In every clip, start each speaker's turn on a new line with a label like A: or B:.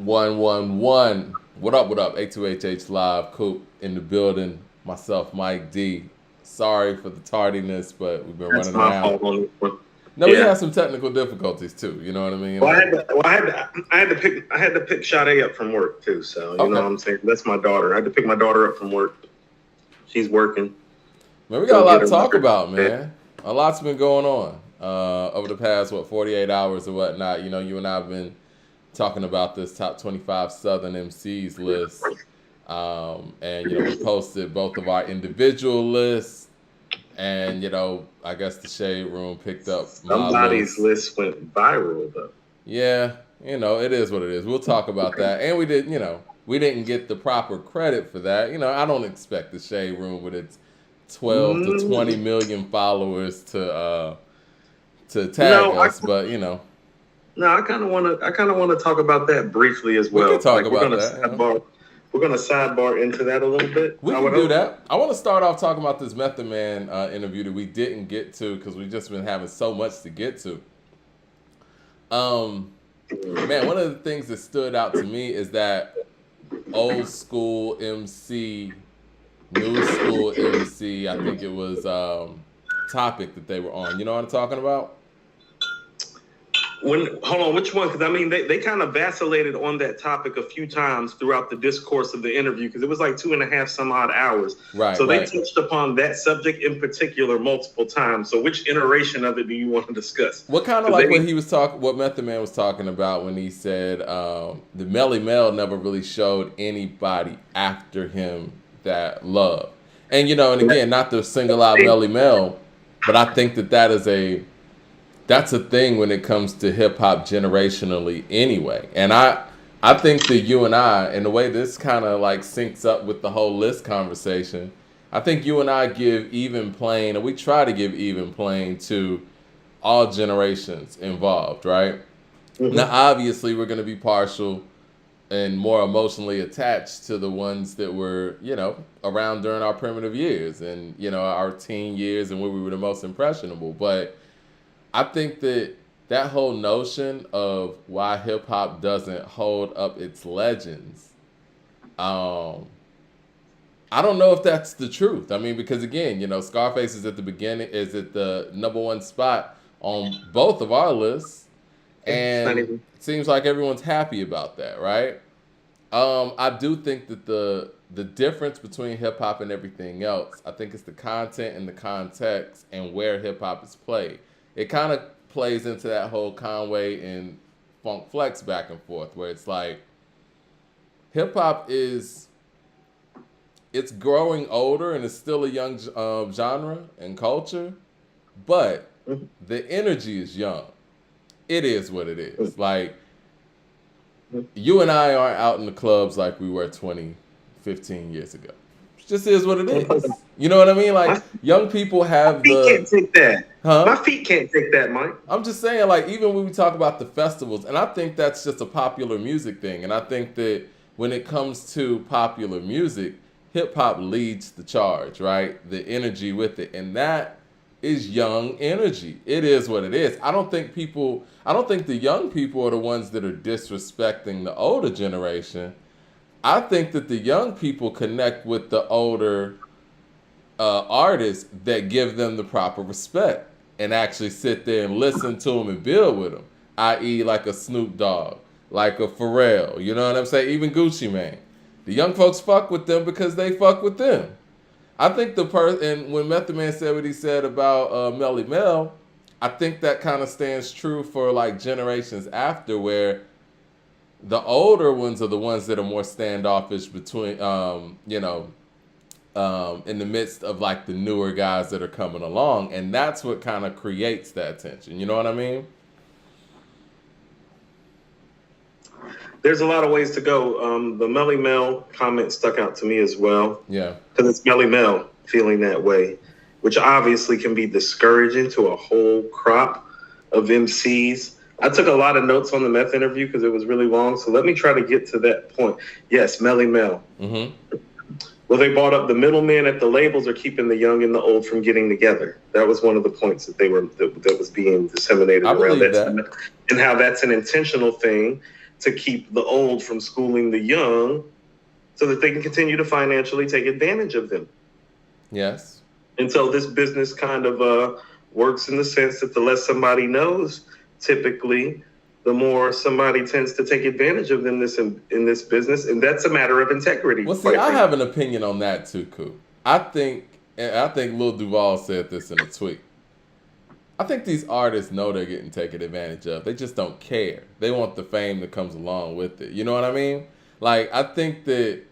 A: 111. What up? What up? A2HH Live. Coop in the building. Myself, Mike D. Sorry for the tardiness, but we've been
B: That's
A: running
B: my
A: around.
B: fault on this one.
A: No, we
B: Yeah.
A: had some technical difficulties too. You know what I mean?
B: Well, I had to pick Sade up from work too. So you know
A: Okay.
B: what I'm saying. That's my daughter. I had to pick my daughter up from work. She's working.
A: Man, we got a
B: Go
A: lot
B: get
A: to
B: her
A: talk
B: mother.
A: about, man. A lot's been going on over the past 48 hours or whatnot. You know, you and I have been talking about this top 25 Southern Emcees list, and you know we posted both of our individual lists, and you know I guess the Shade Room picked up my
B: Somebody's
A: list.
B: list went viral though.
A: Yeah, you know it is what it is. We'll talk about that, and we did. You know, we didn't get the proper credit for that. You know, I don't expect the Shade Room with its 12 to 20
B: Mm,
A: million followers to tag
B: no, I
A: us, but you know,
B: no, I kind of want to talk about that briefly as
A: we can
B: well.
A: talk
B: Like
A: about that. You know.
B: we're gonna sidebar into that a little bit.
A: We can do that. I want to start off talking about this Method Man interview that we didn't get to because we've just been having so much to get to. Man, one of the things that stood out to me is that old school MC, new school MC, I think it was topic that they were on. You know what I'm talking about?
B: Hold on, which one? Because I mean, they kind of vacillated on that topic a few times throughout the discourse of the interview because it was like 2.5 some odd hours.
A: Right.
B: So they
A: right.
B: touched upon that subject in particular multiple times. So which iteration of it do you want to discuss?
A: What kind of
B: 'Cause
A: like
B: they-
A: what he was talking, what Method Man was talking about when he said the Melly Mel never really showed anybody after him that love, and you know, and again, not to single out Melly Mel, but I think that's a thing when it comes to hip hop generationally anyway, and I think that you and I, and the way this kind of like syncs up with the whole list conversation, I think you and I give even playing, and we try to give even playing to all generations involved, right? Now,
B: Mhm.
A: obviously, we're going to be partial and more emotionally attached to the ones that were, you know, around during our primitive years and, you know, our teen years and where we were the most impressionable. But I think that that whole notion of why hip hop doesn't hold up its legends, um, I don't know if that's the truth. I mean, because again, you know, Scarface is at the beginning, is at the number one spot on both of our lists,
B: It's not
A: and
B: even.
A: it seems like everyone's happy about that, right? I do think that the difference between hip hop and everything else, I think it's the content and the context and where hip hop is played. It kind of plays into that whole Conway and Funk Flex back and forth, where it's like hip hop is it's growing older and it's still a young genre and culture, but
B: Mhm.
A: the energy is young. It is what it is. Like,
B: Mhm.
A: you and I aren't out in the clubs like we were 20, 15 years ago. It just is what it is. You know what I mean? Like,
B: My
A: young people have
B: feet can't
A: the,
B: take that. My
A: huh?
B: feet can't take that, Mike.
A: I'm just saying, like, even when we talk about the festivals, and I think that's just a popular music thing. And I think that when it comes to popular music, hip hop leads the charge, right? The energy with it. And that is young energy. It is what it is. I don't think the young people are the ones that are disrespecting the older generation. I think that the young people connect with the older artists that give them the proper respect and actually sit there and listen to them and build with them, i.e., like a Snoop Dogg, like a Pharrell. You know what I'm saying? Even Gucci Mane. The young folks fuck with them because they fuck with them. I think and when Method Man said what he said about Melly Mel, I think that kind of stands true for like generations after, where the older ones are the ones that are more standoffish between, in the midst of like the newer guys that are coming along, and that's what kind of creates that tension. You know what I mean?
B: There's a lot of ways to go. The Melly Mel comment stuck out to me as well
A: Yeah.
B: because it's Melly Mel feeling that way, which obviously can be discouraging to a whole crop of MCs. I took a lot of notes on the Meth interview because it was really long, so let me try to get to that point. Yes, Melly Mel.
A: Mm-hmm.
B: Well, they brought up the middlemen at the labels are keeping the young and the old from getting together. That was one of the points that was being disseminated
A: I
B: around
A: believe
B: that
A: that.
B: time, and how that's an intentional thing to keep the old from schooling the young so that they can continue to financially take advantage of them.
A: Yes.
B: And so this business kind of works in the sense that the less somebody knows, typically, the more somebody tends to take advantage of them in this business. And that's a matter of integrity.
A: Well, see, I have an opinion on that too, Coop. I think Lil Duval said this in a tweet. I think these artists know they're getting taken advantage of. They just don't care. They want the fame that comes along with it. You know what I mean? Like, I think that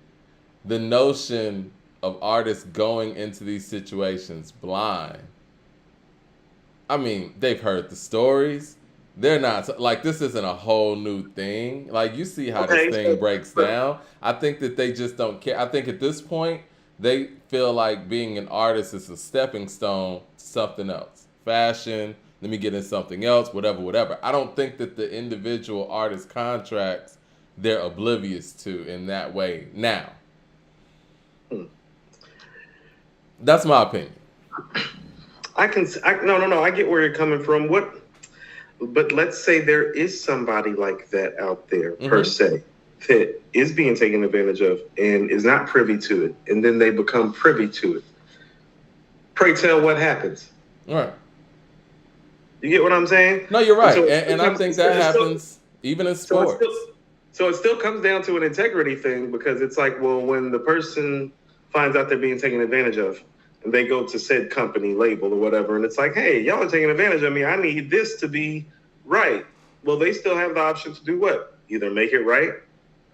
A: the notion of artists going into these situations blind, I mean, they've heard the stories. They're not, like, this isn't a whole new thing. Like, you see how this thing breaks down. I think that they just don't care. I think at this point, they feel like being an artist is a stepping stone to something else. Fashion, let me get in something else, whatever. I don't think that the individual artist contracts they're oblivious to in that way now. That's my opinion.
B: No. I get where you're coming from. But let's say there is somebody like that out there, per se, that is being taken advantage of and is not privy to it, and then they become privy to it. Pray tell what happens.
A: All right.
B: You get what I'm saying?
A: No, you're right. And I think that happens even in sports.
B: So it still comes down to an integrity thing, because it's like, well, when the person finds out they're being taken advantage of and they go to said company, label, or whatever, and it's like, hey, y'all are taking advantage of me. I need this to be right. Well, they still have the option to do what? Either make it right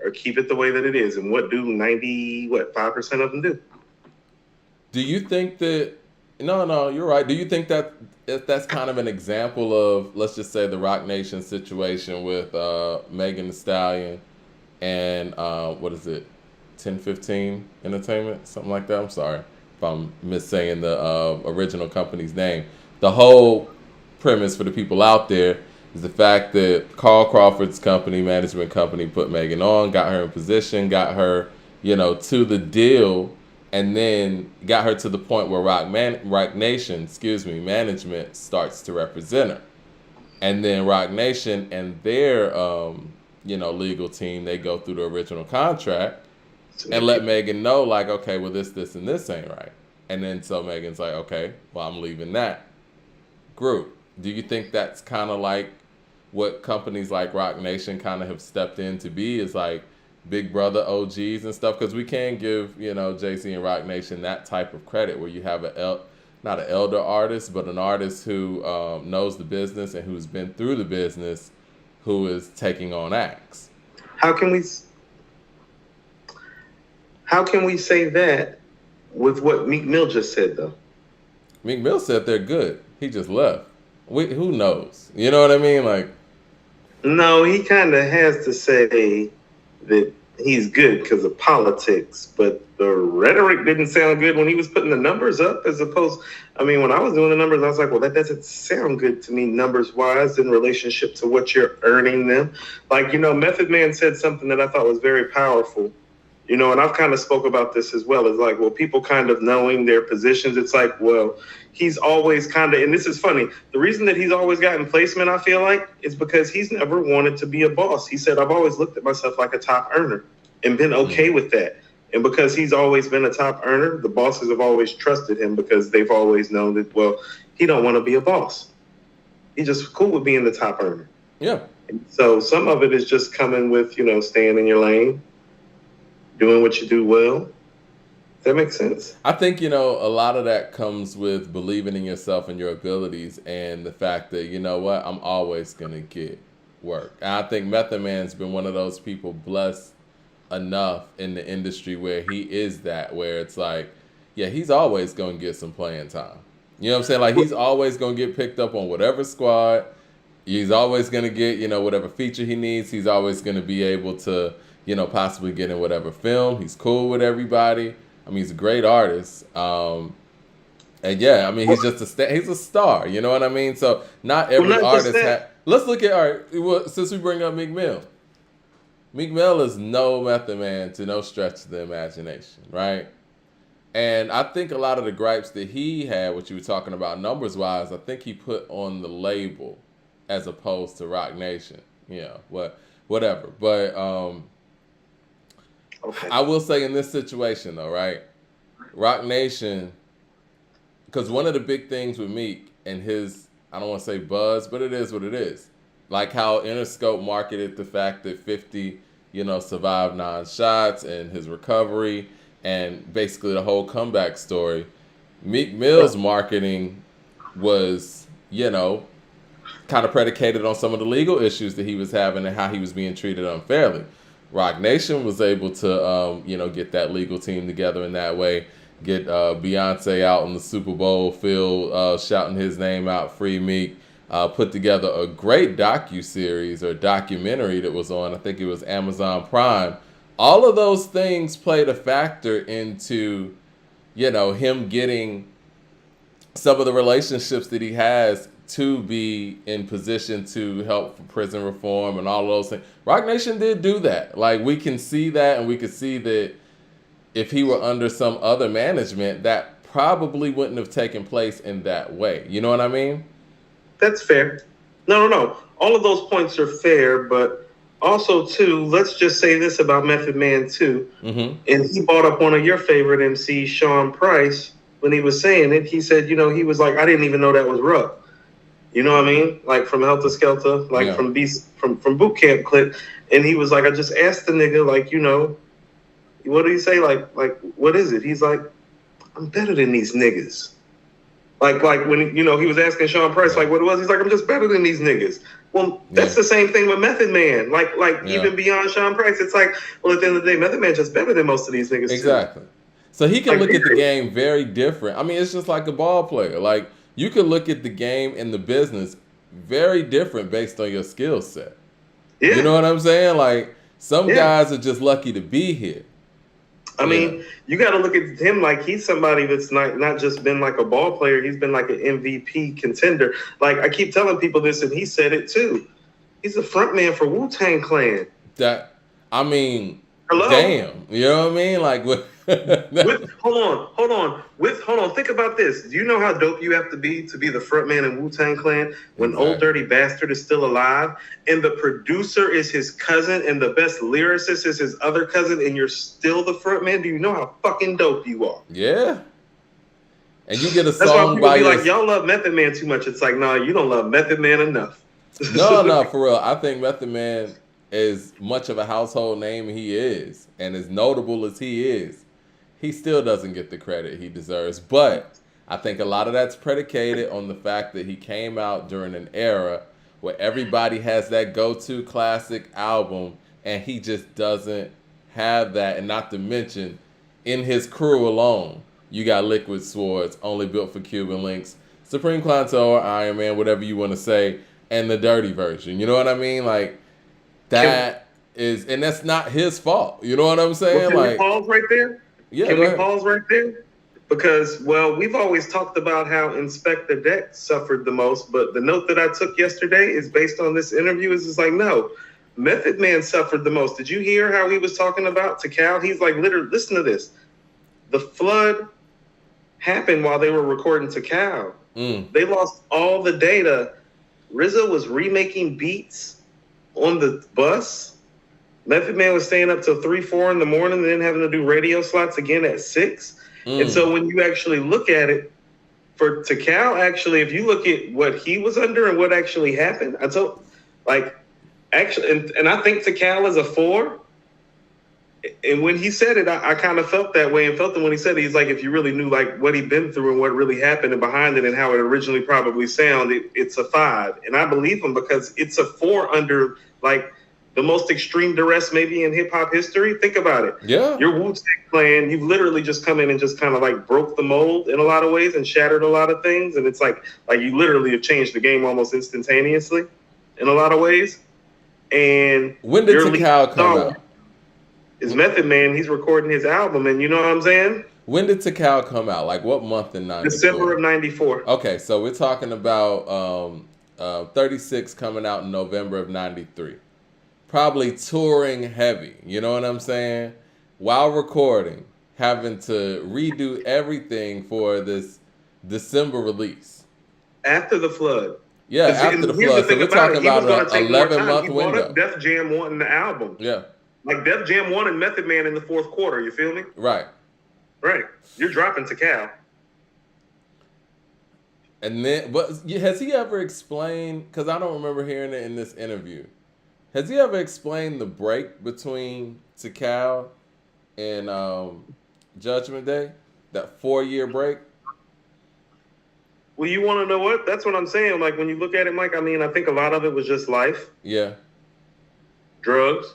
B: or keep it the way that it is. And what do 5% of them do?
A: Do you think that, no, you're right. Do you think that that's kind of an example of, let's just say, the Roc Nation situation with Megan Thee Stallion and, 1015 Entertainment? Something like that? I'm sorry if I'm missaying the original company's name. The whole premise for the people out there is the fact that Carl Crawford's management company, put Megan on, got her in position, got her, to the deal, and then got her to the point where Roc Nation, management starts to represent her. And then Roc Nation and their, legal team, they go through the original contract and let Megan know, like, okay, well, this, and this ain't right. And then so Megan's like, okay, well, I'm leaving that group. Do you think that's kind of like what companies like Roc Nation kind of have stepped in to be, is like Big Brother OGs and stuff? Because we can give, Jay-Z and Roc Nation that type of credit where you have not an elder artist, but an artist who knows the business and who's been through the business, who is taking on acts.
B: How can we say that with what Meek Mill just said, though?
A: Meek Mill said they're good. He just left. Who knows? You know what I mean? Like,
B: no, he kind of has to say that he's good because of politics, but the rhetoric didn't sound good when he was putting the numbers up, as opposed, when I was doing the numbers, I was like, well, that doesn't sound good to me numbers-wise in relationship to what you're earning them. Like, Method Man said something that I thought was very powerful. And I've kind of spoke about this as well. It's like, well, people kind of knowing their positions. It's like, well, he's always kind of, and this is funny, the reason that he's always gotten placement, I feel like, is because he's never wanted to be a boss. He said, I've always looked at myself like a top earner and been okay with that. And because he's always been a top earner, the bosses have always trusted him because they've always known that, well, he don't want to be a boss. He's just cool with being the top earner.
A: Yeah.
B: And so some of it is just coming with, staying in your lane, doing what you do well. Does that make sense?
A: I think, a lot of that comes with believing in yourself and your abilities, and the fact that, I'm always going to get work. And I think Method Man's been one of those people blessed enough in the industry where he is that, where it's like, yeah, he's always going to get some playing time. You know what I'm saying? Like, he's always going to get picked up on whatever squad. He's always going to get, whatever feature he needs. He's always going to be able to, possibly get in whatever film. He's cool with everybody. He's a great artist. And yeah, he's just he's a star. You know what I mean? So not every artist let's look at, since we bring up Meek Mill. Meek Mill is no Method Man to no stretch of the imagination, right? And I think a lot of the gripes that he had, what you were talking about numbers-wise, I think he put on the label as opposed to Roc Nation. whatever. But
B: Okay.
A: I will say in this situation though, right? Rock Nation, because one of the big things with Meek and his, I don't want to say buzz, but it is what it is. Like how Interscope marketed the fact that 50, survived 9 shots and his recovery and basically the whole comeback story. Meek Mill's marketing was, kind of predicated on some of the legal issues that he was having and how he was being treated unfairly. Rock Nation was able to, get that legal team together in that way. Get Beyonce out in the Super Bowl field, shouting his name out, Free Meek. Put together a great docuseries or documentary that was on, I think it was Amazon Prime. All of those things played a factor into, him getting some of the relationships that he has to be in position to help for prison reform and all of those things. Rock Nation did do that. Like, we can see that, and we can see that if he were under some other management, that probably wouldn't have taken place in that way. You know what I mean?
B: That's fair. No. All of those points are fair, but also, too, let's just say this about Method Man, too.
A: Mm-hmm.
B: And he brought up one of your favorite MCs, Sean Price, when he was saying it. He said, he was like, I didn't even know that was rough. You know what I mean? Like from Helter Skelter, like from Boot Camp Clip. And he was like, I just asked the nigga, like, what did he say? Like, what is it? He's like, I'm better than these niggas. Like when, he was asking Sean Price, like, what it was? He's like, I'm just better than these niggas. Well, that's the same thing with Method Man. Like even beyond Sean Price, it's like, well, at the end of the day, Method Man's just better than most of these niggas.
A: Exactly.
B: Too.
A: So he can look at the game very different. I mean, it's just like a ball player. Like, you can look at the game and the business very different based on your skill set. Yeah. You know what I'm saying? Like, some guys are just lucky to be here.
B: I mean, you got to look at him like he's somebody that's not just been like a ball player. He's been like an MVP contender. Like, I keep telling people this, and he said it too. He's the front man for Wu-Tang Clan.
A: Hello?
B: Damn.
A: You know what I mean? Like,
B: hold on. Think about this. Do you know how dope you have to be the front man in Wu-Tang Clan when Old Dirty Bastard is still alive and the producer is his cousin and the best lyricist is his other cousin and you're still the front man? Do you know how fucking dope you are?
A: Yeah. And you get a
B: song. That's why people be like, y'all love Method Man too much. It's like, no, you don't love Method Man enough.
A: No, for real. I think Method Man, as much of a household name he is, and as notable as he is, he still doesn't get the credit he deserves. But I think a lot of that's predicated on the fact that he came out during an era where everybody has that go-to classic album, and he just doesn't have that. And not to mention, in his crew alone, you got Liquid Swords, Only Built for Cuban Links, Supreme Clientele or Iron Man, whatever you want to say, and the dirty version. You know what I mean? Like, that is, and that's not his fault. You know what I'm saying?
B: Can we pause right there?
A: Yeah,
B: can we pause right there? Because, well, we've always talked about how Inspector Deck suffered the most, but the note that I took yesterday is based on this interview. Is like, no, Method Man suffered the most. Did you hear how he was talking about Tikal? He's like, literally, listen to this. The flood happened while they were recording Tikal. They lost all the data. RZA was remaking beats on the bus. Method Man was staying up till 3, 4 in the morning and then having to do radio slots again at 6. And so when you actually look at it, for Tikal, actually, if you look at what he was under and what actually happened, and I think Tikal is a 4. And when he said it, I kind of felt that way and felt it when he said it. He's like, if you really knew like what he'd been through and what really happened and behind it and how it originally probably sounded, it's a 5. And I believe him because it's a 4 under like the most extreme duress maybe in hip hop history. Think about it.
A: Yeah.
B: Your Wu-Tang Clan, you've literally just come in and just kind of like broke the mold in a lot of ways and shattered a lot of things. And it's like you literally have changed the game almost instantaneously in a lot of ways. And
A: when did Tikal come out?
B: Is Method Man, he's recording his album, and you know what I'm saying?
A: When did Tikal come out? Like what month in 94?
B: December of 94.
A: Okay, so we're talking about 36 coming out in November of 93. Probably touring heavy, you know what I'm saying? While recording, having to redo everything for this December release.
B: After the flood.
A: Yeah, after the
B: Here's the
A: flood. So
B: thing
A: we're
B: about
A: talking
B: it. He was going
A: about
B: to
A: an
B: take more time.
A: 11-month
B: He brought
A: window.
B: up Def Jam wanting the album.
A: Yeah.
B: Like Def Jam wanted Method Man in the fourth quarter. You feel me?
A: Right.
B: Right. You're dropping to Cal.
A: And then, but has he ever explained? Because I don't remember hearing it in this interview. Has he ever explained the break between Tikal and Judgment Day? That 4-year break.
B: Well, you want to know what? That's what I'm saying. Like when you look at it, Mike. I mean, I think a lot of it was just life.
A: Yeah.
B: Drugs,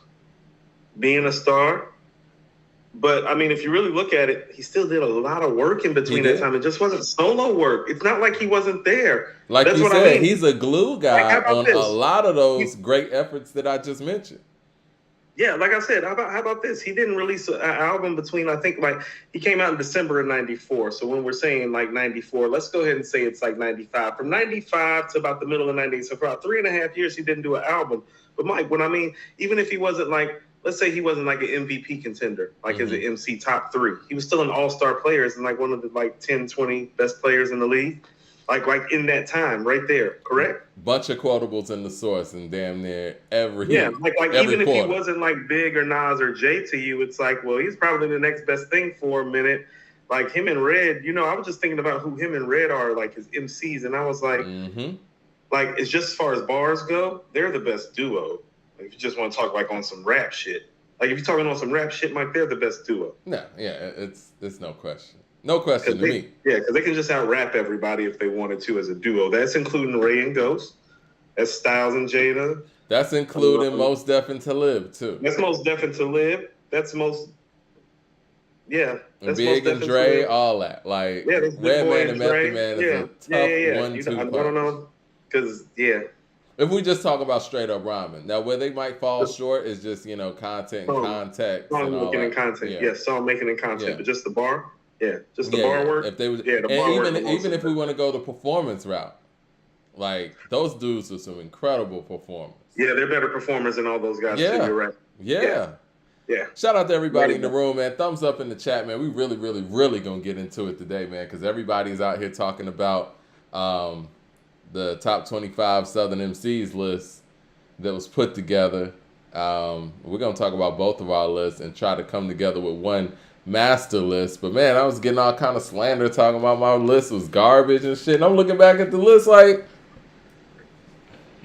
B: being a star. But I mean, if you really look at it, he still did a lot of work in between that time. It just wasn't solo work. It's not like he wasn't there.
A: Like
B: That's
A: you
B: what
A: said,
B: I mean.
A: he's a glue guy on
B: this?
A: a lot of those great efforts that I just mentioned.
B: Yeah, like I said, how about this? He didn't release an album between, I think, like, he came out in December of 94. So when we're saying, like, 94, let's go ahead and say it's, like, 95. From 95 to about the middle of 90, so for about 3.5 years, he didn't do an album. But, Mike, when I mean, even if he wasn't, like, let's say he wasn't, like, an MVP contender, like, as an MC top 3. He was still an all-star player and, like, one of the, like, 10, 20 best players in the league. Like in that time, right there, correct?
A: Bunch of quotables in the source and damn near every
B: like
A: every
B: even
A: quarter.
B: If he wasn't like Big or Nas or Jay to you, it's like, well, he's probably the next best thing for a minute. Like him and Red, I was just thinking about who him and Red are, like his MCs, and I was like, like it's just as far as bars go, they're the best duo. Like, if you just want to talk like on some rap shit, like if you're talking on some rap shit, Mike, they're the best duo.
A: No, yeah, it's no question. No question to me.
B: Yeah, because they can just out-rap everybody if they wanted to as a duo. That's including Ray and Ghost. That's Styles and Jada.
A: That's including Most Def and Talib, too.
B: That's Most Def and Talib. That's most... Yeah.
A: That's Big and Dre, all that. Like, Redman and Method Man is a tough 1-2 punch.
B: I don't know. Because,
A: If we just talk about straight up rhyming. Now, where they might fall short is just, content and context.
B: Song making and content. Yeah, song making and content. But just the bar... Yeah, just the bar work.
A: If they was,
B: the bar work.
A: Even if we want to go the performance route, like those dudes are some incredible performers.
B: Yeah, they're better performers than all those guys. Yeah, too, you're right.
A: Yeah. Shout out to everybody in the room, man. Thumbs up in the chat, man. We really, really, really gonna get into it today, man, because everybody's out here talking about the top 25 Southern MCs list that was put together. We're gonna talk about both of our lists and try to come together with one master list. But man, I was getting all kind of slander talking about my list was garbage and shit. And I'm looking back at the list like,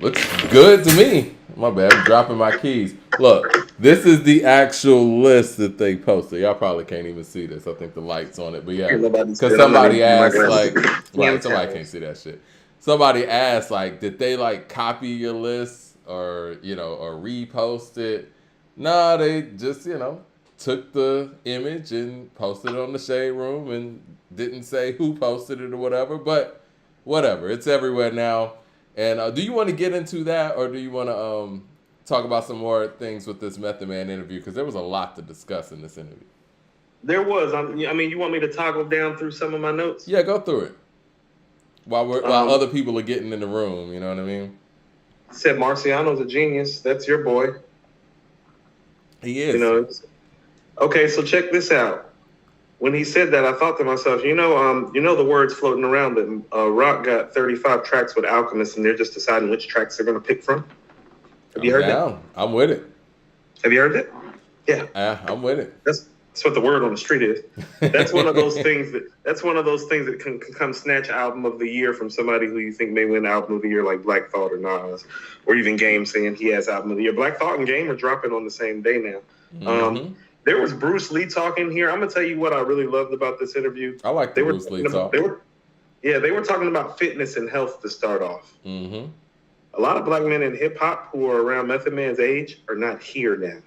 A: looks good to me. My bad, I'm dropping my keys. Look, this is the actual list that they posted. Y'all probably can't even see this. I think the light's on it. But yeah, because somebody asked like, right, somebody can't see that shit. Somebody asked like, did they like copy your list or, or repost it? No, they just, took the image and posted it on the Shade Room and didn't say who posted it or whatever, but whatever. It's everywhere now. And do you want to get into that, or do you want to talk about some more things with this Method Man interview? Because there was a lot to discuss in this interview.
B: There was. I mean, you want me to toggle down through some of my notes?
A: Yeah, go through it. While other people are getting in the room, you know what I mean?
B: Said Marciano's a genius. That's your boy.
A: He is.
B: Okay, so check this out. When he said that, I thought to myself, the words floating around that Rock got 35 tracks with Alchemist, and they're just deciding which tracks they're going to pick from. Have you heard that?
A: I'm with it.
B: Have you heard that?
A: Yeah. I'm with it.
B: That's what the word on the street is. That's one of those things that can come snatch album of the year from somebody who you think may win album of the year, like Black Thought or Nas, or even Game saying he has album of the year. Black Thought and Game are dropping on the same day now.
A: Mm-hmm.
B: There was Bruce Lee talking here. I'm gonna tell you what I really loved about this interview.
A: I like the Bruce Lee talk.
B: They were talking about fitness and health to start off.
A: Mm-hmm.
B: A lot of black men in hip hop who are around Method Man's age are not here now.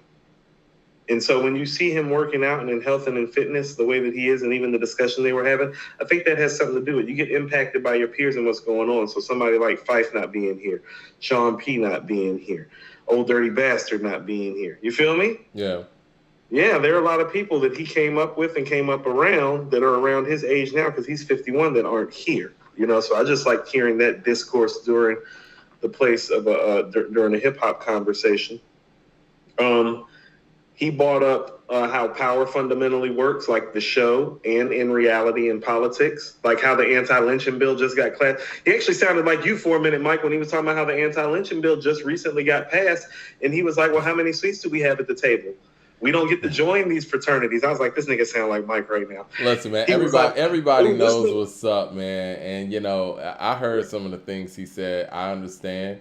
B: And so when you see him working out and in health and in fitness the way that he is, and even the discussion they were having, I think that has something to do with it. You get impacted by your peers and what's going on. So somebody like Phife not being here, Sean P not being here, Old Dirty Bastard not being here. You feel me?
A: Yeah.
B: Yeah, there are a lot of people that he came up with and came up around that are around his age now because he's 51 that aren't here. So I just like hearing that discourse during the place of during a hip hop conversation. he brought up how power fundamentally works, like the show and in reality in politics, like how the anti-lynching bill just got classed. He actually sounded like you for a minute, Mike, when he was talking about how the anti-lynching bill just recently got passed. And he was like, well, how many seats do we have at the table? We don't get to join these fraternities. I was like, this nigga sound like Mike right now.
A: Listen, man, everybody knows what's up, man. And, you know, I heard some of the things he said. I understand.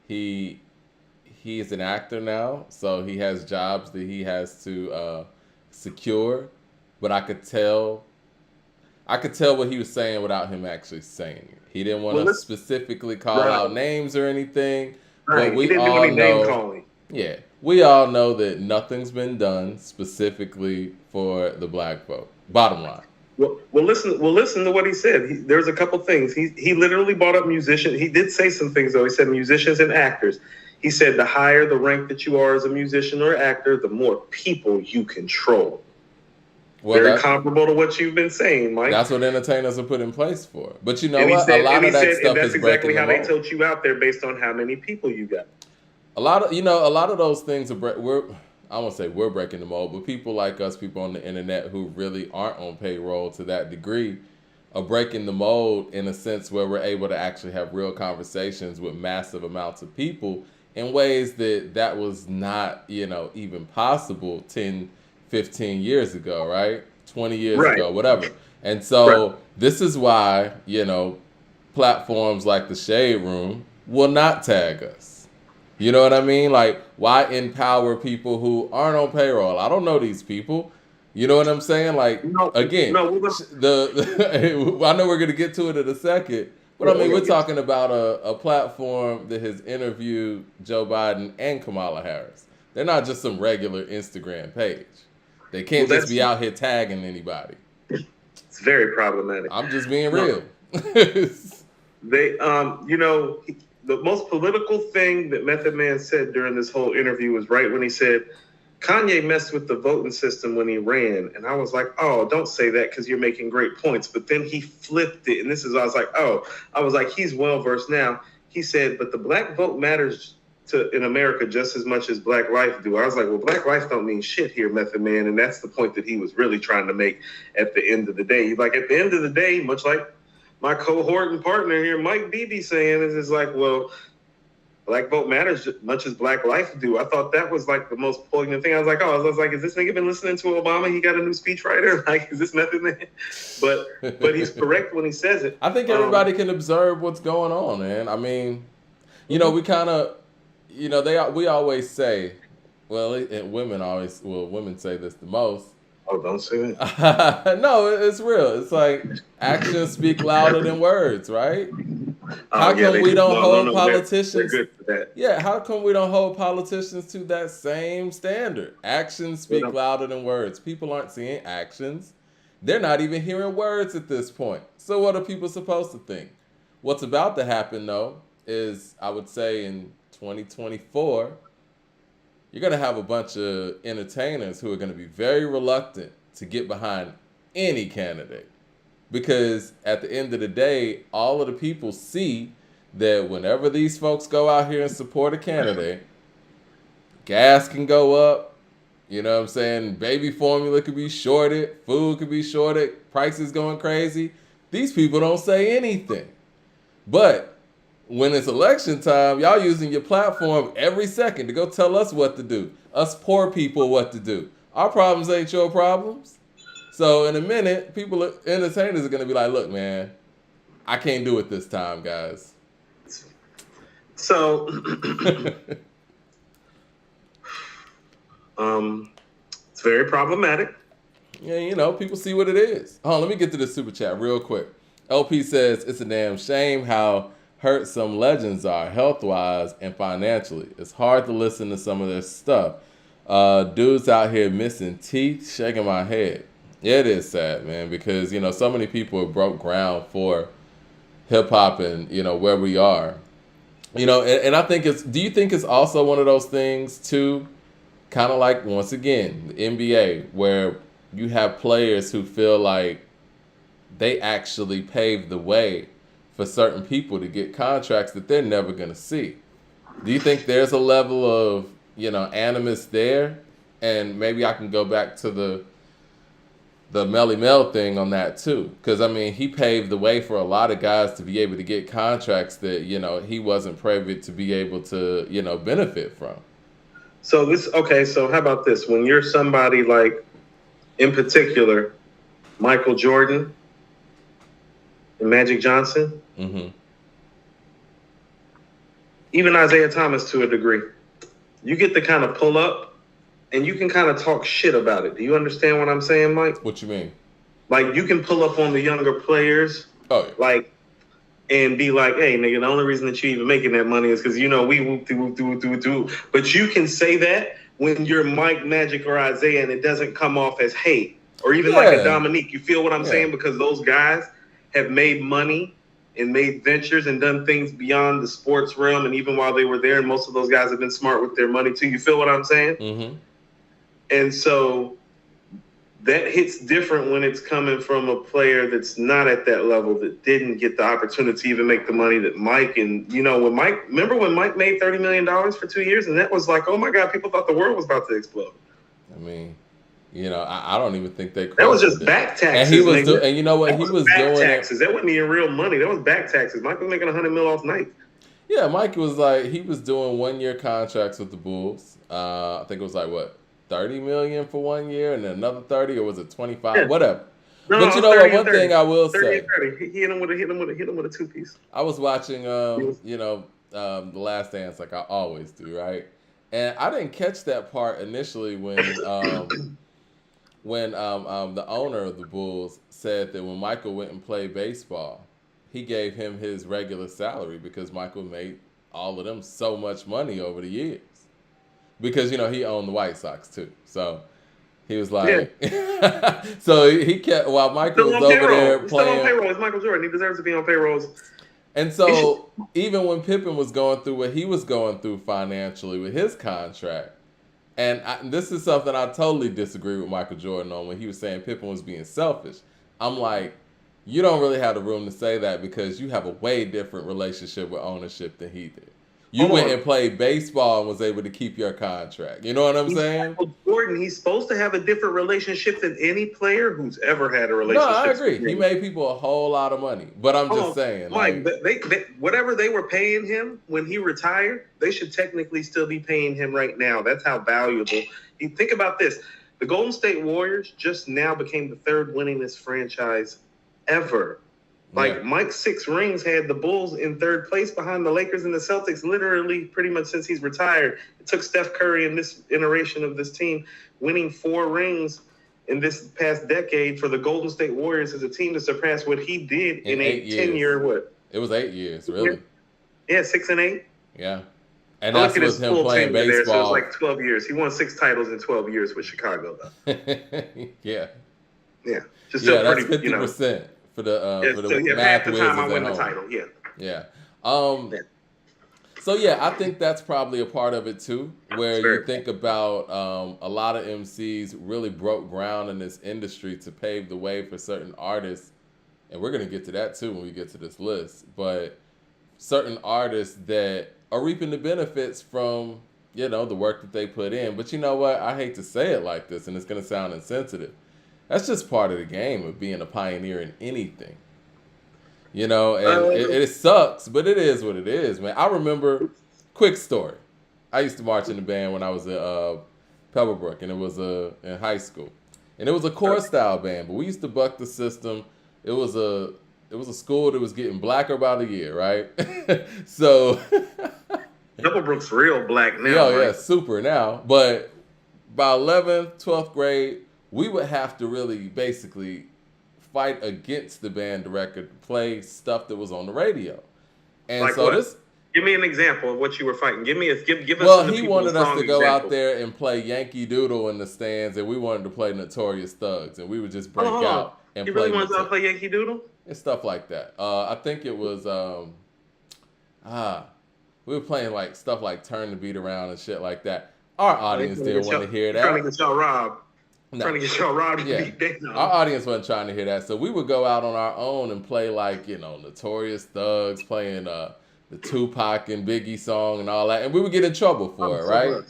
A: He is an actor now, so he has jobs that he has to secure. But I could tell what he was saying without him actually saying it. He didn't want to specifically call out names or anything.
B: Right.
A: But we
B: he didn't
A: all
B: do any
A: know,
B: name calling.
A: Yeah, we all know that nothing's been done specifically for the black vote. Bottom line.
B: Well, listen to what he said. There's a couple things. He literally brought up musicians. He did say some things, though. He said musicians and actors. He said the higher the rank that you are as a musician or actor, the more people you control. Well, very comparable to what you've been saying, Mike.
A: That's what entertainers are put in place for. But you know what? A lot of that stuff is breaking the mold. That's exactly
B: how they tilt you out there based on how many people you got.
A: A lot of those things I won't say we're breaking the mold, but people like us, people on the internet who really aren't on payroll to that degree, are breaking the mold in a sense where we're able to actually have real conversations with massive amounts of people in ways that was not, even possible 10, 15 years ago, right? 20 years ago, whatever. And so this is why, platforms like the Shade Room will not tag us. You know what I mean? Like, why empower people who aren't on payroll? I don't know these people. You know what I'm saying? Like, I know we're going to get to it in a second, but I mean, we're talking about a platform that has interviewed Joe Biden and Kamala Harris. They're not just some regular Instagram page. They can't just be out here tagging anybody.
B: It's very problematic.
A: I'm just being real.
B: The most political thing that Method Man said during this whole interview was right when he said, Kanye messed with the voting system when he ran. And I was like, oh, don't say that because you're making great points. But then he flipped it. And I was like, he's well-versed now. He said, but the black vote matters in America just as much as black life do. I was like, well, black life don't mean shit here, Method Man. And that's the point that he was really trying to make at the end of the day. Like, at the end of the day, much like my cohort and partner here, Mike Beebe, saying is like, well, black vote matters just as much as black life do. I thought that was like the most poignant thing. I was like, is this nigga been listening to Obama? He got a new speechwriter? Like, is this Method Man? But he's correct when he says it.
A: I think everybody can observe what's going on, man. I mean, we kind of, we always say, women say this the most.
B: Oh, don't say that.
A: No, it's real. It's like actions speak louder than words, right? How come we don't hold politicians? They're good for that. Yeah, how come we don't hold politicians to that same standard? Actions speak louder than words. People aren't seeing actions. They're not even hearing words at this point. So what are people supposed to think? What's about to happen, though, is I would say in 2024, you're going to have a bunch of entertainers who are going to be very reluctant to get behind any candidate. Because at the end of the day, all of the people see that whenever these folks go out here and support a candidate, gas can go up, you know what I'm saying? Baby formula could be shorted, food could be shorted, prices going crazy. These people don't say anything. But when it's election time, y'all using your platform every second to go tell us what to do. Us poor people what to do. Our problems ain't your problems. So in a minute, entertainers are going to be like, look, man, I can't do it this time, guys.
B: So, it's very problematic.
A: Yeah, people see what it is. Hold on, let me get to the super chat real quick. LP says, it's a damn shame how hurt some legends are health-wise and financially. It's hard to listen to some of their stuff. Dudes out here missing teeth, shaking my head. Yeah, it is sad, man, because, so many people have broke ground for hip-hop and, where we are. And I think do you think it's also one of those things, too, kind of like, once again, the NBA, where you have players who feel like they actually paved the way for certain people to get contracts that they're never going to see. Do you think there's a level of, animus there And maybe I can go back to the Melly Mel thing on that too, because I mean he paved the way for a lot of guys to be able to get contracts that he wasn't privy to be able to benefit from.
B: So so how about this? When you're somebody like, in particular, Michael Jordan and Magic Johnson,
A: Mm-hmm.
B: even Isaiah Thomas to a degree, you get to kind of pull up and you can kind of talk shit about it. Do you understand what I'm saying, Mike?
A: What you mean?
B: Like, you can pull up on the younger players,
A: Oh, yeah.
B: like, and be like, hey, nigga, the only reason that you even making that money is because, we whoop. But you can say that when you're Mike, Magic, or Isaiah, and it doesn't come off as hate. Or even like a Dominique. You feel what I'm saying? Because those guys have made money and made ventures and done things beyond the sports realm. And even while they were there, and most of those guys have been smart with their money too. You feel what I'm saying?
A: Mm-hmm.
B: And so that hits different when it's coming from a player that's not at that level, that didn't get the opportunity to even make the money that Mike and, remember when Mike made $30 million for 2 years? And that was like, oh my God, people thought the world was about to explode.
A: I mean, I don't even think they.
B: That was just back taxes.
A: And he was and you know what? He was doing
B: taxes. That wasn't even real money. That was back taxes. Mike was making $100 million off night.
A: Yeah, Mike was like, he was doing 1 year contracts with the Bulls. I think it was like what, $30 million for 1 year, and then another 30, or was it 25? Yeah. Whatever. No, but you know what? One thing I will say,
B: 30. He hit him with a 2-piece.
A: I was watching, The Last Dance, like I always do, right? And I didn't catch that part initially when the owner of the Bulls said that when Michael went and played baseball, he gave him his regular salary because Michael made all of them so much money over the years. Because, he owned the White Sox too. So he was like, so he kept, while Michael was over there playing.
B: Still on payroll. It's Michael Jordan. He deserves to be on payrolls.
A: And so even when Pippen was going through what he was going through financially with his contract, and this is something I totally disagree with Michael Jordan on when he was saying Pippen was being selfish. I'm like, you don't really have the room to say that because you have a way different relationship with ownership than he did. You went and played baseball and was able to keep your contract. You know what I'm saying?
B: Michael Jordan, he's supposed to have a different relationship than any player who's ever had a relationship.
A: No, I agree. He made people a whole lot of money. But I'm just saying.
B: Mike, they, whatever they were paying him when he retired, they should technically still be paying him right now. That's how valuable. You think about this. The Golden State Warriors just now became the third winningest franchise ever. Like, Mike's 6 rings had the Bulls in third place behind the Lakers and the Celtics literally pretty much since he's retired. It took Steph Curry in this iteration of this team winning 4 rings in this past decade for the Golden State Warriors as a team to surpass what he did in a 10-year what?
A: It was 8 years, really.
B: Yeah, 6 and 8.
A: Yeah. And that's with him playing baseball. There, so
B: it was like 12 years. He won 6 titles in 12 years with Chicago, though.
A: Yeah.
B: Yeah.
A: Just that's pretty, 50%. For the math
B: half the time I win the title,
A: yeah. So I think that's probably a part of it too, where you think about a lot of MCs really broke ground in this industry to pave the way for certain artists, and we're gonna get to that too when we get to this list. But certain artists that are reaping the benefits from the work that they put in. But you know what? I hate to say it like this, and it's gonna sound insensitive. That's just part of the game of being a pioneer in anything. And it sucks, but it is what it is, man. I remember, quick story. I used to march in the band when I was at Pebblebrook, and it was in high school. And it was a chorus style band, but we used to buck the system. It was a school that was getting blacker by the year, right? So
B: Pebblebrook's real black now.
A: Yeah, super now. But by 11th, 12th grade, we would have to really basically fight against the band director to play stuff that was on the radio. And like so what?
B: Give me an example of what you were fighting. Give us.
A: Well, he wanted us to go out there and play Yankee Doodle in the stands, and we wanted to play Notorious Thugs, and we would just break out and play.
B: You really wanted to play Yankee Doodle?
A: And stuff like that. I think it was we were playing like stuff like Turn the Beat Around and shit like that. Our audience didn't want to hear that.
B: Trying to get y'all robbed. No. Trying to get y'all robbed.
A: Our audience wasn't trying to hear that, so we would go out on our own and play like Notorious Thugs, playing the Tupac and Biggie song and all that, and we would get in trouble for it, right?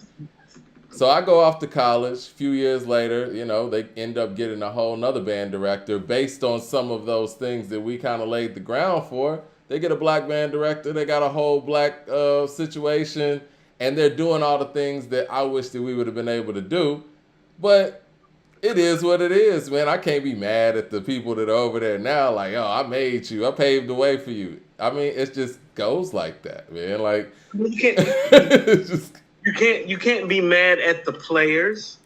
A: So I go off to college. A few years later, you know, they end up getting a whole nother band director based on some of those things that we kind of laid the ground for. They get a black band director. They got a whole black situation, and they're doing all the things that I wish that we would have been able to do. But it is what it is, man. I can't be mad at the people that are over there now. Like, oh, I made you. I paved the way for you. I mean, it just goes like that, man. Like,
B: You can't,
A: it's just
B: you can't be mad at the players,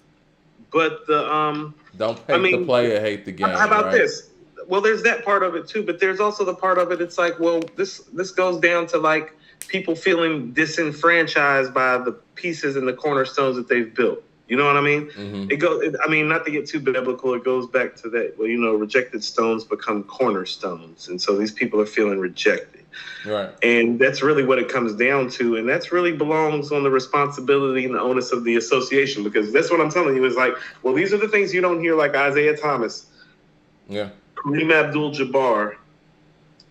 B: but the
A: don't hate the player, hate the game.
B: How about
A: right?
B: this? Well, there's that part of it too, but there's also the part of it. It's like, well, this goes down to like people feeling disenfranchised by the pieces and the cornerstones that they've built. You know what I mean?
A: Mm-hmm.
B: I mean, not to get too biblical, it goes back to that. Well, you know, rejected stones become cornerstones, and so these people are feeling rejected.
A: Right.
B: And that's really what it comes down to, and that's really belongs on the responsibility and the onus of the association, because that's what I'm telling you is like, well, these are the things you don't hear, like Isaiah Thomas, Kareem Abdul-Jabbar,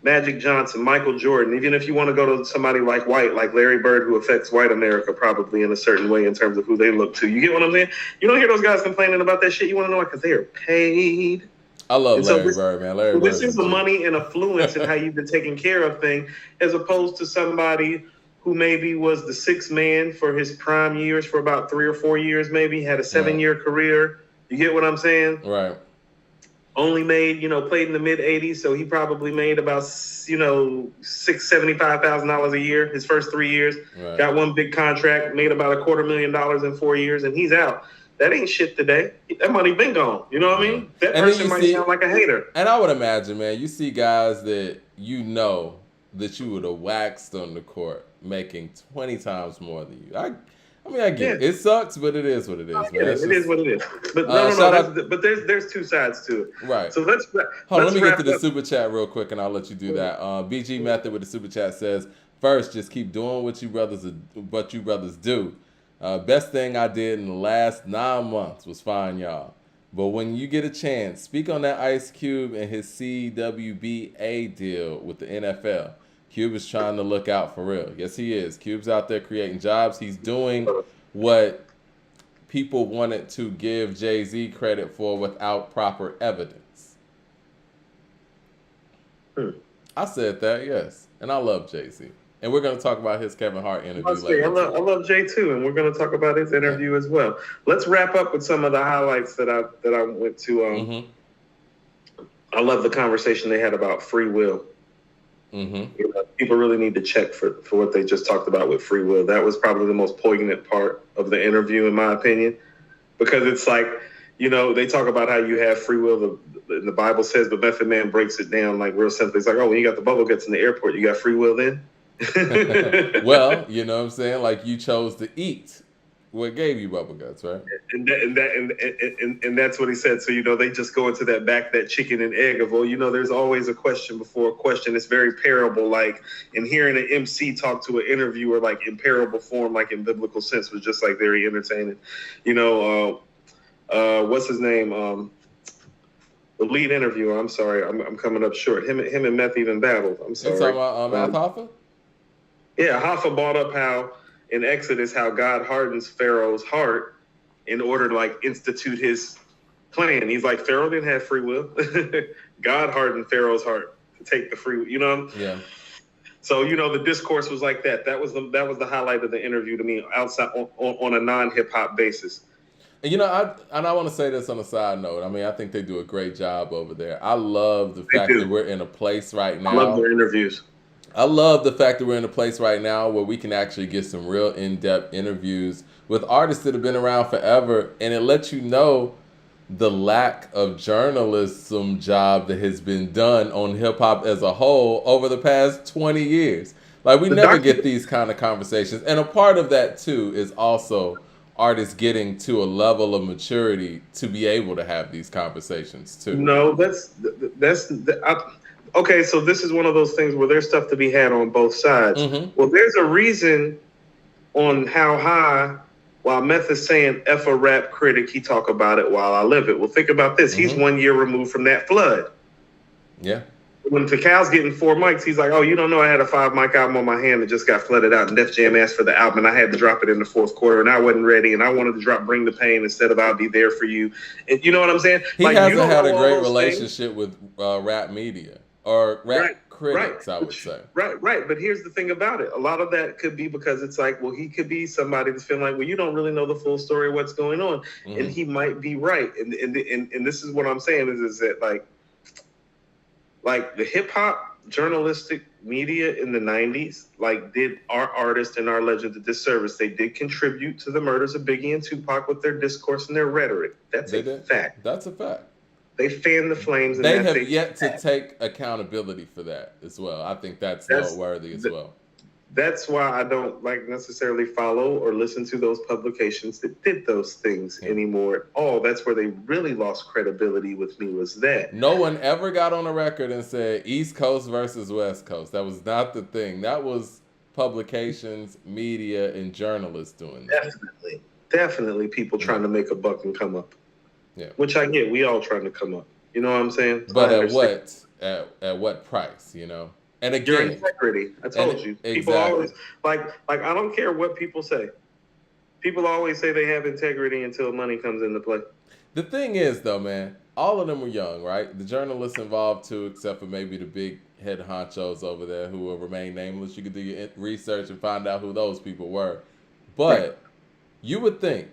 B: Magic Johnson, Michael Jordan. Even if you want to go to somebody like White, like Larry Bird, who affects white America probably in a certain way in terms of who they look to. You get what I'm saying? You don't hear those guys complaining about that shit. You want to know why? Because they are paid.
A: I love Larry Bird, man. Larry Bird.
B: This is the money and affluence and how you've been taking care of things, as opposed to somebody who maybe was the sixth man for his prime years for about 3 or 4 years, maybe had a 7-year career. You get what I'm saying?
A: Right.
B: Only made, played in the mid 80s, so he probably made about, $75,000 a year his first 3 years.
A: Right.
B: Got one big contract, made about $250,000 in 4 years, and he's out. That ain't shit today. That money been gone. You know what I mean? That person might sound like a hater.
A: And I would imagine, man, you see guys that that you would have waxed on the court making 20 times more than you. I get it. It sucks, but it is what it is, man.
B: It is what it is. But but there's two sides to it.
A: Right.
B: So
A: let me get to the super chat real quick, and I'll let you do that. BG Method with the super chat says, first, just keep doing what you brothers do. Best thing I did in the last 9 months was find y'all. But when you get a chance, speak on that Ice Cube and his CWBA deal with the NFL. Cube is trying to look out for real. Yes, he is. Cube's out there creating jobs. He's doing what people wanted to give Jay-Z credit for without proper evidence. I said that, yes. And I love Jay-Z. And we're going to talk about his Kevin Hart interview later.
B: I love Jay too, and we're going to talk about his interview as well. Let's wrap up with some of the highlights that I went to. I love the conversation they had about free will. People really need to check for what they just talked about with free will. That was probably the most poignant part of the interview, in my opinion, because it's like, they talk about how you have free will. The Bible says, but Method Man breaks it down like real simply. It's like, oh, when you got the bubble guts in the airport, you got free will then?
A: Well, you know what I'm saying? Like, you chose to eat what gave you bubble guts, right?
B: And that's what he said. So, they just go into that chicken and egg of, well, there's always a question before a question. It's very parable, like, and hearing an MC talk to an interviewer, like, in parable form, like in biblical sense, was just, like, very entertaining. What's his name? The lead interviewer, I'm sorry, I'm coming up short. Him and Meth even battled. I'm sorry.
A: You're talking about Math Hoffa?
B: Yeah, Hoffa brought up how in Exodus, how God hardens Pharaoh's heart in order to institute his plan. He's like, Pharaoh didn't have free will. God hardened Pharaoh's heart to take the free will,
A: Yeah.
B: So, the discourse was like that. That was the highlight of the interview to me, outside on a non-hip hop basis.
A: And I want to say this on a side note. I mean, I think they do a great job over there. I love the fact that we're in a place right now.
B: I love their interviews.
A: I love the fact that we're in a place right now where we can actually get some real in-depth interviews with artists that have been around forever, and it lets you know the lack of journalism job that has been done on hip-hop as a whole over the past 20 years. Like, we never get these kind of conversations. And a part of that, too, is also artists getting to a level of maturity to be able to have these conversations, too.
B: No, okay, so this is one of those things where there's stuff to be had on both sides. Well, there's a reason on How High, while Meth is saying F a rap critic, he talk about it while I live it. Well, think about this. He's 1 year removed from that flood.
A: Yeah.
B: when Takal's getting 4 mics, he's like, "Oh, you don't know I had a 5 mic album on my hand that just got flooded out, and Def Jam asked for the album, and I had to drop it in the fourth quarter, and I wasn't ready, and I wanted to drop Bring the Pain instead of I'll Be There for You." And you know what I'm saying?
A: He
B: like,
A: hasn't
B: you don't
A: had a
B: know all
A: great
B: those
A: relationship with rap media or rap critics, I would say.
B: Right. But here's the thing about it. A lot of that could be because it's like, well, he could be somebody that's feeling like, well, you don't really know the full story of what's going on. Mm-hmm. And he might be right. And this is what I'm saying is that like the hip hop journalistic media in the 90s, like did our artists and our legends a disservice. They did contribute to the murders of Biggie and Tupac with their discourse and their rhetoric. That's a fact.
A: That's a fact.
B: They fan the flames. And
A: they have yet to take accountability for that as well. I think that's noteworthy as well.
B: That's why I don't like necessarily follow or listen to those publications that did those things anymore at all. That's where they really lost credibility with me, was that.
A: No one ever got on a record and said East Coast versus West Coast. That was not the thing. That was publications, media, and journalists doing that.
B: Definitely people trying to make a buck and come up. Yeah. Which I get. We all trying to come up. You know what I'm saying?
A: But at what? At what price, you know? And again,
B: your integrity. I told you. People always like I don't care what people say. People always say they have integrity until money comes into play.
A: The thing is, though, man, all of them were young, right? The journalists involved too, except for maybe the big head honchos over there who will remain nameless. You could do your research and find out who those people were. But you would think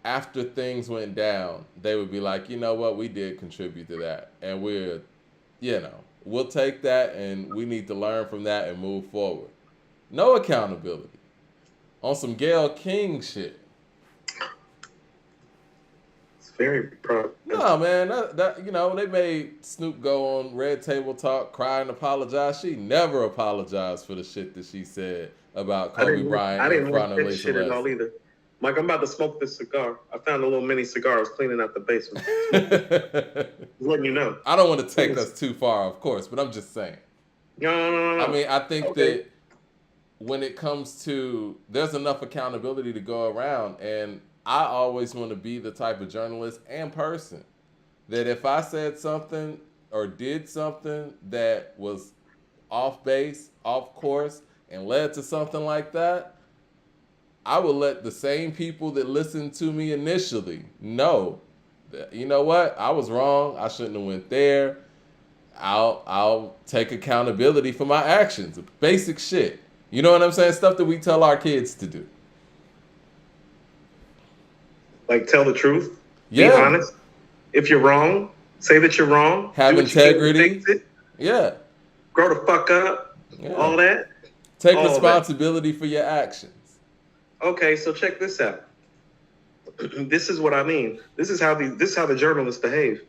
A: after things went down, they would be like, you know what, we did contribute to that. And we'll take that and we need to learn from that and move forward. No accountability. On some Gayle King shit.
B: It's very proud.
A: No, man, that they made Snoop go on Red Table Talk, cry and apologize. She never apologized for the shit that she said about Kobe Bryant in front of Lisa
B: shit at all either. Mike, I'm about to smoke this cigar. I found a little mini cigar. I was cleaning out the basement. Just letting you know.
A: I don't want to take us too far, of course, but I'm just saying.
B: No.
A: I mean, I think that when it comes to, there's enough accountability to go around, and I always want to be the type of journalist and person that if I said something or did something that was off base, off course, and led to something like that, I will let the same people that listened to me initially know that, you know what, I was wrong. I shouldn't have went there. I'll take accountability for my actions. Basic shit. You know what I'm saying? Stuff that we tell our kids to do.
B: Like tell the truth.
A: Yeah.
B: Be honest. If you're wrong, say that you're wrong.
A: Have integrity. Yeah.
B: Grow the fuck up. Yeah. All that.
A: Take responsibility for your actions.
B: Okay, so check this out. This is what I mean. This is how the journalists behave.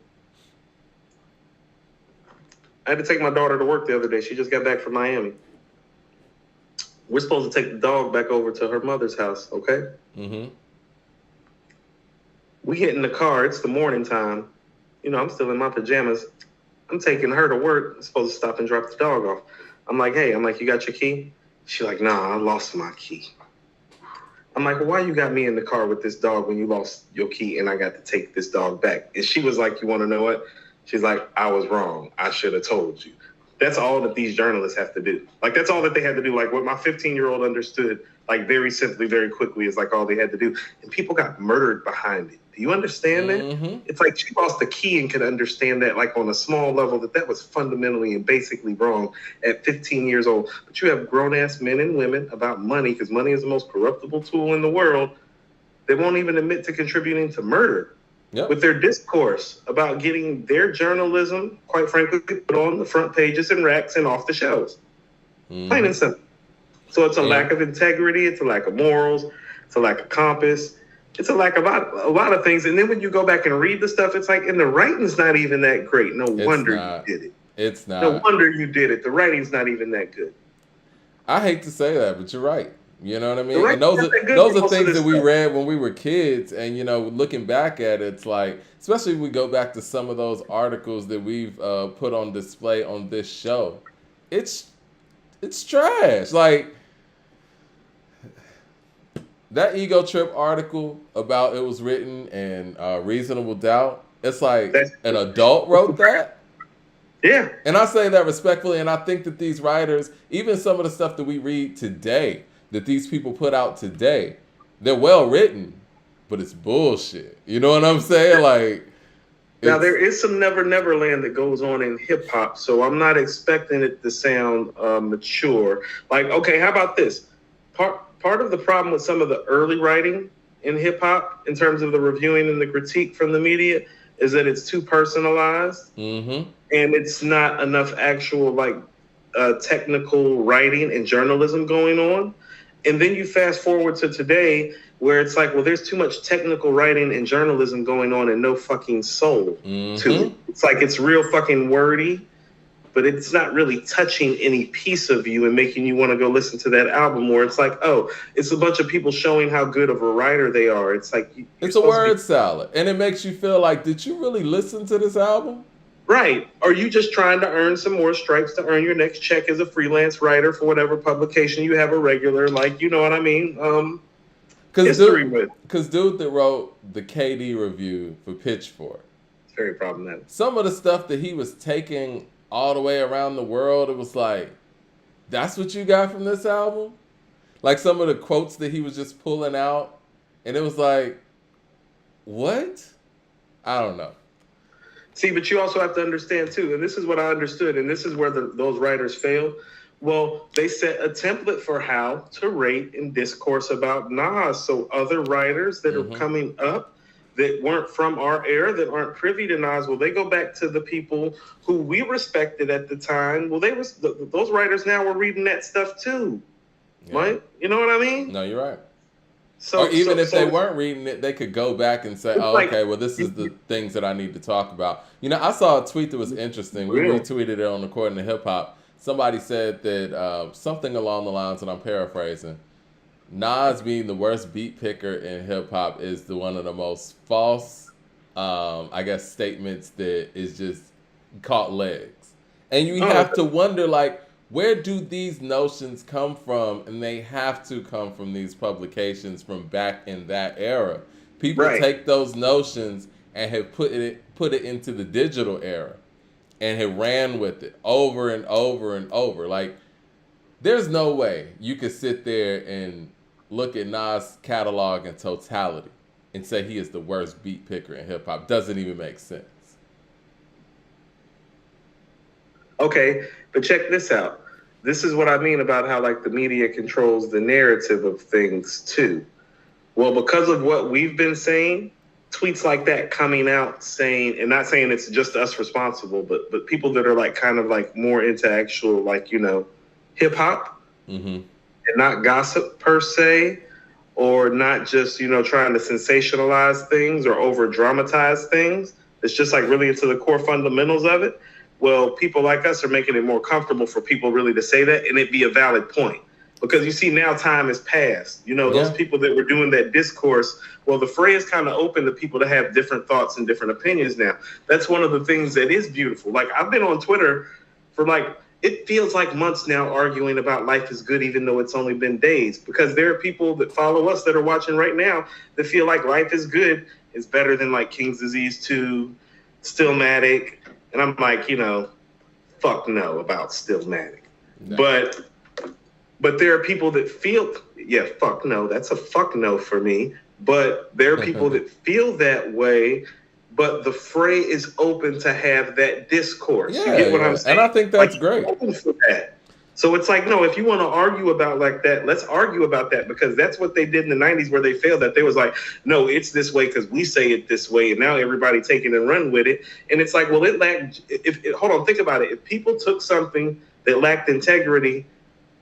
B: I had to take my daughter to work the other day. She just got back from Miami. We're supposed to take the dog back over to her mother's house, okay? Mm-hmm. We get in the car. It's the morning time. You know, I'm still in my pajamas. I'm taking her to work. I'm supposed to stop and drop the dog off. I'm like, you got your key? She's like, nah, I lost my key. I'm like, well, why you got me in the car with this dog when you lost your key and I got to take this dog back? And she was like, you want to know what? She's like, I was wrong. I should have told you. That's all that these journalists have to do. Like, that's all that they had to do. Like, what my 15-year-old understood, like, very simply, very quickly, is like all they had to do. And people got murdered behind it. Do you understand that? Mm-hmm. It's like she lost the key and could understand that, like, on a small level, that was fundamentally and basically wrong at 15 years old. But you have grown-ass men and women about money, because money is the most corruptible tool in the world. They won't even admit to contributing to murder. Yep. With their discourse about getting their journalism, quite frankly, put on the front pages and racks and off the shelves. Mm-hmm. Plain and simple. So it's a lack of integrity. It's a lack of morals. It's a lack of compass. It's a lack of a lot of things. And then when you go back and read the stuff, it's like, and the writing's not even that great. No wonder you did it.
A: It's not.
B: No wonder you did it. The writing's not even that good.
A: I hate to say that, but you're right. You know what I mean? And those are things that we read when we were kids. And, you know, looking back at it, it's like, especially if we go back to some of those articles that we've put on display on this show, it's trash. Like, that Ego Trip article about it was written in Reasonable Doubt, it's like an adult wrote that?
B: Yeah.
A: And I say that respectfully, and I think that these writers, even some of the stuff that we read today, that these people put out today, they're well written, but it's bullshit. You know what I'm saying? Like,
B: Now
A: it's
B: there is some Never Never Land that goes on in hip hop, so I'm not expecting it to sound mature. Like, okay, how about this? Part of the problem with some of the early writing in hip hop, in terms of the reviewing and the critique from the media, is that it's too personalized,
A: mm-hmm.
B: and it's not enough actual like technical writing and journalism going on. And then you fast forward to today, where it's like, well, there's too much technical writing and journalism going on and no fucking soul to it. It's like it's real fucking wordy, but it's not really touching any piece of you and making you want to go listen to that album. Or it's like, oh, it's a bunch of people showing how good of a writer they are. It's like
A: it's a word salad, and it makes you feel like, did you really listen to this album?
B: Right. Are you just trying to earn some more stripes to earn your next check as a freelance writer for whatever publication you have a regular, like, you know what I mean? History with.
A: Because dude that wrote the KD review for Pitchfork,
B: it's very problematic.
A: Some of the stuff that he was taking all the way around the world, it was like, that's what you got from this album? Like some of the quotes that he was just pulling out, and it was like, what? I don't know.
B: See, but you also have to understand, too, and this is what I understood, and this is where those writers fail. Well, they set a template for how to rate and discourse about Nas. So other writers that are coming up that weren't from our era, that aren't privy to Nas, well, they go back to the people who we respected at the time. Well, those writers now were reading that stuff, too. Yeah. Right? You know what I mean?
A: No, you're right. Or even if they weren't reading it, they could go back and say, oh, okay, well, this is the things that I need to talk about. You know, I saw a tweet that was interesting. We retweeted it on According to Hip Hop. Somebody said that something along the lines, and I'm paraphrasing, Nas being the worst beat picker in hip hop is one of the most false, I guess, statements that is just caught legs. And you have to wonder, like, where do these notions come from? And they have to come from these publications from back in that era. People take those notions and have put it into the digital era and have ran with it over and over and over. Like, there's no way you could sit there and look at Nas' catalog in totality and say he is the worst beat picker in hip hop. Doesn't even make sense.
B: Okay, but check this out. This is what I mean about how, like, the media controls the narrative of things, too. Well, because of what we've been saying, tweets like that coming out saying, and not saying it's just us responsible, but people that are, like, kind of, like, more into actual, like, you know, hip-hop and not gossip, per se, or not just, you know, trying to sensationalize things or over-dramatize things. It's just, like, really into the core fundamentals of it. Well, people like us are making it more comfortable for people really to say that and it be a valid point. Because you see now time has passed. You know, those people that were doing that discourse, well, the fray is kind of open to people to have different thoughts and different opinions now. That's one of the things that is beautiful. Like, I've been on Twitter for, like, it feels like months now arguing about life is good, even though it's only been days. Because there are people that follow us that are watching right now that feel like life is good is better than, like, King's Disease 2, Stillmatic. And I'm like, you know, fuck no about Stillmatic. No. But there are people that feel, fuck no. That's a fuck no for me. But there are people that feel that way, but the fray is open to have that discourse. You get what I'm saying?
A: And I think that's great.
B: Open for that. So it's like, no, if you want to argue about like that, let's argue about that, because that's what they did in the 90s where they failed. That they was like, no, it's this way because we say it this way, and now everybody take it and run with it. And it's like, well, it lacked. Hold on, think about it. If people took something that lacked integrity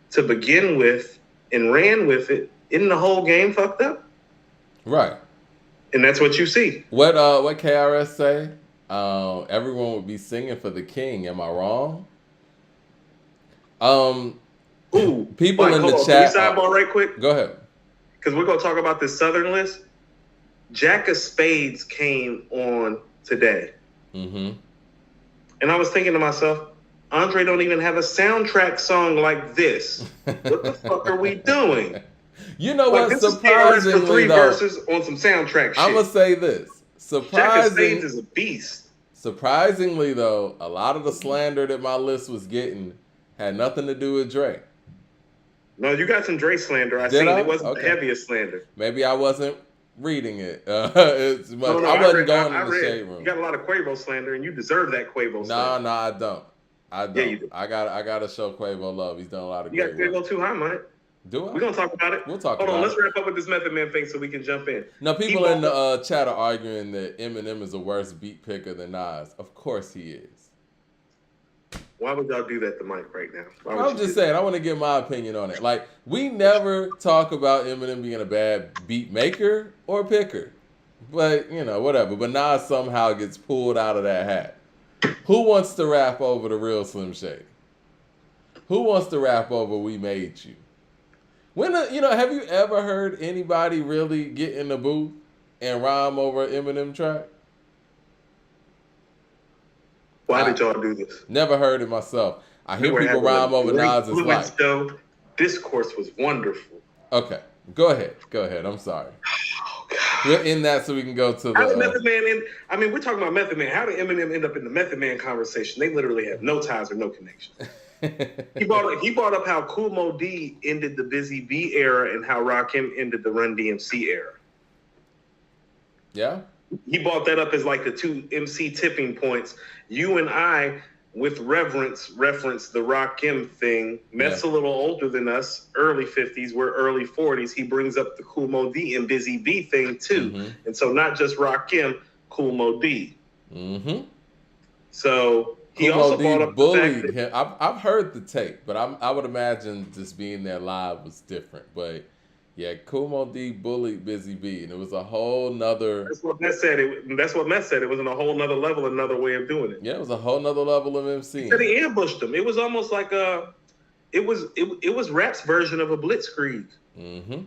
B: to begin with and ran with it, isn't the whole game fucked up?
A: Right.
B: And that's what you see.
A: What KRS say? Everyone would be singing for the king. Am I wrong? People in the chat.
B: Can we sidebar right quick?
A: Go ahead.
B: Because we're gonna talk about this Southern list. Jack of Spades came on today, and I was thinking to myself, Andre don't even have a soundtrack song like this. What the fuck are we doing?
A: You know what? Surprisingly,
B: for 3 verses on some soundtrack shit.
A: I'm gonna say this.
B: Jack of Spades is a beast.
A: Surprisingly, though, a lot of the slander that my list was getting had nothing to do with Dre.
B: No, you got some Dre slander. I
A: Did
B: seen
A: I?
B: it wasn't
A: Okay.
B: the heaviest slander.
A: Maybe I wasn't reading it as much.
B: No,
A: I wasn't
B: I
A: going in the
B: read.
A: shade room.
B: You got a lot of Quavo slander, and you deserve that Quavo slander.
A: No, I don't.
B: Yeah, you do.
A: I got to show Quavo love. He's done a lot of
B: You
A: great
B: got
A: work.
B: Quavo too high, Mike.
A: Do I?
B: We're gonna talk about it.
A: We'll talk
B: Hold
A: about
B: on,
A: it.
B: let's wrap up with this Method Man thing so we can jump in.
A: Now, people in the chat are arguing that Eminem is a worse beat picker than Nas. Of course he is.
B: Why would y'all do that to Mike right now?
A: I'm just saying, I want to give my opinion on it. Like, we never talk about Eminem being a bad beat maker or picker. But, you know, whatever. But Nas somehow gets pulled out of that hat. Who wants to rap over the real Slim Shady? Who wants to rap over We Made You? Have you ever heard anybody really get in the booth and rhyme over an Eminem track?
B: Why did y'all do this?
A: Never heard it myself. I hear people rhyme over Nas's life.
B: Discourse was wonderful.
A: Okay, go ahead. I'm sorry.
B: Oh, God.
A: We're in that so we can go to the...
B: How did Method Man end? I mean, we're talking about Method Man. How did Eminem end up in the Method Man conversation? They literally have no ties or no connection. He brought up how Kool Moe Dee ended the Busy Bee era and how Rakim ended the Run DMC era.
A: Yeah?
B: He brought that up as like the two MC tipping points. You and I, with reference the Rakim thing. Meth's a little older than us, early 50s, we're early 40s. He brings up the Kool Moe Dee and Busy Bee thing too. Mm-hmm. And so not just Rakim, Kool Moe Dee. Mm-hmm. So he also brought up
A: bullied him. I've heard the tape, but I would imagine just being there live was different. But yeah, Kool Moe Dee bullied Busy Bee, and it was a whole nother...
B: That's what Meth said. It was in a whole nother level, another way of doing it.
A: Yeah, it was a whole nother level of MC.
B: He said he ambushed him. It was almost like it was rap's version of a blitzkrieg. Mm-hmm.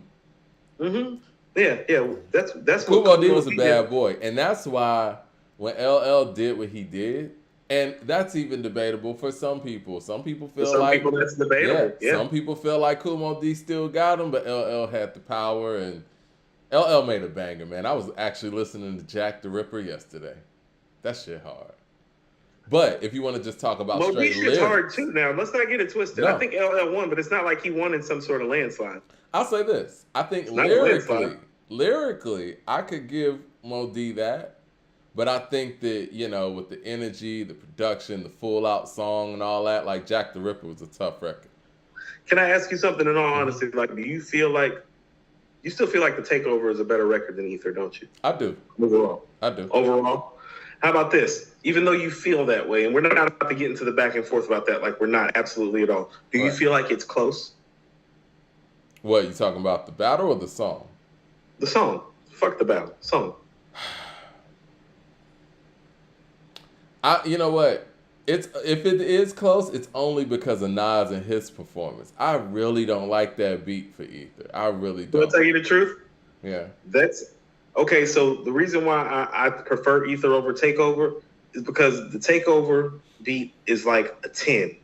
B: Mm-hmm. Yeah. That's
A: Kool Moe Dee was a bad boy, and that's why when LL did what he did, and that's even debatable for some people. Some people feel
B: that's debatable. Yeah.
A: Some people feel like Kool Moe Dee still got him, but LL had the power, and LL made a banger, man. I was actually listening to Jack the Ripper yesterday. That shit hard. But if you want to just talk about straight lyrics,
B: hard too. Now let's not get it twisted. No. I think LL won, but it's not like he won in some sort of landslide.
A: I'll say this: I think lyrically, I could give Moe Dee that. But I think that, with the energy, the production, the full-out song and all that, like Jack the Ripper was a tough record.
B: Can I ask you something in all honesty? Like, do you still feel like The Takeover is a better record than Ether, don't you?
A: I do.
B: Overall?
A: I do.
B: Overall? How about this? Even though you feel that way, and we're not about to get into the back and forth about that, like we're not absolutely at all. Do you feel like it's close?
A: What, you talking about the battle or the song?
B: The song. Fuck the battle. Song.
A: You know what? If it is close, it's only because of Nas and his performance. I really don't like that beat for Ether. I really don't.
B: I'll tell you the truth.
A: Yeah.
B: That's okay. So the reason why I prefer Ether over Takeover is because the Takeover beat is like a 10.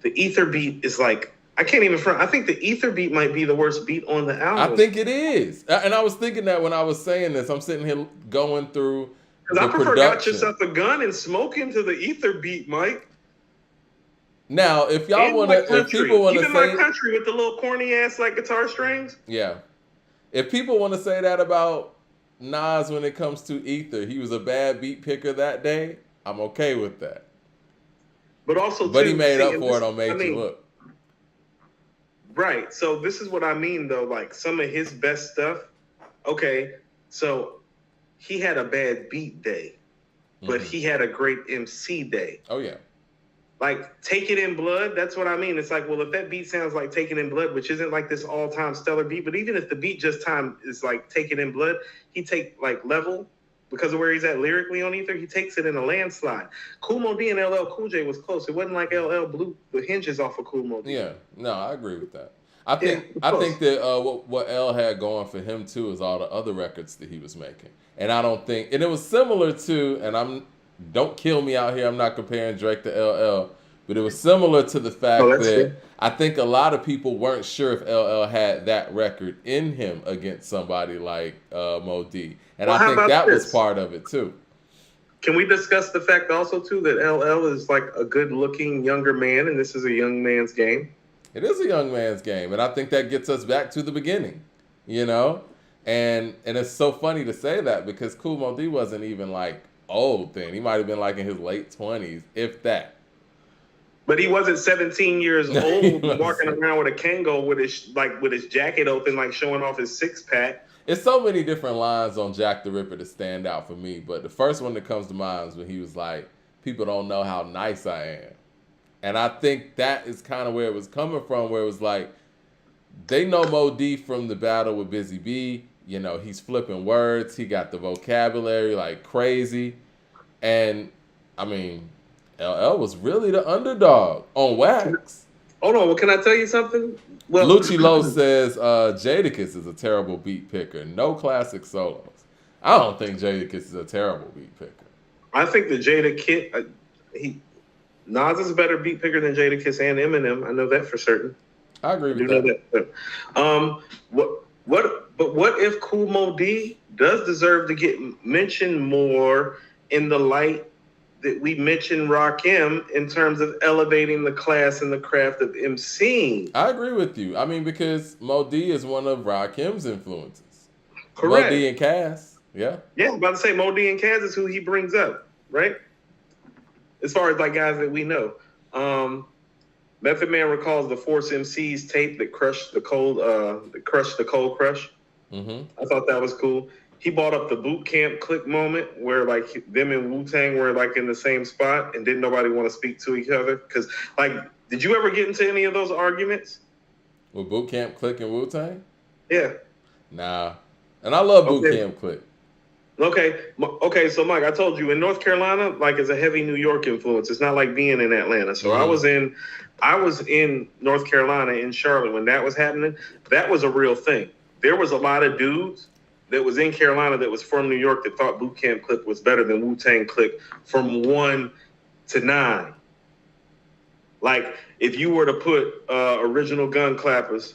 B: The Ether beat is like, I can't even front. I think the Ether beat might be the worst beat on the album.
A: I think it is. And I was thinking that when I was saying this. I'm sitting here going through.
B: Because I prefer Got Yourself a Gun and Smoke into the Ether beat, Mike.
A: Now, if y'all want to, if people want to say,
B: My Country with the little corny ass like guitar strings.
A: Yeah, if people want to say that about Nas when it comes to Ether, he was a bad beat picker that day. I'm okay with that.
B: But also,
A: he made up for it on Made You Look.
B: Right. So this is what I mean, though. Like some of his best stuff. Okay, so. He had a bad beat day, but he had a great MC day.
A: Oh, yeah.
B: Like, Take It in Blood, that's what I mean. It's like, well, if that beat sounds like Take It in Blood, which isn't like this all-time stellar beat, but even if the beat just time is like Take It in Blood, he take, like, level, because of where he's at lyrically on Ether, he takes it in a landslide. Kool Moe Dee and LL Cool J was close. It wasn't like LL blew the hinges off of Kool Moe Dee.
A: Yeah. No, I agree with that. I think that what L had going for him, too, is all the other records that he was making. And I don't think, and it was similar to, and don't kill me out here, I'm not comparing Drake to LL, but it was similar to the fact that I think a lot of people weren't sure if LL had that record in him against somebody like Moe Dee. And I think that was part of it too.
B: Can we discuss the fact also too that LL is like a good-looking younger man, and this is a young man's game?
A: It is a young man's game, and I think that gets us back to the beginning, you know. And it's so funny to say that because Kool Moe Dee wasn't even like old then. He might have been like in his late 20s, if that.
B: But he wasn't 17 years old walking around with a Kango with his jacket open, like showing off his six pack.
A: It's so many different lines on Jack the Ripper that stand out for me, but the first one that comes to mind is when he was like, "People don't know how nice I am," and I think that is kind of where it was coming from, where it was like, they know Mo D from the battle with Busy B. You know, he's flipping words, he got the vocabulary like crazy, and I mean, LL was really the underdog on wax.
B: Hold on, well, can I tell you something? Well,
A: Lucci Lowe says Jadakiss is a terrible beat picker. No classic solos. I don't think Jadakiss is a terrible beat picker.
B: I think the Jadakiss, Nas is a better beat picker than Jadakiss and Eminem. I know that for certain.
A: I agree with
B: Know
A: that.
B: But what if Kool Moe Dee does deserve to get mentioned more in the light that we mentioned Rakim in terms of elevating the class and the craft of emceeing?
A: I agree with you. I mean, because Mo D is one of Rakim's influences.
B: Correct.
A: Mo D and Cass. Yeah.
B: Yeah, I'm about to say Mo D and Cass is who he brings up, right? As far as like guys that we know. Method Man recalls the Force MC's tape that crushed the Cold Crush.
A: Mm-hmm.
B: I thought that was cool. He brought up the boot camp click moment where like them and Wu-Tang were like in the same spot and didn't nobody want to speak to each other. Because like, did you ever get into any of those arguments?
A: With Boot Camp Click and Wu-Tang?
B: Yeah.
A: Nah. And I love Boot Camp Click.
B: Okay. So Mike, I told you in North Carolina, like it's a heavy New York influence. It's not like being in Atlanta. So I was in North Carolina in Charlotte when that was happening. That was a real thing. There was a lot of dudes that was in Carolina that was from New York that thought Boot Camp Click was better than Wu-Tang Click from 1 to 9. Like if you were to put original gun clappers,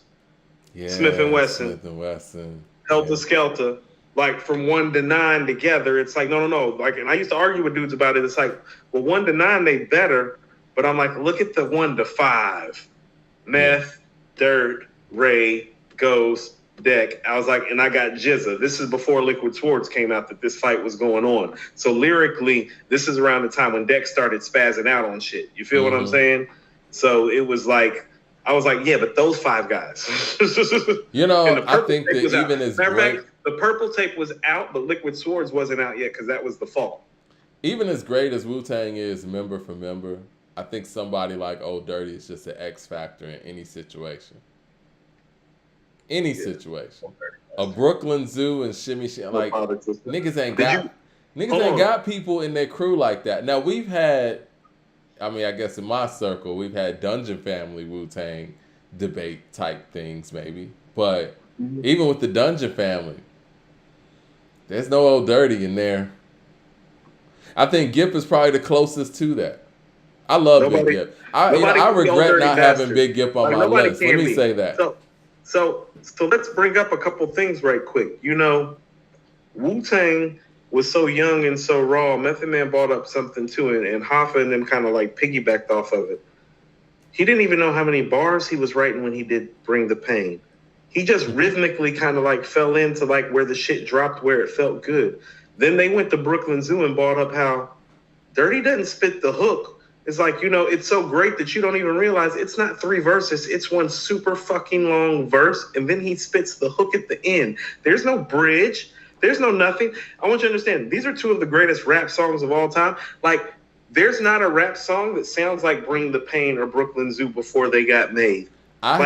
B: Smith and Wesson, Helter Skelter, like from 1 to 9 together, it's like no. Like, and I used to argue with dudes about it. It's like, well, 1 to 9 they better, but I'm like, look at the 1 to 5, Meth, Dirt, Ray, Ghost, Deck. I was like, and I got Jizza. This is before Liquid Swords came out that this fight was going on. So lyrically, this is around the time when Deck started spazzing out on shit. You feel what I'm saying? So it was like, I was like, yeah, but those 5 guys.
A: You know, I think that even as great,
B: the purple tape was out, but Liquid Swords wasn't out yet because that was the fall.
A: Even as great as Wu-Tang is member for member, I think somebody like Old Dirty is just an X factor in any situation. Any situation. A Brooklyn Zoo and Shimmy like niggas ain't got people in their crew like that. Now we've had, I mean, I guess in my circle, we've had Dungeon Family Wu-Tang debate type things maybe. But even with the Dungeon Family, there's no Old Dirty in there. I think Gip is probably the closest to that. I love Big Gip. I regret not having Big Gip on my list. Let me say that.
B: So let's bring up a couple things right quick. You know, Wu-Tang was so young and so raw. Method Man brought up something too, and Hoffa and them kind of like piggybacked off of it. He didn't even know how many bars he was writing when he did Bring the Pain. He just rhythmically kind of like fell into like where the shit dropped where it felt good. Then they went to Brooklyn Zoo and brought up how Dirty doesn't spit the hook. It's like, you know, it's so great that you don't even realize it's not 3 verses. It's one super fucking long verse. And then he spits the hook at the end. There's no bridge. There's no nothing. I want you to understand, these are 2 of the greatest rap songs of all time. Like, there's not a rap song that sounds like Bring the Pain or Brooklyn Zoo before they got made.
A: I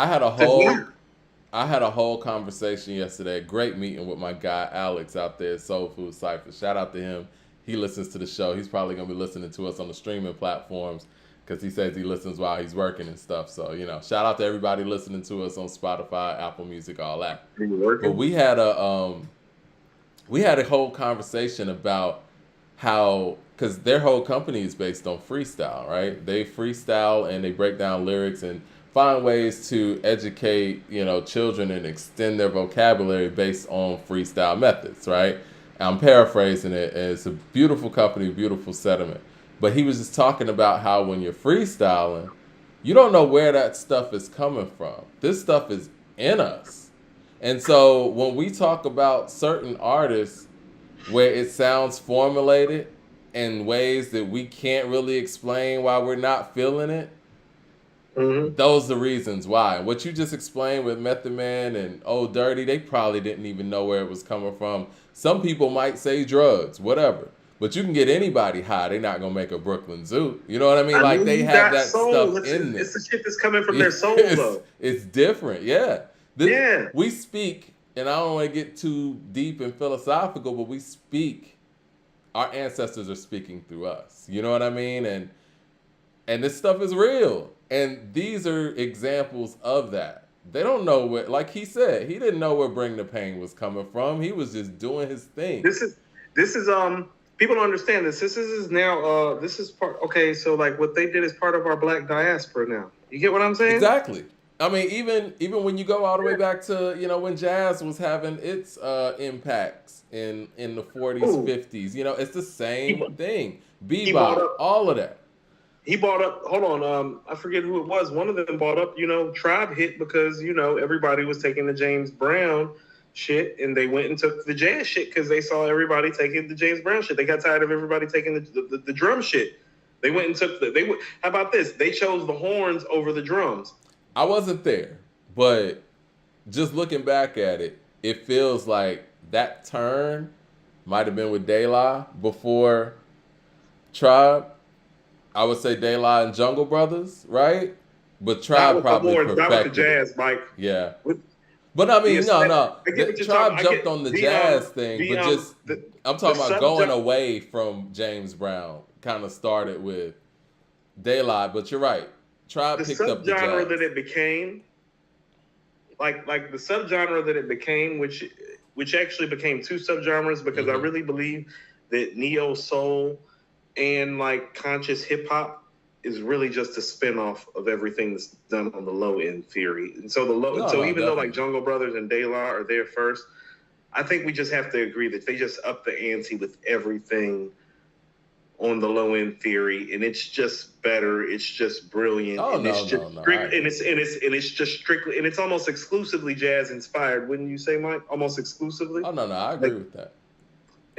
A: had a whole conversation yesterday. Great meeting with my guy Alex out there at Soul Food Cypher. Shout out to him. He listens to the show. He's probably going to be listening to us on the streaming platforms because he says he listens while he's working and stuff. So, you know, shout out to everybody listening to us on Spotify, Apple Music, all that. But we had a whole conversation about how, because their whole company is based on freestyle, right? They freestyle and they break down lyrics and find ways to educate, you know, children and extend their vocabulary based on freestyle methods, right? I'm paraphrasing it. It's a beautiful company, beautiful sentiment. But he was just talking about how when you're freestyling, you don't know where that stuff is coming from. This stuff is in us. And so when we talk about certain artists where it sounds formulated in ways that we can't really explain why we're not feeling it, those are the reasons why. What you just explained with Method Man and Old Dirty, they probably didn't even know where it was coming from. Some people might say drugs, whatever. But you can get anybody high. They're not gonna make a Brooklyn Zoo. You know what I mean? Like they have that
B: soul.
A: stuff in them.
B: It's the shit that's coming from their soul, though.
A: It's different, yeah. We speak, and I don't want to get too deep and philosophical, but we speak. Our ancestors are speaking through us. You know what I mean? And this stuff is real. And these are examples of that. They don't know where, like he said, he didn't know where Bring the Pain was coming from. He was just doing his thing.
B: This is people don't understand this. This is now this is part. Okay, so like what they did is part of our Black diaspora now. You get what I'm saying?
A: Exactly. I mean, even when you go all the way back to, you know, when jazz was having its impacts in the 40s, 50s, you know, it's the same thing. Bebop, all of that.
B: He brought up, hold on, I forget who it was. One of them brought up, you know, Tribe hit because, you know, everybody was taking the James Brown shit and they went and took the jazz shit because they saw everybody taking the James Brown shit. They got tired of everybody taking the drum shit. They went and took how about this? They chose the horns over the drums.
A: I wasn't there, but just looking back at it, it feels like that turn might have been with De La before Tribe. I would say De La and Jungle Brothers, right? But Tribe probably perfected.
B: Not with the jazz, Mike.
A: Yeah. But I mean, no. Tribe jumped on the jazz thing, but just I'm talking about going away from James Brown. Kind of started with De La, but you're right. Tribe picked up the
B: subgenre
A: jazz.
B: that it became, like the subgenre that it became, which actually became two subgenres because I really believe that neo soul and like conscious hip hop is really just a spinoff of everything that's done on the low end theory. And so though like Jungle Brothers and De La are there first, I think we just have to agree that they just up the ante with everything on the low end theory, and it's just better. It's just brilliant. It's just strictly, and it's almost exclusively jazz inspired. Wouldn't you say, Mike? Almost exclusively.
A: Oh no, I agree with that.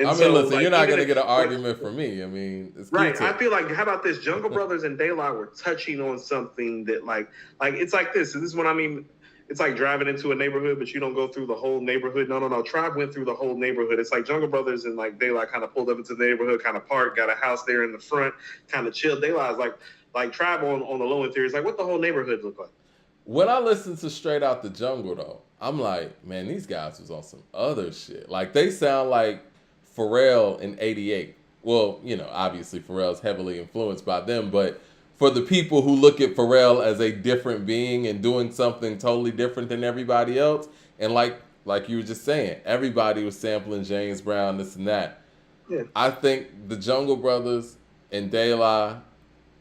A: I mean, listen, you're not gonna get an argument from me. I mean, it's
B: right. I feel like, how about this? Jungle Brothers and De La were touching on something that, like it's like this. And this is what I mean. It's like driving into a neighborhood, but you don't go through the whole neighborhood. No. Tribe went through the whole neighborhood. It's like Jungle Brothers and like De La kind of pulled up into the neighborhood, kind of parked, got a house there in the front, kind of chilled. De La is like Tribe on the low end theory. It's like, what the whole neighborhood look like?
A: When I listen to Straight Out the Jungle, though, I'm like, man, these guys was on some other shit. Like, they sound like Pharrell in '88. Well, you know, obviously Pharrell's heavily influenced by them, but for the people who look at Pharrell as a different being and doing something totally different than everybody else, and like you were just saying, everybody was sampling James Brown, this and that. Yeah. I think the Jungle Brothers and De La,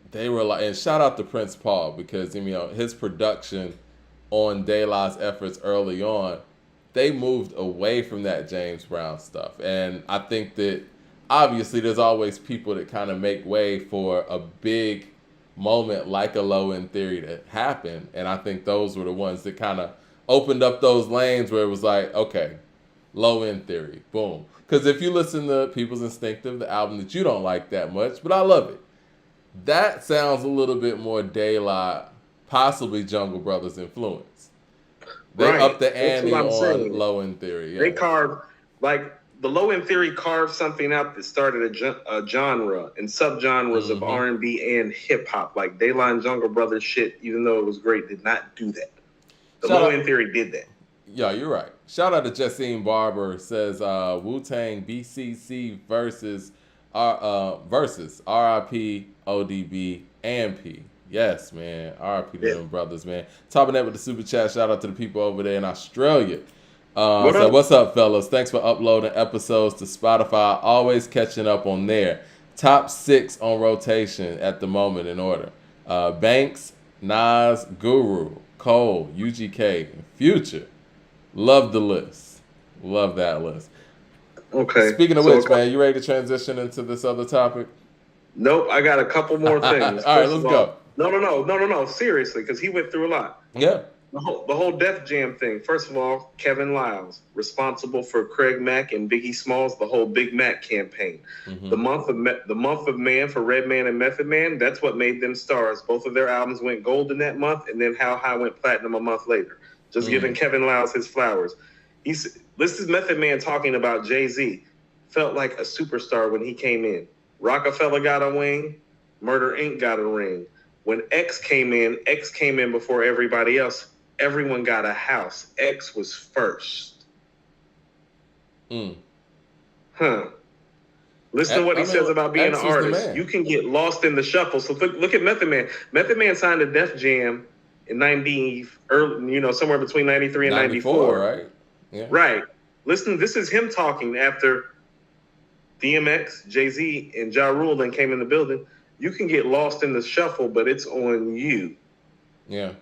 A: they were like, and shout out to Prince Paul because, you know, his production on De La's efforts early on, they moved away from that James Brown stuff. And I think that obviously there's always people that kind of make way for a big moment like a low end theory to happen, and I think those were the ones that kind of opened up those lanes where it was like, okay, low end theory, boom. Because if you listen to People's Instinctive, the album that you don't like that much, but I love it, that sounds a little bit more De La, possibly Jungle Brothers influence. They upped the ante on low end theory. Yeah.
B: They carved, like, the low end theory carved something out that started a genre and subgenres of R&B and hip hop. Like De La and Jungle Brothers shit, even though it was great, did not do that. The low end theory did that.
A: Yeah, you're right. Shout out to Jessine Barber, says Wu-Tang BCC versus RIP ODB and P. Yes, man. RIP to them brothers, man. Topping that with the super chat. Shout out to the people over there in Australia. What's up, fellas? Thanks for uploading episodes to Spotify. Always catching up on there. Top 6 on rotation at the moment in order. Banks, Nas, Guru, Cole, UGK, and Future. Love the list. Love that list.
B: Okay.
A: Speaking of
B: So
A: which, man, you ready to transition into this other topic?
B: nope, I got a couple more
A: All
B: things.
A: right,
B: First
A: let's
B: of
A: go.
B: all, no. Seriously, because he went through a lot.
A: Yeah.
B: The whole Def Jam thing. First of all, Kevin Liles, responsible for Craig Mack and Biggie Smalls, the whole Big Mac campaign.
A: Mm-hmm.
B: The month of Man for Redman and Method Man. That's what made them stars. Both of their albums went gold in that month, and then How High went platinum a month later. Just giving Kevin Liles his flowers. This is Method Man talking about Jay-Z. Felt like a superstar when he came in. Rockefeller got a wing. Murder Inc. got a ring. When X came in before everybody else. Everyone got a house. X was first. Huh. Listen to what he says about being an artist. You can get lost in the shuffle. So look at Method Man. Method Man signed to Def Jam in 90, somewhere between 93 and 94.
A: Right? Yeah.
B: Right. Listen, this is him talking after DMX, Jay-Z, and Ja Rule then came in the building. You can get lost in the shuffle, but it's on you.
A: Yeah.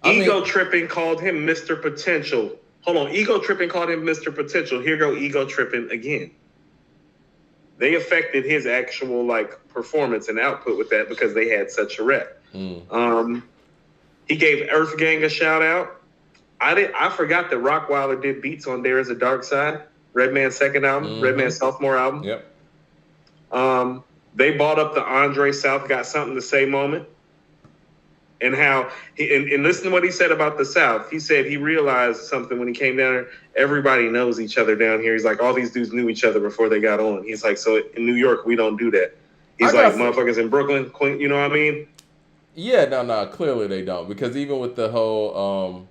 B: Ego Tripping called him Mr. Potential. Hold on. Ego Tripping called him Mr. Potential. Here go Ego Tripping again. They affected his actual performance and output with that because they had such a rep. He gave Earth Gang a shout out. I forgot that Rockwilder did beats on There Is a Dark Side, Redman's second album, Redman's sophomore album.
A: Yep.
B: They bought up the Andre South Got Something to Say moment. And how and listen to what he said about the South. He said he realized something when he came down here. Everybody knows each other down here. He's like, all these dudes knew each other before they got on. He's like, so in New York, we don't do that. He's like, motherfuckers in Brooklyn, Queen, you know what I mean?
A: Yeah, no, clearly they don't. Because even with the whole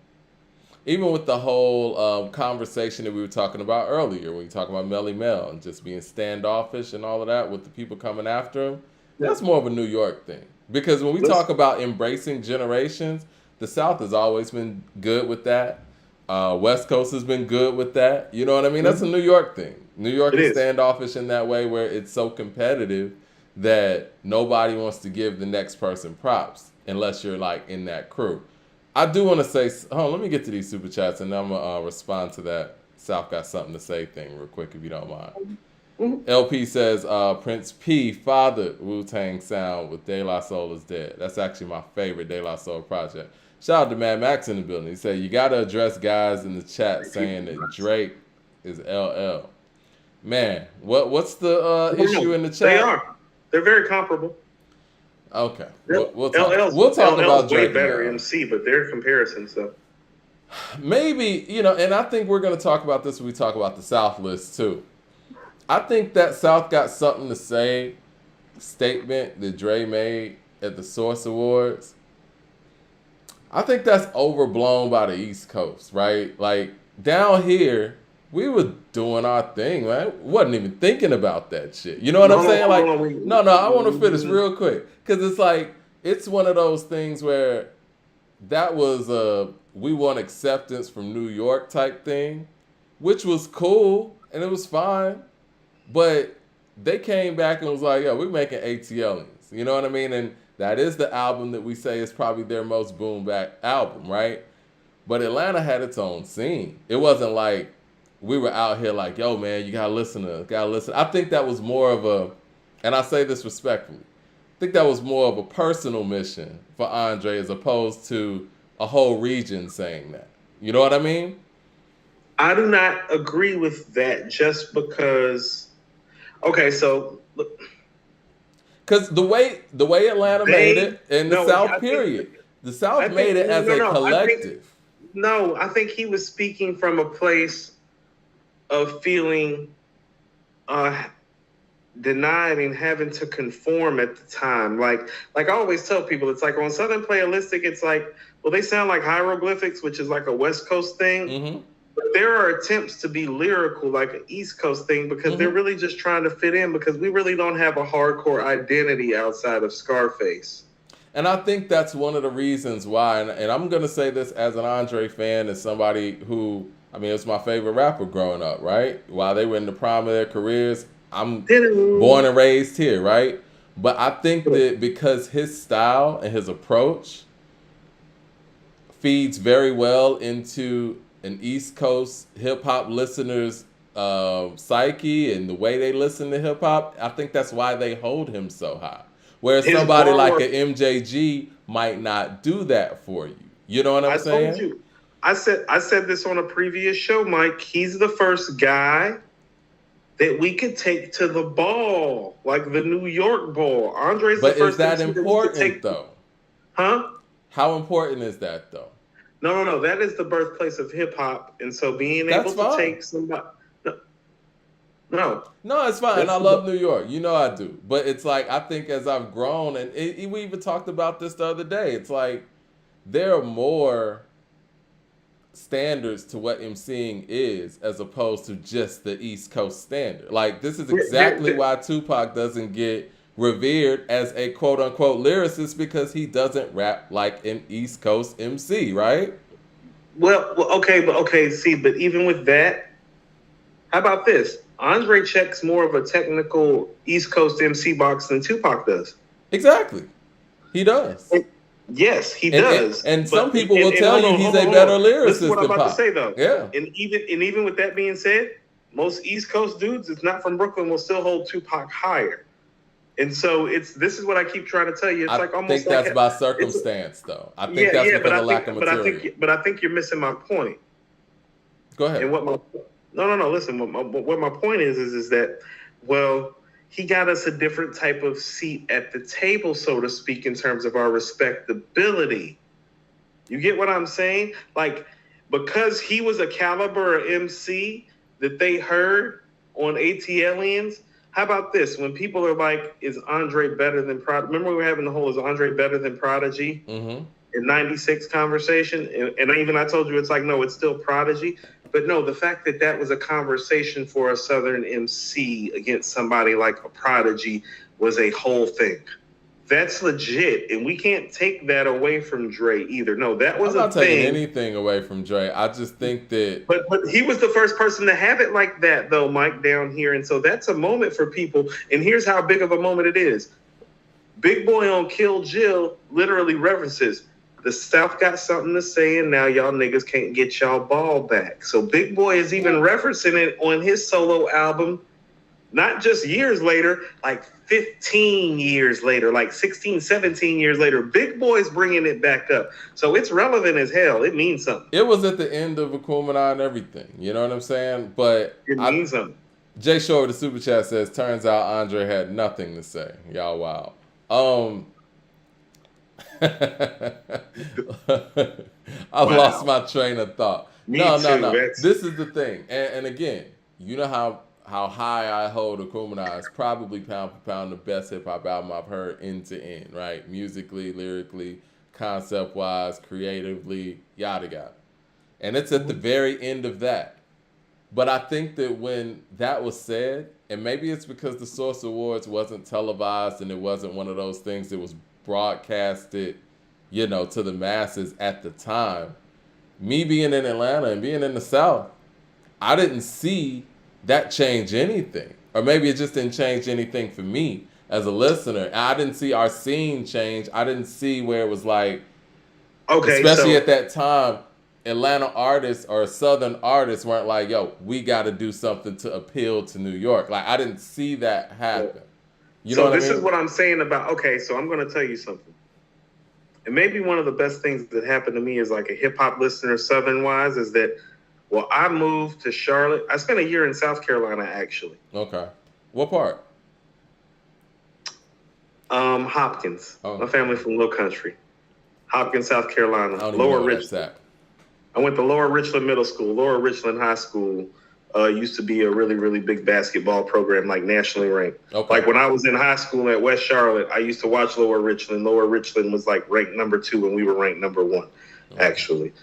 A: conversation that we were talking about earlier, when you talk about Melly Mel and just being standoffish and all of that with the people coming after him, that's more of a New York thing. Because when we talk about embracing generations, the South has always been good with that. West Coast has been good with that. You know what I mean? That's a New York thing. New York is standoffish in that way where it's so competitive that nobody wants to give the next person props unless you're in that crew. I do want to say, let me get to these super chats and I'm going to respond to that South Got Something to Say thing real quick if you don't mind. LP says, Prince P, Father Wu-Tang Sound with De La Soul is Dead. That's actually my favorite De La Soul project. Shout out to Mad Max in the building. He said, you got to address guys in the chat saying that Drake is LL. Man, what's the issue in the chat?
B: They are. They're very comparable.
A: Okay. We'll talk about Drake.
B: Way better MC, but they're comparisons, so.
A: Maybe, and I think we're going to talk about this when we talk about the South list, too. I think that South Got Something to Say statement that Dre made at the Source Awards, I think that's overblown by the East Coast, right? Down here, we were doing our thing, man. Wasn't even thinking about that shit. You know what I'm saying? I want to finish real quick. Because it's one of those things where that was a we want acceptance from New York type thing, which was cool and it was fine. But they came back and was like, yo, we're making ATLians. You know what I mean? And that is the album that we say is probably their most boom back album, right? But Atlanta had its own scene. It wasn't like we were out here like, yo, man, you gotta listen. I think that was more of a, and I say this respectfully, I think that was more of a personal mission for Andre as opposed to a whole region saying that. You know what I mean?
B: I do not agree with that just because. Okay, so look,
A: because the way Atlanta made it in the South, the South made it as a collective.
B: I think he was speaking from a place of feeling denied and having to conform at the time. Like I always tell people, it's like on Southern Playalistic, it's like, well, they sound like hieroglyphics, which is like a West Coast thing.
A: Mm-hmm.
B: But there are attempts to be lyrical, like an East Coast thing, because they're really just trying to fit in, because we really don't have a hardcore identity outside of Scarface.
A: And I think that's one of the reasons why, and I'm going to say this as an Andre fan, as somebody who, it was my favorite rapper growing up, right? While they were in the prime of their careers, I'm born and raised here, right? But I think that because his style and his approach feeds very well into an East Coast hip-hop listener's psyche and the way they listen to hip hop, I think that's why they hold him so high. Whereas
B: His
A: somebody
B: bar
A: like
B: work-
A: an MJG might not do that for you. You know what I'm saying?
B: told you. I said this on a previous show, Mike. He's the first guy that we could take to the ball, like the New York ball. Andre's
A: But
B: the first
A: is that
B: MC
A: important
B: we could take,
A: though?
B: huh?
A: How important is that though?
B: No. That is the birthplace of hip hop, and so being
A: That's
B: able to
A: fine.
B: take somebody. No.
A: No, it's fine. And I
B: That's
A: love New York. You know I do. But it's like, I think as I've grown, and we even talked about this the other day, it's like there are more standards to what emceeing is as opposed to just the East Coast standard. Like, this is exactly why Tupac doesn't get revered as a quote unquote lyricist, because he doesn't rap like an East Coast MC, right?
B: Well, okay. See, but even with that, how about this? Andre checks more of a technical East Coast MC box than Tupac does.
A: Exactly. He does.
B: Yes, he does.
A: And some people will tell you he's a better lyricist.
B: This is what I'm
A: than
B: about
A: Pac.
B: to say, though.
A: Yeah.
B: And even with that being said, most East Coast dudes, if not from Brooklyn, will still hold Tupac higher. And so this is what I keep trying to tell you. It's like almost.
A: I think that's by circumstance, though. I think that's because of lack of material.
B: But I think you're missing my point.
A: Go ahead.
B: And no. Listen, what my point is that, well, he got us a different type of seat at the table, so to speak, in terms of our respectability. You get what I'm saying? Like, because he was a caliber MC that they heard on ATLians. How about this? When people are like, is Andre better than Prodigy? Remember we were having the whole, is Andre better than Prodigy?
A: Mm-hmm.
B: In 96 conversation. And even I told you, it's like, no, it's still Prodigy. But no, the fact that was a conversation for a Southern MC against somebody like a Prodigy was a whole thing. That's legit. And we can't take that away from Dre either. No, that was a thing. I'm not taking
A: anything away from Dre. I just think that...
B: But he was the first person to have it like that, though, Mike, down here. And so that's a moment for people. And here's how big of a moment it is. Big Boy on Kill Jill literally references, the South got something to say, and now y'all niggas can't get y'all ball back. So Big Boy is even referencing it on his solo album, not just years later, like 15 years later, like 16, 17 years later. Big Boy's bringing it back up. So it's relevant as hell. It means something.
A: It was at the end of Akumina and everything. You know what I'm saying? But
B: it means something.
A: Jay Shore with the Super Chat says, turns out Andre had nothing to say. Y'all wild. I lost my train of thought. No. This is the thing. And again, you know how high I hold Akumina is probably pound for pound the best hip hop album I've heard end to end, right? Musically, lyrically, concept wise, creatively, yada yada. And it's at the very end of that. But I think that when that was said, and maybe it's because the Source Awards wasn't televised and it wasn't one of those things that was broadcasted, to the masses at the time. Me being in Atlanta and being in the South, I didn't see that change anything. Or maybe it just didn't change anything for me as a listener. I didn't see our scene change. I didn't see where it was like, especially at that time, Atlanta artists or Southern artists weren't like, yo, we got to do something to appeal to New York. Like, I didn't see that happen. You know what I mean?
B: So this is what I'm saying about, so I'm going to tell you something. And maybe one of the best things that happened to me as like a hip hop listener, Southern wise, is that, I moved to Charlotte. I spent a year in South Carolina, actually.
A: Okay. What part?
B: Hopkins. Oh. My family from Low Country. Hopkins, South Carolina.
A: Lower Richland.
B: I went to Lower Richland Middle School. Lower Richland High School used to be a really, really big basketball program, like nationally ranked.
A: Okay.
B: Like when I was in high school at West Charlotte, I used to watch Lower Richland. Lower Richland was like ranked number 2 and we were ranked number 1, actually.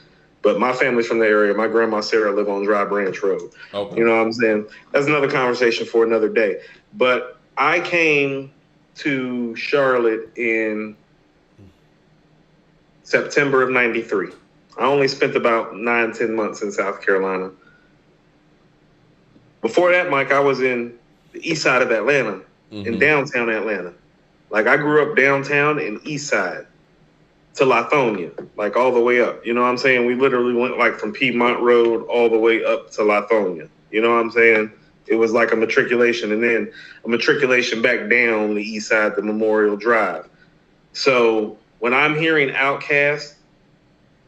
B: But my family's from the area. My grandma Sarah lived on Dry Branch Road. Okay. You know what I'm saying? That's another conversation for another day. But I came to Charlotte in September of 93. I only spent about 9-10 months in South Carolina. Before that, Mike, I was in the east side of Atlanta, in downtown Atlanta. Like, I grew up downtown and east side to Lithonia, like all the way up. You know what I'm saying? We literally went like from Piedmont Road all the way up to Lithonia. You know what I'm saying? It was like a matriculation, and then a matriculation back down the east side to Memorial Drive. So when I'm hearing Outkast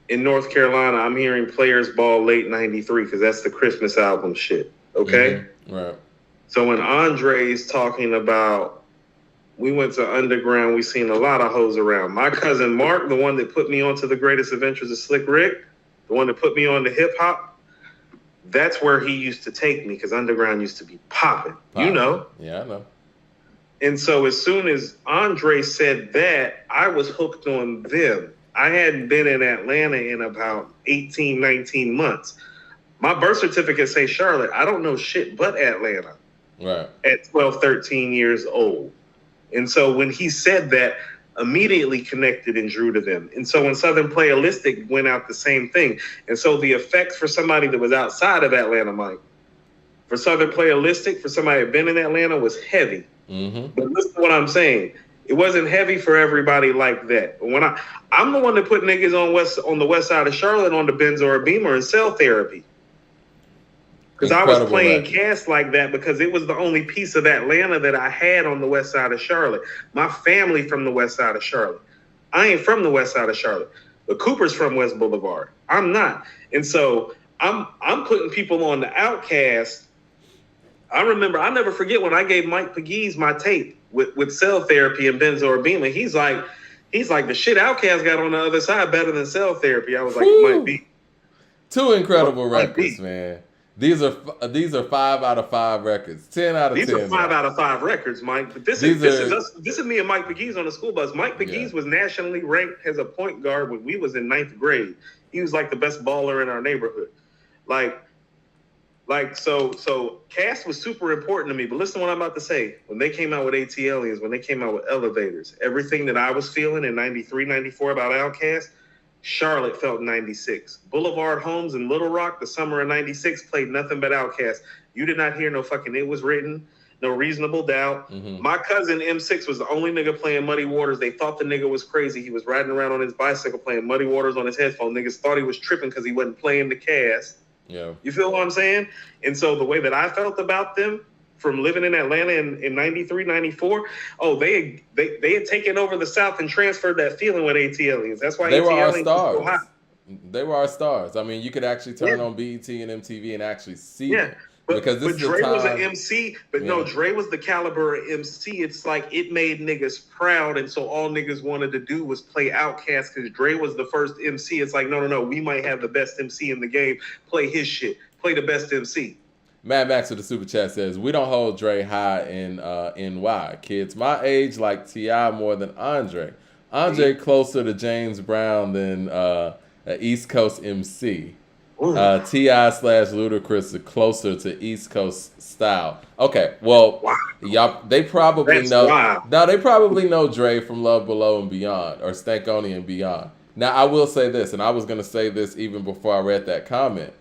B: in North Carolina, I'm hearing Players Ball late '93 because that's the Christmas album shit. Okay,
A: Right.
B: So when Andre's talking about, we went to Underground, we seen a lot of hoes around. My cousin Mark, the one that put me onto the Greatest Adventures of Slick Rick, the one that put me on to hip hop, that's where he used to take me because Underground used to be popping. You know.
A: Yeah, I know.
B: And so as soon as Andre said that, I was hooked on them. I hadn't been in Atlanta in about 18, 19 months. My birth certificate say Charlotte. I don't know shit but Atlanta.
A: Right.
B: At 12, 13 years old. And so when he said that, immediately connected and drew to them. And so when Southern Playalistic went out, the same thing. And so the effects for somebody that was outside of Atlanta, Mike, for Southern Playalistic, for somebody that had been in Atlanta, was heavy. But listen to what I'm saying. It wasn't heavy for everybody like that. When I'm the one that put niggas on the west side of Charlotte on the Benz or a Beamer and Cell Therapy. Because I was playing Cast like that because it was the only piece of Atlanta that I had on the west side of Charlotte. My family from the west side of Charlotte. I ain't from the west side of Charlotte. But Cooper's from West Boulevard. I'm not. And so I'm putting people on the Outkast. I remember, I'll never forget when I gave Mike Pegues my tape with Cell Therapy and Benzo Urbina. He's like, the shit Outkast got on the other side better than Cell Therapy. I was like, it might be.
A: Two incredible records, man. These are 5 out of 5 records. 10 out of 10.
B: These are 5 out of 5 records, Mike. But this is me and Mike Pegues on the school bus. Mike Pegues was nationally ranked as a point guard when we was in 9th grade. He was like the best baller in our neighborhood. So Cast was super important to me. But listen to what I'm about to say. When they came out with AT Aliens, when they came out with Elevators, everything that I was feeling in 93, 94 about Outkast, Charlotte felt 96. Boulevard Homes in Little Rock, the summer of 96, played nothing but Outkast. You did not hear no fucking It Was Written, no Reasonable Doubt. My cousin M6 was the only nigga playing Muddy Waters. They thought the nigga was crazy. He was riding around on his bicycle playing Muddy Waters on his headphone. Niggas thought he was tripping because he wasn't playing the Cast.
A: Yeah.
B: You feel what I'm saying? And so the way that I felt about them from living in Atlanta in 93, 94, they had taken over the South and transferred that feeling with AT Aliens. That's why
A: they
B: AT
A: were our
B: Aliens
A: stars.
B: was so hot.
A: They were our stars. I mean, you could actually turn on BET and MTV and actually see them.
B: But
A: Because this is
B: Dre
A: time,
B: was an MC, but no, Dre was the caliber of MC. It's like it made niggas proud, and so all niggas wanted to do was play Outkast because Dre was the first MC. It's like, no, we might have the best MC in the game. Play his shit. Play the best MC.
A: Mad Max with the super chat says, we don't hold Dre high in NY. Kids my age like T.I. more than Andre. Andre closer to James Brown than an East Coast MC. T.I. / Ludacris are closer to East Coast style. Okay, well, y'all, they probably they probably know Dre from Love Below and Beyond, or Stankonia and Beyond. Now, I will say this, and I was going to say this even before I read that comment.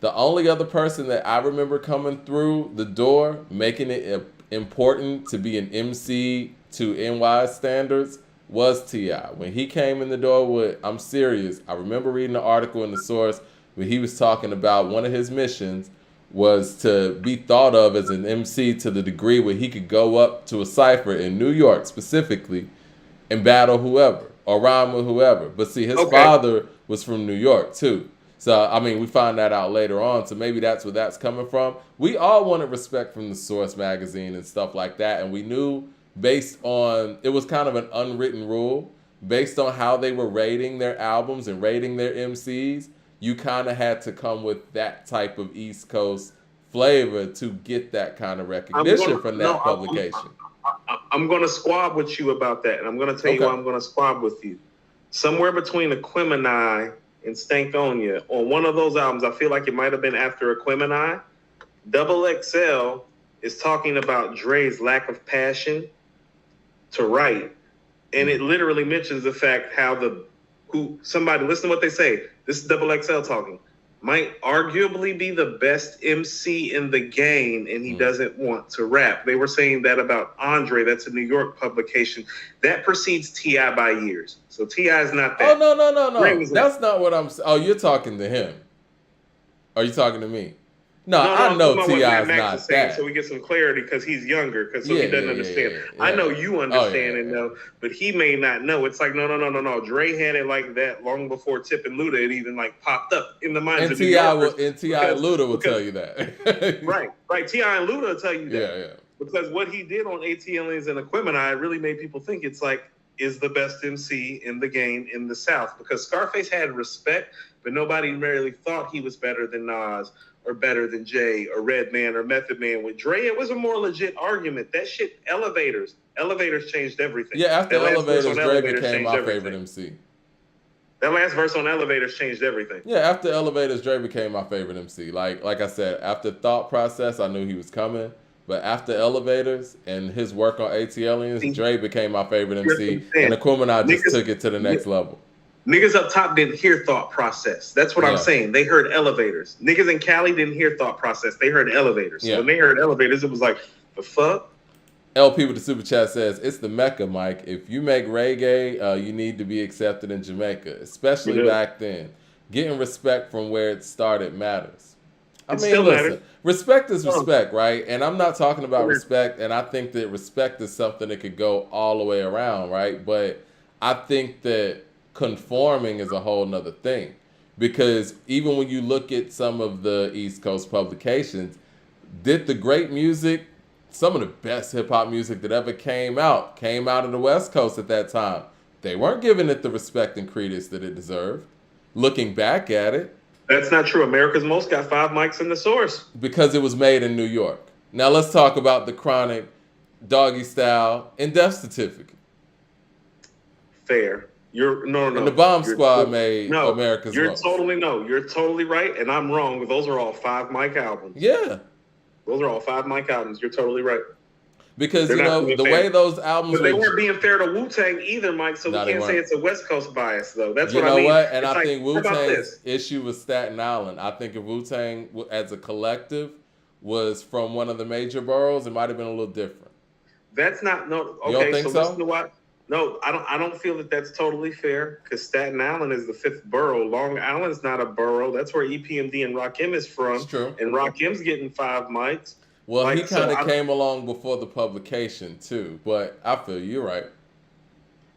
A: The only other person that I remember coming through the door, making it important to be an MC to NY standards, was T.I. When he came in the door with I'm Serious, I remember reading an article in The Source where he was talking about one of his missions was to be thought of as an MC to the degree where he could go up to a cypher in New York specifically and battle whoever or rhyme with whoever. But see, his father was from New York too. So, I mean, we find that out later on. So maybe that's where that's coming from. We all wanted respect from The Source magazine and stuff like that. And we knew based on, it was kind of an unwritten rule, based on how they were rating their albums and rating their MCs, you kind of had to come with that type of East Coast flavor to get that kind of recognition from that publication.
B: I'm going to squab with you about that. And I'm going to tell you why I'm going to squab with you. Somewhere between Aquemini and Stankonia, on one of those albums, I feel like it might have been after Aquemini, Double XL is talking about Dre's lack of passion to write. And it literally mentions the fact how somebody, listen to what they say. This is Double XL talking. Might arguably be the best MC in the game, and he doesn't want to rap. They were saying that about Andre. That's a New York publication. That precedes T.I. by years. So T.I. is not that.
A: Oh, no. That's not what I'm saying. Oh, you're talking to him. Are you talking to me? No,
B: No,
A: I
B: I'm
A: know
B: talking about what Matt
A: T.I.'s
B: Max is
A: not
B: saying, so
A: that.
B: we get some clarity because he's younger, because so
A: Yeah,
B: he
A: yeah,
B: doesn't understand.
A: yeah.
B: I know you
A: Oh,
B: understand and know, but he may not know. It's like no. Dre had it like that long before Tip and Luda had even like popped up in the minds
A: And
B: of New
A: T.I.
B: Yorkers.
A: and T.I. and Luda will tell you that.
B: Right. T.I. and Luda will tell you that.
A: Yeah.
B: Because what he did on ATLiens and Equimini really made people think it's like is the best MC in the game in the South. Because Scarface had respect, but nobody really thought he was better than Nas or better than Jay or Redman or Method Man. With Dre, it was a more legit argument. That shit, Elevators changed everything.
A: Yeah, after
B: That last verse
A: Elevators,
B: on
A: Dre
B: Elevators
A: became
B: changed
A: my
B: everything.
A: favorite MC.
B: That last verse on Elevators changed everything.
A: Yeah, after Elevators, Dre became my favorite MC. Like I said, after Thought Process, I knew he was coming. But after Elevators and his work on ATLiens, Dre became my favorite MC. And Equimini just took it to the next level.
B: Niggas up top didn't hear Thought Process. That's what I'm saying. They heard Elevators. Niggas in Cali didn't hear Thought Process. They heard Elevators. So when they heard Elevators, it was like, the fuck?
A: LP with the super chat says, it's the Mecca, Mike. If you make reggae, you need to be accepted in Jamaica, especially back then. Getting respect from where it started matters. I mean, listen, respect is respect, right? And I'm not talking about respect, and I think that respect is something that could go all the way around, right? But I think that conforming is a whole nother thing. Because even when you look at some of the East Coast publications, did the great music, some of the best hip-hop music that ever came out of the West Coast at that time. They weren't giving it the respect and credence that it deserved. Looking back at it.
B: That's not true. America's Most got 5 mics in the Source.
A: Because it was made in New York. Now let's talk about the Chronic, Doggy Style, and Death Certificate.
B: Fair. No.
A: And the Bomb Squad made America's Most.
B: You're totally right, and I'm wrong. Those are all 5 mic albums.
A: Yeah.
B: Those are all 5 mic albums. You're totally right.
A: Because, the way those albums
B: But they weren't being fair to Wu-Tang either, Mike, so we can't say it's a West Coast bias, though. That's what I mean.
A: You know what? And I think Wu-Tang's issue with Staten Island. I think if Wu-Tang, as a collective, was from one of the major boroughs, it might have been a little different.
B: That's not... No, okay,
A: you don't think so?
B: Listen to what... No, I don't feel that that's totally fair, because Staten Island is the 5th borough. Long Island's not a borough. That's where EPMD and Rakim is from.
A: That's true.
B: And Rakim's getting 5 mics.
A: Well, he kind of came along before the publication, too. But I feel you're right.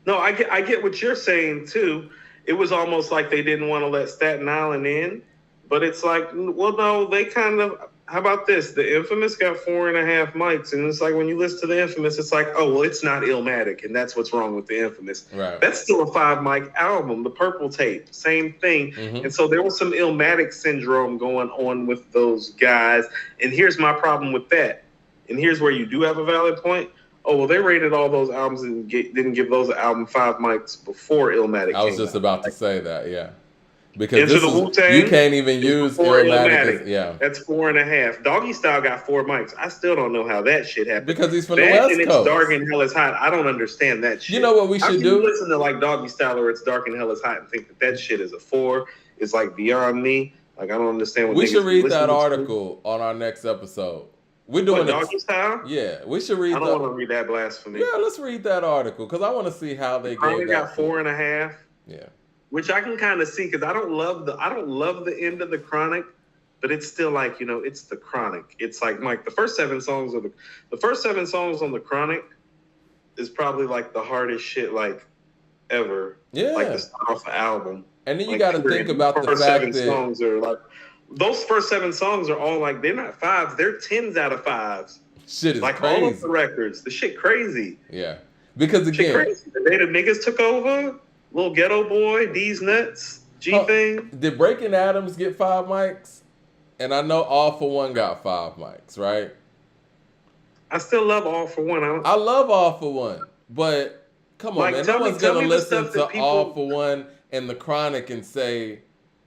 B: No, I get what you're saying, too. It was almost like they didn't want to let Staten Island in. But it's like, well, no, they kind of... How about this? The Infamous got 4.5 mics. And it's like, when you listen to the Infamous, it's like, oh, well, it's not Illmatic. And that's what's wrong with the Infamous.
A: Right.
B: That's still a 5 mic album. The Purple Tape, same thing. Mm-hmm. And so there was some Illmatic syndrome going on with those guys. And here's my problem with that. And here's where you do have a valid point. Oh, well, they rated all those albums and didn't give those album 5 mics before Illmatic.
A: I was just about to say that, yeah. Because
B: Into the Wu-Tang,
A: you can't even use Illmatic. Yeah,
B: that's 4.5. Doggy Style got 4 mics. I still don't know how that shit happened.
A: Because he's from the West Coast.
B: It's Dark and Hell is Hot. I don't understand that shit.
A: You know what we should do?
B: You listen to like Doggy Style or It's Dark and Hell is Hot and think that shit is a 4. It's like beyond me. Like I don't understand what.
A: We should read that article on our next episode. We're doing
B: Doggy Style.
A: Yeah, we should read.
B: I don't want to read that blasphemy.
A: Yeah, let's read that article because I want to see how they
B: gave that. Got 4.5.
A: Yeah.
B: Which I can kind of see because I don't love the end of the Chronic, but it's still like, it's the Chronic. It's like Mike, the first 7 songs on the Chronic is probably like the hardest shit like ever.
A: Yeah.
B: Like to start off the album.
A: And then you got to think about the fact that
B: songs are like those first 7 songs are all like they're not 5s, they're 10s out of 5s.
A: Shit is
B: like
A: crazy.
B: All of the records, the shit crazy.
A: Yeah, because again,
B: the day the niggas took over. Little Ghetto Boy, D's Nuts, G-Thing.
A: Did Breaking Adams get 5 mics? And I know All For One got 5 mics, right?
B: I still love All For One.
A: I love All For One. But, come on, man. No one's going to listen to All For One and the Chronic and say,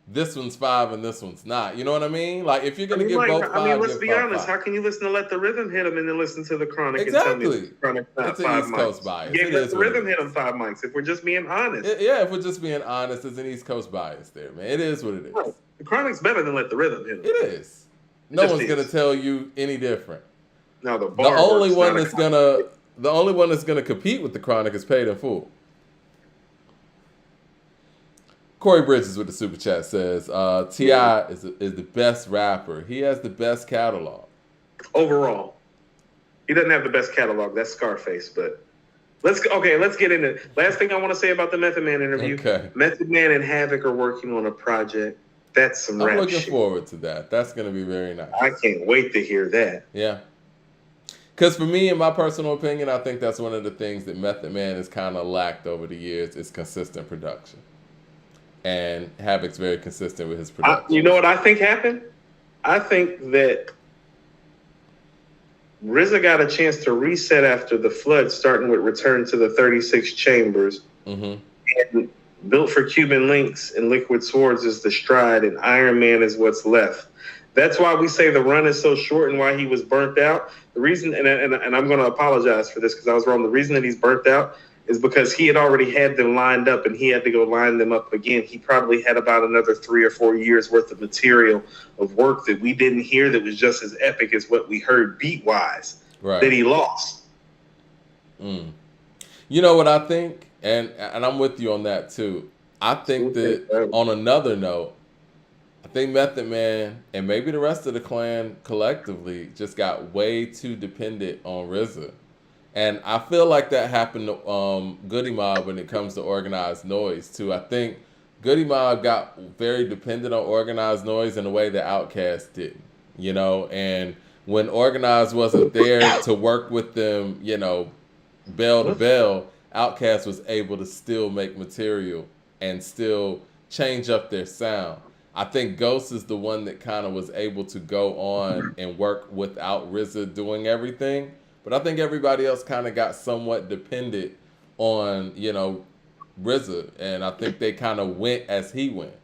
A: this one's 5 and this one's not. You know what I mean? Like, if you're going to give both 5,
B: let's be honest.
A: 5.
B: How can you listen to Let the Rhythm Hit 'Em and then listen to the Chronic
A: exactly.
B: and tell me the Chronic's not
A: it's
B: 5
A: an East
B: mics?
A: Coast bias.
B: Yeah, Let the Rhythm Hit 'Em 5 mics, if we're just being honest.
A: If we're just being honest, there's an East Coast bias there, man. It is what it is.
B: Right. The Chronic's better than Let the Rhythm Hit 'Em.
A: It is. No one's going to tell you any different.
B: Now, the
A: only one that's going to compete with the Chronic is Paid in Full. Corey Bridges with the super chat says T.I. is the best rapper. He has the best catalog.
B: Overall. He doesn't have the best catalog. That's Scarface, but let's get into it. Last thing I want to say about the Method Man interview.
A: Okay.
B: Method Man and Havoc are working on a project. That's some rap shit.
A: I'm looking forward to that. That's going to be very nice.
B: I can't wait to hear that.
A: Yeah. Because for me, in my personal opinion, I think that's one of the things that Method Man has kind of lacked over the years is consistent production. And Havoc's very consistent with his production.
B: You know what I think happened? I think that RZA got a chance to reset after the flood, starting with Return to the 36 Chambers. Mm-hmm. And Built for Cuban Links and Liquid Swords is the stride, and Iron Man is what's left. That's why we say the run is so short and why he was burnt out. The reason, and I'm going to apologize for this because I was wrong. The reason that he's burnt out is because he had already had them lined up and he had to go line them up again. He probably had about another 3 or 4 years worth of material of work that we didn't hear that was just as epic as what we heard beat-wise that he lost.
A: You know what I think? And I'm with you on that too. I think that on another note, I think Method Man and maybe the rest of the clan collectively just got way too dependent on RZA. And I feel like that happened to Goody Mob when it comes to Organized Noise, too. I think Goody Mob got very dependent on Organized Noise in a way that Outkast didn't, you know? And when Organized wasn't there to work with them, you know, bell to bell, Outkast was able to still make material and still change up their sound. I think Ghost is the one that kind of was able to go on and work without RZA doing everything. But I think everybody else kind of got somewhat dependent on, you know, RZA. And I think they kind of went as he went.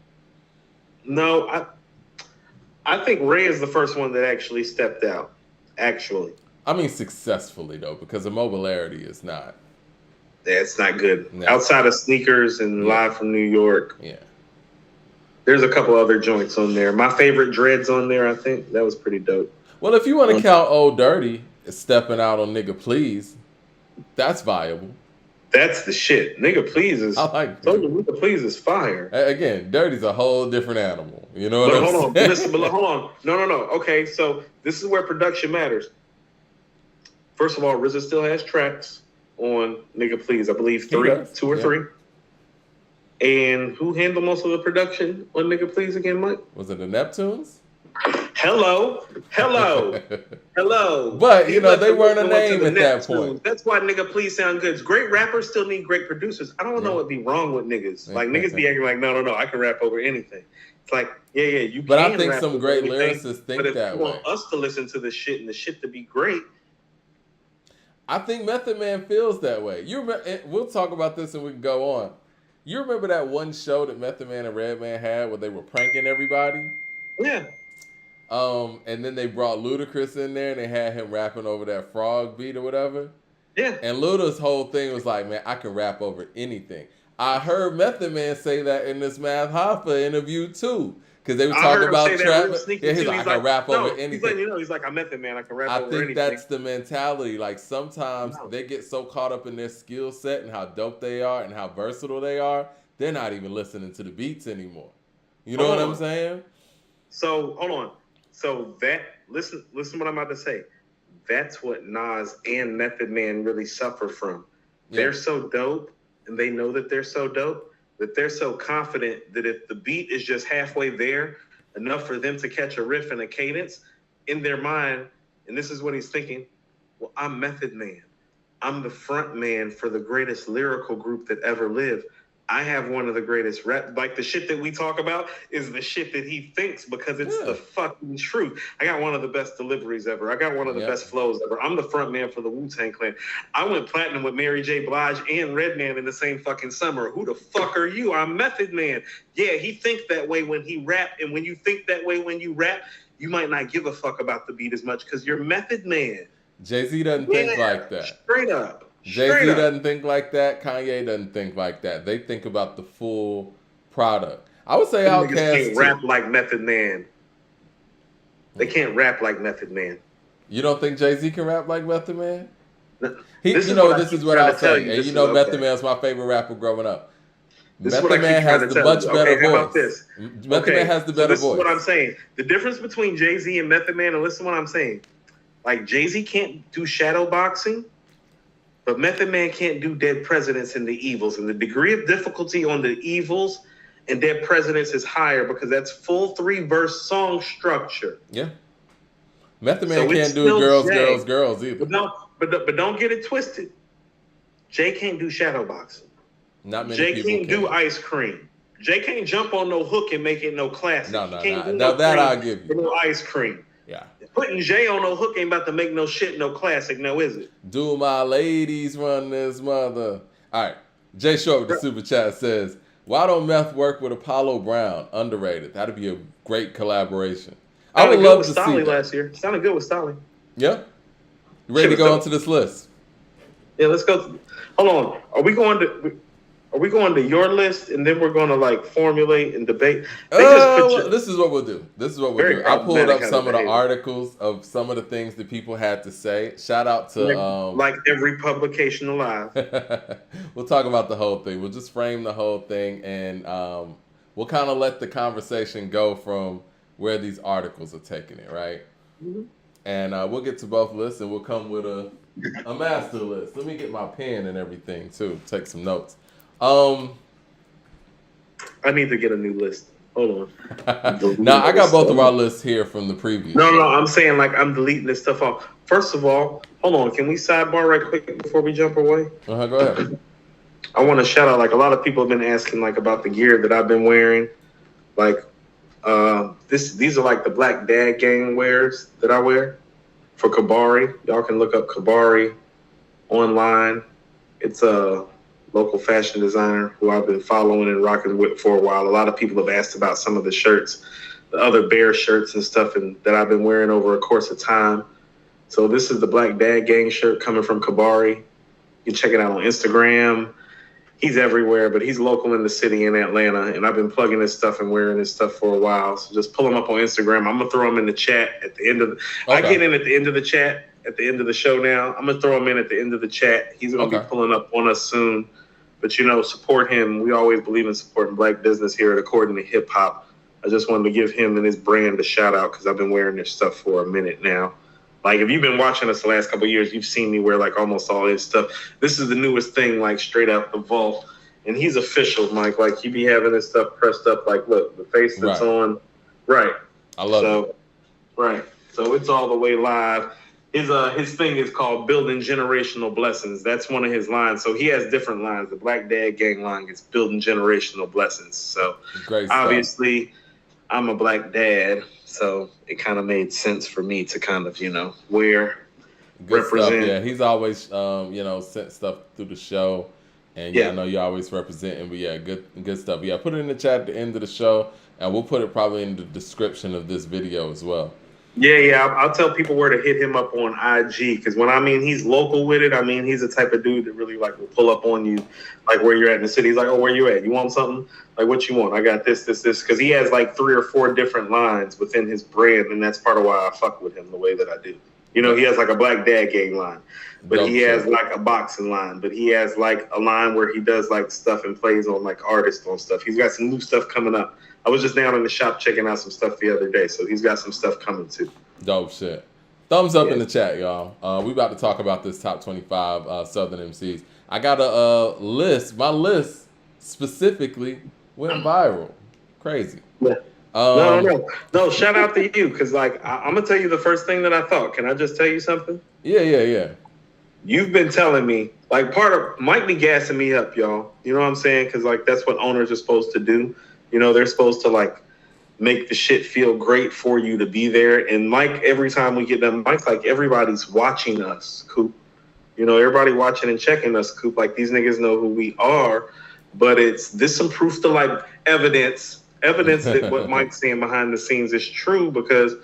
B: No, I think Ray is the first one that actually stepped out, actually.
A: I mean successfully, though, because Immobilarity is not.
B: Yeah, it's not good. No. Outside of Sneakers and Live from New York.
A: Yeah.
B: There's a couple other joints on there. My favorite Dreads on there, I think. That was pretty dope.
A: Well, if you want to count Old Dirty stepping out on Nigga Please, that's viable.
B: That's the shit. Nigga Please is.
A: I like
B: Nigga Please is fire.
A: Again, Dirty's a whole different animal. You know what I'm saying?
B: Hold on. No. Okay, so this is where production matters. First of all, RZA still has tracks on Nigga Please. I believe 2 or 3. And who handled most of the production on Nigga Please again, Mike?
A: Was it the Neptunes?
B: Hello.
A: But, you know, they weren't a name at that point.
B: That's why Nigga Please sound good. Great rappers still need great producers. I don't know what'd be wrong with niggas. Like, niggas be acting like, no, I can rap over anything. It's like, yeah, you can.
A: But I think some great lyricists think that way. But if you
B: want us to listen to the shit and the shit to be great,
A: I think Method Man feels that way. You remember, we'll talk about this and we can go on. You remember that one show that Method Man and Redman had where they were pranking everybody?
B: Yeah.
A: And then they brought Ludacris in there and they had him rapping over that frog beat or whatever.
B: Yeah.
A: And Luda's whole thing was like, man, I can rap over anything. I heard Method Man say that in this Math Hoffa interview too. Because they were talking about trap. Yeah, he's like, I can rap over anything.
B: He's like, I'm Method Man, I can rap over anything.
A: I think that's the mentality. Like, sometimes they get so caught up in their skill set and how dope they are and how versatile they are, they're not even listening to the beats anymore. You know what I'm saying?
B: So, hold on. So listen what I'm about to say. That's what Nas and Method Man really suffer from. Yeah. They're so dope, and they know that they're so dope, that they're so confident that if the beat is just halfway there, enough for them to catch a riff and a cadence in their mind, and this is what he's thinking, well, I'm Method Man. I'm the front man for the greatest lyrical group that ever lived. I have one of the greatest rap, like the shit that we talk about is the shit that he thinks because it's the fucking truth. I got one of the best deliveries ever. I got one of the best flows ever. I'm the front man for the Wu-Tang Clan. I went platinum with Mary J. Blige and Redman in the same fucking summer. Who the fuck are you? I'm Method Man. Yeah, he thinks that way when he rap, and when you think that way when you rap, you might not give a fuck about the beat as much because you're Method Man.
A: Jay-Z doesn't think like that.
B: Straight up.
A: Jay-Z doesn't think like that. Kanye doesn't think like that. They think about the full product. I would say Outkast
B: can't rap like Method Man. They can't rap like Method Man.
A: You don't think Jay-Z can rap like Method Man?
B: This is what I'll say.
A: And Method Man's my favorite rapper growing up.
B: This is what I
A: Method
B: keep
A: Man
B: trying
A: has
B: to
A: the
B: tell
A: much
B: you.
A: better
B: Okay, how
A: voice.
B: about this?
A: Method Man has the better
B: this
A: voice.
B: is what I'm saying. The difference between Jay-Z and Method Man, and listen to what I'm saying. Like, Jay-Z can't do shadow boxing, but Method Man can't do Dead Presidents and the Evils. And the degree of difficulty on the Evils and Dead Presidents is higher because that's full 3-verse song structure.
A: Yeah. Method Man
B: So it's
A: can't do
B: still
A: girls,
B: Jay.
A: girls, girls either.
B: But don't get it twisted. Jay can't do shadow boxing.
A: Not many
B: Jay
A: people
B: can't
A: can.
B: do ice cream. Jay can't jump on no hook and make it no classic.
A: No.
B: No
A: That I'll give you.
B: No ice cream.
A: Yeah.
B: Putting Jay on no hook ain't about to make no shit no classic, no, is it?
A: Do my ladies run this mother? All right. Jay Short with the super chat says, "Why don't Meth work with Apollo Brown? Underrated. That'd be a great collaboration. I would love to see that.
B: Last year. Sounded good with Stolly.
A: Yeah. You ready to go onto this list?
B: Yeah, let's go. Hold on. Are we going to your list and then we're going to like formulate and debate?
A: This is what we'll do. I pulled up some of the articles of some of the things that people had to say. Shout out to
B: like every publication alive.
A: We'll talk about the whole thing. We'll just frame the whole thing, and we'll kind of let the conversation go from where these articles are taking it, right? Mm-hmm. And we'll get to both lists, and we'll come with a master list. Let me get my pen and everything too. Take some notes.
B: I need to get a new list. Hold
A: on. Now, I got both of our lists here from the previous.
B: No, I'm saying like I'm deleting this stuff off. First of all, hold on. Can we sidebar right quick before we jump away?
A: Go ahead.
B: I want to shout out, like, a lot of people have been asking like about the gear that I've been wearing. Like, these are like the Black Dad Gang wears that I wear for Kabari. Y'all can look up Kabari online. It's a local fashion designer who I've been following and rocking with for a while. A lot of people have asked about some of the shirts, the other Bear shirts and stuff that I've been wearing over a course of time. So this is the Black Dad Gang shirt coming from Kabari. You can check it out on Instagram. He's everywhere, but he's local in the city in Atlanta, and I've been plugging his stuff and wearing his stuff for a while. So just pull him up on Instagram. I'm gonna throw him in the chat at the end of. I get in at the end of the chat at the end of the show. Now I'm gonna throw him in at the end of the chat. He's gonna be pulling up on us soon, but support him. We always believe in supporting Black business here at According to Hip Hop. I just wanted to give him and his brand a shout out because I've been wearing their stuff for a minute now. Like, if you've been watching us the last couple of years, you've seen me wear, like, almost all his stuff. This is the newest thing, like, straight out the vault. And he's official, Mike. Like, he be having his stuff pressed up. Like, look, the face that's on. Right.
A: I love it.
B: Right. So it's all the way live. His thing is called Building Generational Blessings. That's one of his lines. So he has different lines. The Black Dad Gang line is Building Generational Blessings. So obviously, I'm a Black dad. So it kind of made sense for me to kind of, wear,
A: good
B: represent.
A: Stuff. Yeah, he's always, sent stuff through the show. And I know you're always representing. But yeah, good stuff. Yeah, put it in the chat at the end of the show. And we'll put it probably in the description of this video as well.
B: Yeah. I'll tell people where to hit him up on IG. Because when I mean he's local with it, I mean he's the type of dude that really like will pull up on you, like where you're at in the city. He's like, oh, where you at? You want something? Like, what you want? I got this. Because he has like 3 or 4 different lines within his brand, and that's part of why I fuck with him the way that I do. He has like a Black Dad Gang line, but he has like a boxing line, but he has like a line where he does like stuff and plays on like artists on stuff. He's got some new stuff coming up. I was just down in the shop checking out some stuff the other day, so he's got some stuff coming too.
A: Dope shit. Thumbs up in the chat, y'all. We about to talk about this top 25 Southern MCs. I got a list. My list specifically went viral. Crazy.
B: Yeah. No. Shout out to you, because like I'm gonna tell you the first thing that I thought. Can I just tell you something?
A: Yeah.
B: You've been telling me, like, part of Mike be gassing me up, y'all. You know what I'm saying? Because like that's what owners are supposed to do. They're supposed to like make the shit feel great for you to be there. And Mike, every time we get done, Mike's like, everybody's watching us, Coop. Everybody watching and checking us, Coop. Like, these niggas know who we are. But this some proof to like evidence that what Mike's saying behind the scenes is true, because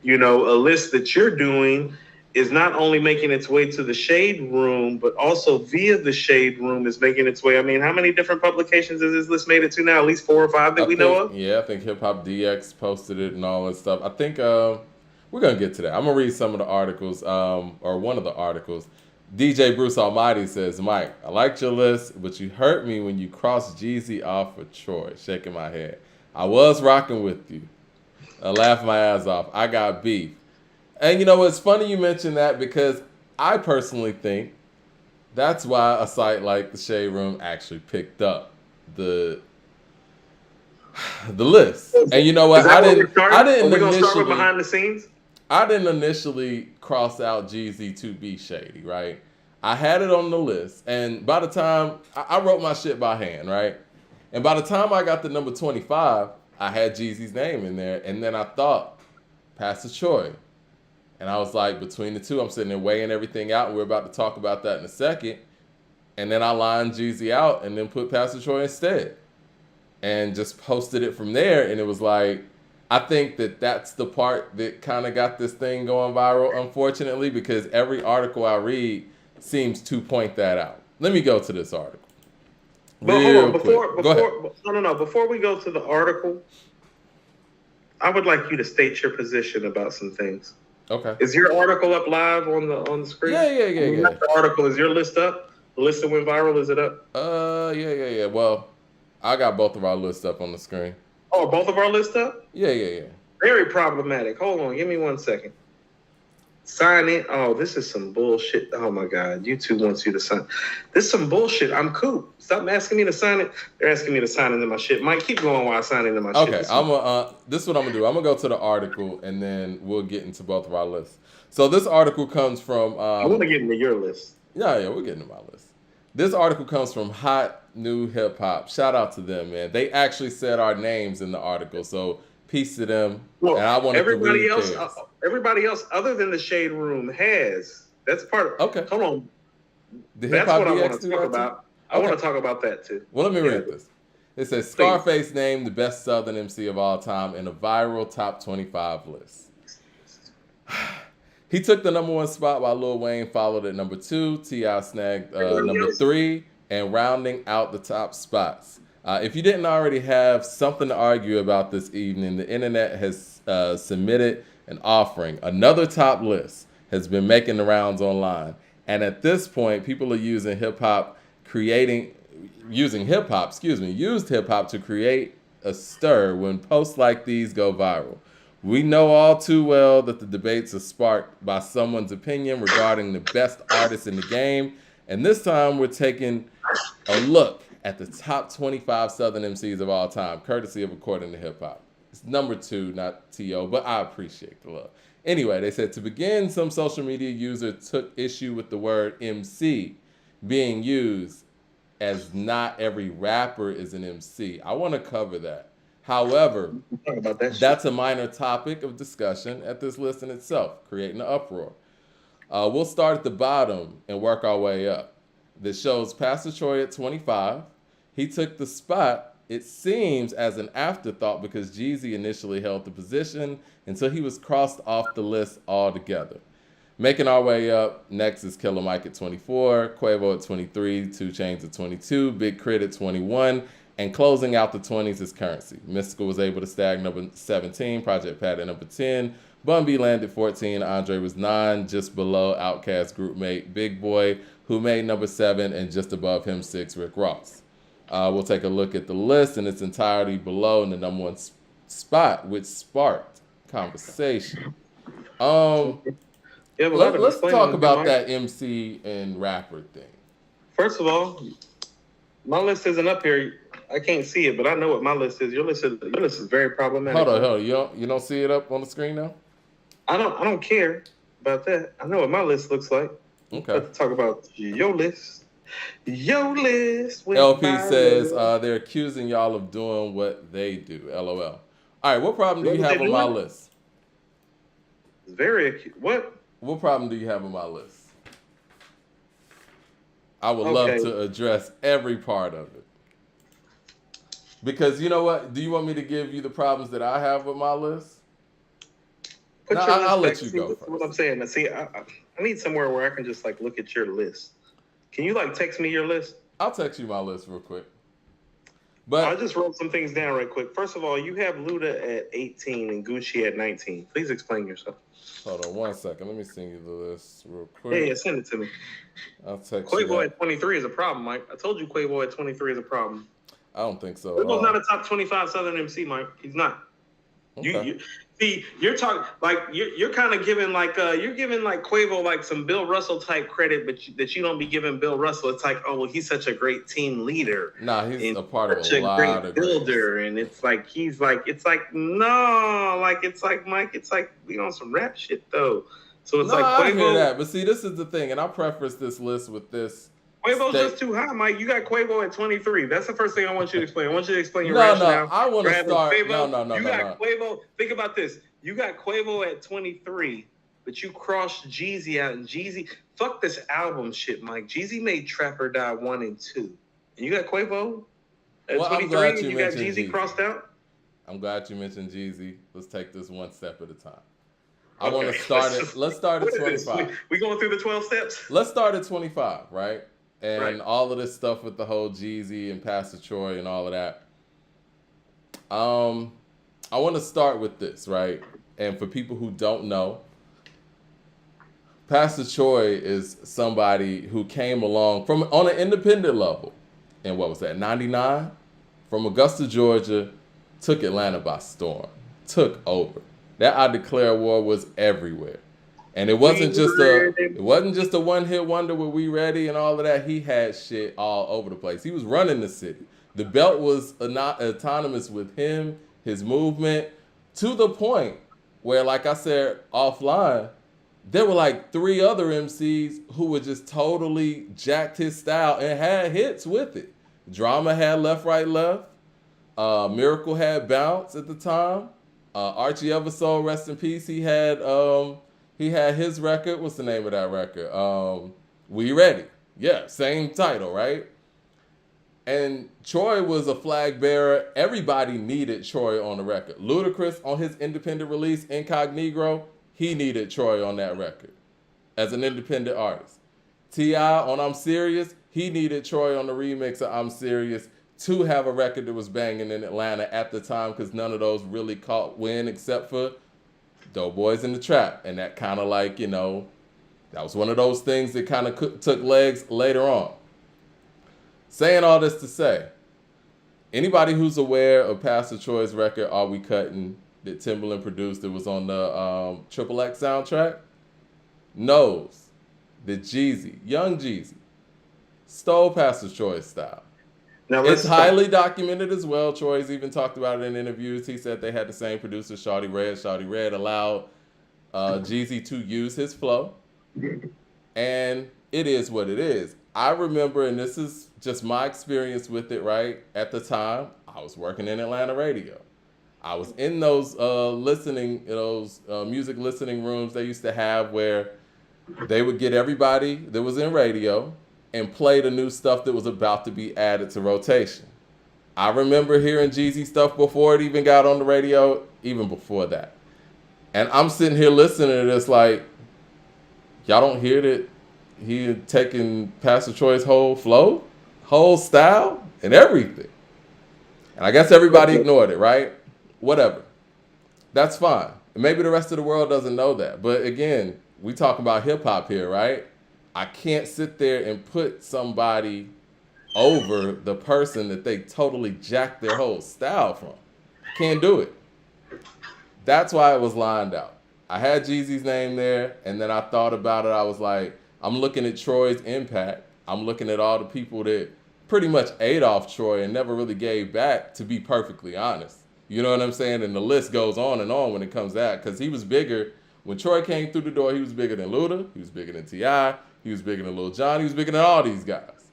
B: a list that you're doing is not only making its way to the Shade Room, but also via the Shade Room is making its way. I mean, how many different publications has this list made it to now? At least 4 or 5 that we know of?
A: Yeah, I think Hip Hop DX posted it and all that stuff. I think we're going to get to that. I'm going to read some of the articles, or one of the articles. DJ Bruce Almighty says, Mike, I liked your list, but you hurt me when you crossed Jeezy off for Troy. Shaking my head. I was rocking with you. I laughed my ass off. I got beef. And you know, it's funny you mentioned that because I personally think that's why a site like the Shade Room actually picked up the list. And you know what? I didn't
B: gonna start with behind the scenes.
A: I didn't initially cross out Jeezy to be shady, right? I had it on the list, and by the time I wrote my shit by hand, right? And by the time I got to number 25, I had Jeezy's name in there, and then I thought Pastor Troy, and I was like, between the two, I'm sitting there weighing everything out, and we're about to talk about that in a second, and then I lined Jeezy out, and then put Pastor Troy instead, and just posted it from there, and it was like, I think that's the part that kind of got this thing going viral, unfortunately, because every article I read seems to point that out. Let me go to this article.
B: But hold on, before we go to the article, I would like you to state your position about some things.
A: Okay.
B: Is your article up live on the screen?
A: Yeah.
B: The article, is your list up? The list that went viral, is it up?
A: Yeah. Well, I got both of our lists up on the screen.
B: Oh, both of our lists up?
A: Yeah.
B: Very problematic. Hold on, give me 1 second. Sign in. Oh, this is some bullshit. Oh my God, YouTube wants you to sign. This is some bullshit. I'm Coop. Stop asking me to sign it. They're asking me to sign into my shit. Mike, keep going while I sign into my shit.
A: Okay, this is what I'm gonna do. I'm gonna go to the article and then we'll get into both of our lists. So this article comes from.
B: I want to get into your list.
A: Yeah, we're getting to my list. This article comes from Hot New Hip Hop. Shout out to them, man. They actually said our names in the article, so peace to them.
B: Well,
A: and I want
B: everybody else other than the Shade Room has. That's part of.
A: Okay.
B: Hold on.
A: That's
B: what I want to talk about. I want to talk about that too.
A: Well, let me read this. It says Scarface named the best Southern MC of all time in a viral top 25 list. He took the number 1 spot while Lil Wayne followed at number 2. T.I. snagged number 3, and rounding out the top spots. If you didn't already have something to argue about this evening, the internet has submitted an offering. Another top list has been making the rounds online. And at this point, people are using hip-hop used hip-hop to create a stir when posts like these go viral. We know all too well that the debates are sparked by someone's opinion regarding the best artist in the game. And this time we're taking a look at the top 25 Southern MCs of all time, courtesy of According to Hip Hop. It's number 2, not T.O., but I appreciate the love. Anyway, they said to begin, some social media user took issue with the word MC being used as not every rapper is an MC. I want to cover that. However, that's a minor topic of discussion at this list in itself, creating an uproar. We'll start at the bottom and work our way up. This shows Pastor Troy at 25. He took the spot, it seems, as an afterthought because Jeezy initially held the position until he was crossed off the list altogether. Making our way up, next is Killer Mike at 24, Quavo at 23, 2 Chainz at 22, Big Crit at 21, and closing out the 20s is Currency. Mystical was able to snag number 17, Project Pat at number 10, Bun B landed 14, Andre was 9, just below Outkast group mate Big Boy, who made number 7, and just above him 6, Rick Ross. We'll take a look at the list in its entirety below in the number 1 spot, which sparked conversation. Let's talk about that MC and rapper thing.
B: First of all, my list isn't up here. I can't see it, but I know what my list is. Your list is very problematic.
A: Hold on. You don't see it up on the screen now?
B: I don't care about that. I know what my list looks like.
A: Okay.
B: Let's talk about your list. Your list.
A: LP says they're accusing y'all of doing what they do. LOL. All right, what problem do you have on my list?
B: Very acute. What?
A: What problem do you have on my list? I would love to address every part of it. Because you know what? Do you want me to give you the problems that I have with my list? I'll let you go first.
B: What I'm saying. See, I need somewhere where I can just like look at your list. Can you like text me your list?
A: I'll text you my list real quick.
B: I
A: But
B: just wrote some things down right quick. First of all, you have Luda at 18 and Gucci at 19. Please explain yourself.
A: hold on 1 second. Let me send you the list real
B: Yeah,
A: quick.
B: send it to me.
A: I'll text you
B: Quavo
A: that.
B: at 23 is a problem, Mike. I told you Quavo at 23 is a problem.
A: I don't think so.
B: Quavo's not a top 25 Southern MC, Mike. He's not.
A: Okay.
B: You see, you're talking like you're kind of giving like you're giving like Quavo like some Bill Russell type credit, but that you don't be giving Bill Russell. It's like, oh well, he's such a great team leader.
A: Nah, he's a part of
B: such
A: a lot
B: great
A: of
B: builder,
A: greats.
B: and it's like he's like it's like no, like it's like Mike, it's like we on some rap shit though. So it's
A: No,
B: like
A: I hear
B: Quavo.
A: that. But see, this is the thing, and I'll preface this list with this.
B: Quavo's just too high, Mike. You got Quavo at 23. That's the first thing I want you to explain. I want you to explain your rationale.
A: I want to start.
B: Quavo,
A: No.
B: You got Quavo. Think about this. You got Quavo at 23, but you crossed Jeezy out, and Jeezy. Fuck this album shit, Mike. Jeezy made Trap or Die 1 and 2, and you got Quavo at 23, and you got Jeezy crossed out.
A: I'm glad you mentioned Jeezy. Let's take this one step at a time. I want to start it. Let's start at 25.
B: We going through the 12 steps?
A: Let's start at 25, right? And
B: right.
A: all of this stuff with the whole Jeezy and Pastor Troy and all of that. I want to start with this, right? And for people who don't know, Pastor Troy is somebody who came along from on an independent level. And what was that, 99? From Augusta, Georgia, took Atlanta by storm. Took over. That I Declare War was everywhere. And it wasn't just a one-hit wonder with We Ready and all of that. He had shit all over the place. He was running the city. The belt was autonomous with him, his movement, to the point where, like I said offline, there were like 3 other MCs who were just totally jacked his style and had hits with it. Drama had Left, Right, Left. Miracle had Bounce at the time. Archie Eversole, rest in peace, he had his record. What's the name of that record? We Ready. Yeah, same title, right? And Troy was a flag bearer. Everybody needed Troy on the record. Ludacris on his independent release, Incognito, he needed Troy on that record as an independent artist. T.I. on I'm Serious, he needed Troy on the remix of I'm Serious to have a record that was banging in Atlanta at the time, because none of those really caught wind except for Dope Boys in the Trap. And that kind of like, that was one of those things that kind of took legs later on. Saying all this to say, anybody who's aware of Pastor Troy's record, Are We Cutting, that Timbaland produced, that was on the Triple X soundtrack, knows that Jeezy, young Jeezy, stole Pastor Troy's style. Now, it's highly documented as well. Troy's even talked about it in interviews. He said they had the same producer, Shawty Red. Shawty Red allowed Jeezy to use his flow. And it is what it is. I remember, and this is just my experience with it, right? At the time, I was working in Atlanta radio. I was in those music listening rooms they used to have where they would get everybody that was in radio and play the new stuff that was about to be added to rotation. I remember hearing Jeezy stuff before it even got on the radio, even before that. And I'm sitting here listening to this like, y'all don't hear that he had taken Pastor Troy's whole flow, whole style, and everything. And I guess everybody ignored it, right? Whatever. That's fine. And maybe the rest of the world doesn't know that. But again, we talk about hip-hop here, right? I can't sit there and put somebody over the person that they totally jacked their whole style from. Can't do it. That's why it was lined out. I had Jeezy's name there, and then I thought about it. I was like, I'm looking at Troy's impact. I'm looking at all the people that pretty much ate off Troy and never really gave back, to be perfectly honest. You know what I'm saying? And the list goes on and on when it comes to that, because he was bigger. When Troy came through the door, he was bigger than Luda. He was bigger than T.I. He was bigger than Lil Jon. He was bigger than all these guys.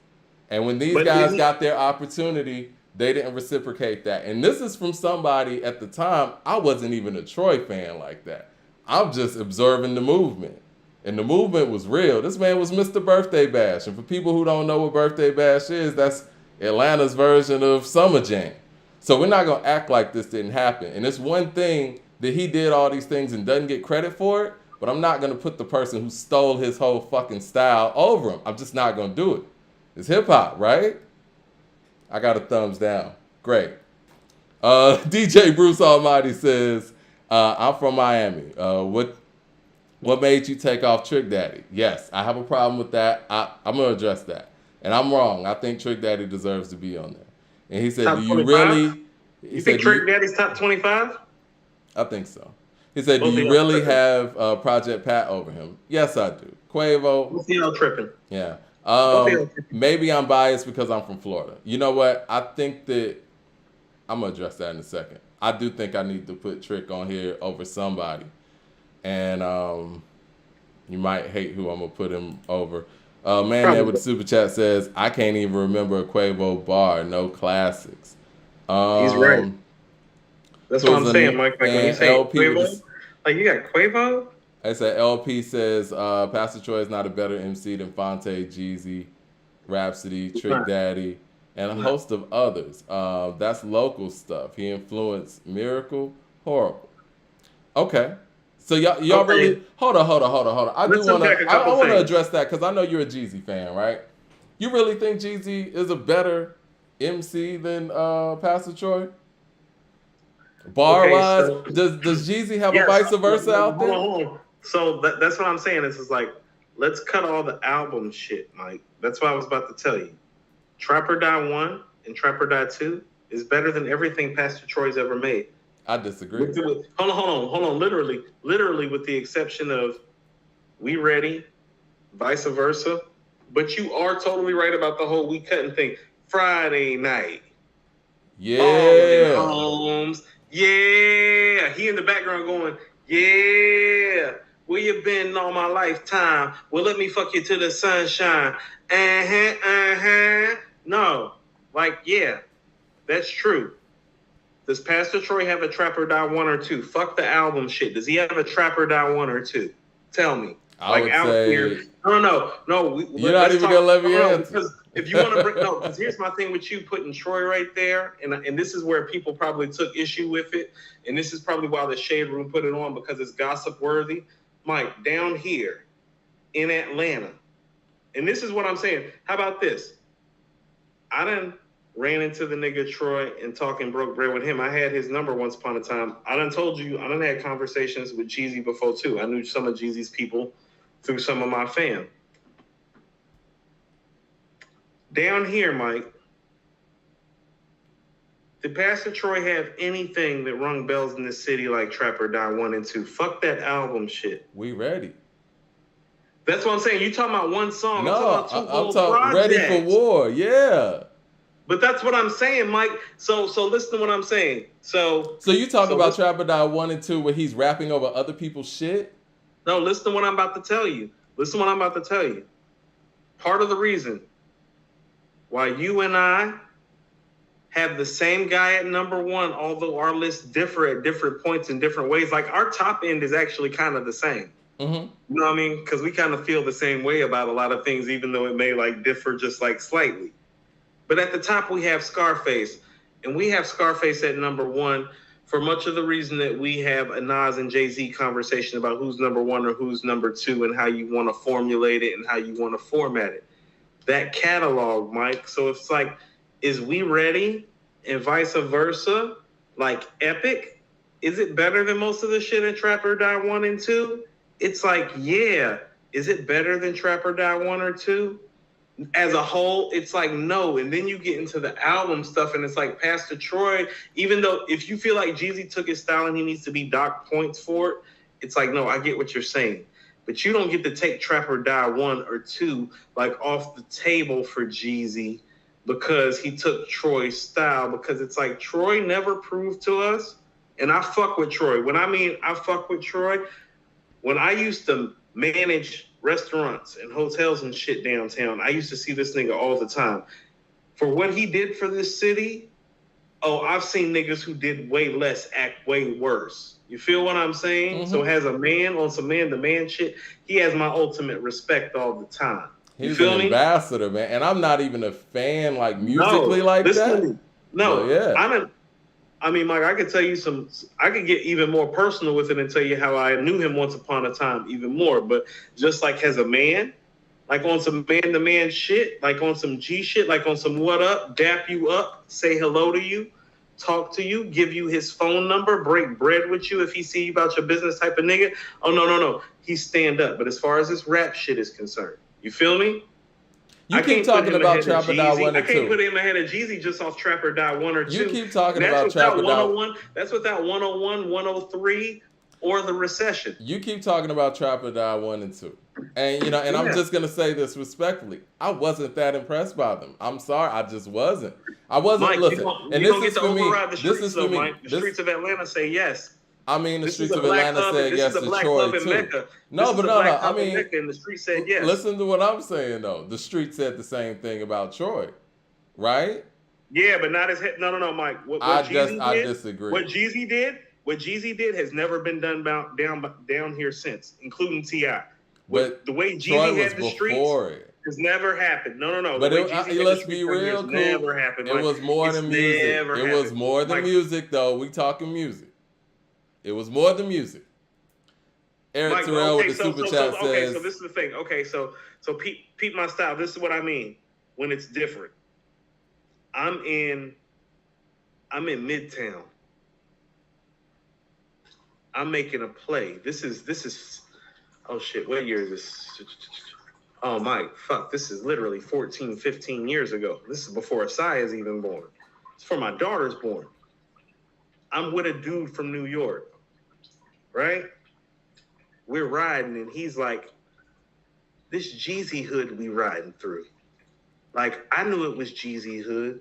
A: And when these guys got their opportunity, they didn't reciprocate that. And this is from somebody at the time, I wasn't even a Troy fan like that. I'm just observing the movement. And the movement was real. This man was Mr. Birthday Bash. And for people who don't know what Birthday Bash is, that's Atlanta's version of Summer Jam. So we're not going to act like this didn't happen. And it's one thing that he did all these things and doesn't get credit for it, but I'm not going to put the person who stole his whole fucking style over him. I'm just not going to do it. It's hip-hop, right? I got a thumbs down. Great. DJ Bruce Almighty says, I'm from Miami. What made you take off Trick Daddy? Yes, I have a problem with that. I'm going to address that. And I'm wrong. I think Trick Daddy deserves to be on there. And he said,
B: Top
A: do you
B: 25?
A: really...
B: You think Trick Daddy's top 25?
A: I think so. He said,
B: Both
A: do
B: of
A: you
B: y'all
A: really
B: tripping.
A: have Project Pat over him? Yes, I do. Quavo.
B: Both of y'all tripping.
A: Yeah.
B: Both of y'all tripping.
A: Maybe I'm biased because I'm from Florida. You know what? I think that... I'm going to address that in a second. I do think I need to put Trick on here over somebody. And you might hate who I'm going to put him over. Man there with the super chat says, I can't even remember a Quavo bar. No classics.
B: He's right. That's what I'm saying, Mike. Like when you say Quavo, like you got Quavo?
A: I said LP says, Pastor Troy is not a better MC than Fonte, Jeezy, Rhapsody, Trick Daddy, and a host of others. That's local stuff. He influenced Miracle, Horrible. Okay. So y'all really hold on. I want to address that because I know you're a Jeezy fan, right? You really think Jeezy is a better MC than Pastor Troy? Bar wise, so, does Jeezy have a vice versa out there?
B: Hold on. So that's what I'm saying. This is like, let's cut all the album shit, Mike. That's what I was about to tell you. Trap or Die 1 and Trap or Die 2 is better than everything Pastor Troy's ever made.
A: I disagree.
B: Hold on. Literally, with the exception of We Ready, vice versa. But you are totally right about the whole we cutting thing. Friday night.
A: Yeah.
B: Homes. Yeah. He in the background going, yeah. Where you been all my lifetime? Well, let me fuck you to the sunshine. No. Like, yeah. That's true. Does Pastor Troy have a Trap or Die 1 or 2? Fuck the album shit. Does he have a Trap or Die 1 or 2? Tell me.
A: I would say...
B: here. No.
A: You're not even going to let me answer.
B: Because if you want to bring... No, because here's my thing with you putting Troy right there, and this is where people probably took issue with it, and this is probably why the Shade Room put it on, because it's gossip worthy. Mike, down here in Atlanta, and this is what I'm saying. How about this? I done ran into the nigga Troy and talking broke bread with him. I had his number once upon a time. I done told you, I done had conversations with Jeezy before too. I knew some of Jeezy's people through some of my fam. Down here, Mike, did Pastor Troy have anything that rung bells in this city like Trap or Die 1 and 2? Fuck that album shit.
A: We ready.
B: That's what I'm saying. You talking about one song.
A: No, I'm talking Ready for War. Yeah.
B: But that's what I'm saying, Mike. So listen to what I'm saying. So
A: you talking about Trap or Die 1 and 2 where he's rapping over other people's shit?
B: No, listen to what I'm about to tell you. Part of the reason why you and I have the same guy at number 1, although our lists differ at different points in different ways. Like our top end is actually kind of the same.
A: Mm-hmm.
B: You know what I mean? Because we kind of feel the same way about a lot of things, even though it may like differ just like slightly. But at the top, we have Scarface. And we have Scarface at number 1 for much of the reason that we have a Nas and Jay-Z conversation about who's number 1 or who's number 2 and how you want to formulate it and how you want to format it. That catalog, Mike. So it's like, is We Ready and vice versa, like epic? Is it better than most of the shit in Trap or Die 1 and 2? It's like, yeah. Is it better than Trap or Die 1 or 2? As a whole, it's like, no. And then you get into the album stuff, and it's like Pastor Troy, even though if you feel like Jeezy took his style and he needs to be docked points for it, it's like, no, I get what you're saying. But you don't get to take Trap or Die 1 or 2 like off the table for Jeezy because he took Troy's style. Because it's like Troy never proved to us, and I fuck with Troy. When I mean I fuck with Troy, when I used to manage restaurants and hotels and shit downtown, I used to see this nigga all the time. For what he did for this city, I've seen niggas who did way less act way worse. You feel what I'm saying? Mm-hmm. So as a man on some man-to-man shit, he has my ultimate respect all the time.
A: He's an ambassador, man. And I'm not even a fan, like, musically that.
B: No,
A: yeah.
B: I mean, Mike, I could tell you I could get even more personal with it and tell you how I knew him once upon a time even more. But just like as a man, like on some man-to-man shit, like on some G shit, like on some what up, dap you up, say hello to you, talk to you, give you his phone number, break bread with you if he see you about your business type of nigga. Oh, no. He stand up. But as far as this rap shit is concerned, you feel me?
A: You keep talking about Trap or Die 1 and 2.
B: I can't put him ahead of Jeezy just off Trap or Die 1 or 2.
A: You keep talking about Trap or Die.
B: That's without 101, 103, or The Recession.
A: You keep talking about Trap or Die 1 and 2. And, you know, and I'm just going to say this respectfully. I wasn't that impressed by them. I'm sorry. I just wasn't. I wasn't.
B: Mike,
A: listen,
B: and this is for me. This is for me. Mike. The streets of Atlanta say yes.
A: I mean, the streets of Atlanta said yes to Troy, too. No. I mean,
B: and the streets said yes.
A: Listen to what I'm saying, though. The street said the same thing about Troy, right?
B: Yeah, but not as... No, Mike.
A: I disagree.
B: What Jeezy did has never been done down here since, including T.I.
A: But
B: the way Jeezy had the streets has never happened. No.
A: But let's be real, Coop.
B: Never happened.
A: It was more than music. It was more than music, though. We talking music. It was more than music. Eric Terrell with the super chat says.
B: Okay, so this is the thing. Okay, so peep my style. This is what I mean when it's different. I'm in Midtown. I'm making a play. This is. Oh shit! What year is this? Oh Mike, fuck! This is literally 14, 15 years ago. This is before Asai is even born. It's before my daughter's born. I'm with a dude from New York, right? We're riding, and he's like, this Jeezy hood we riding through. Like, I knew it was Jeezy hood.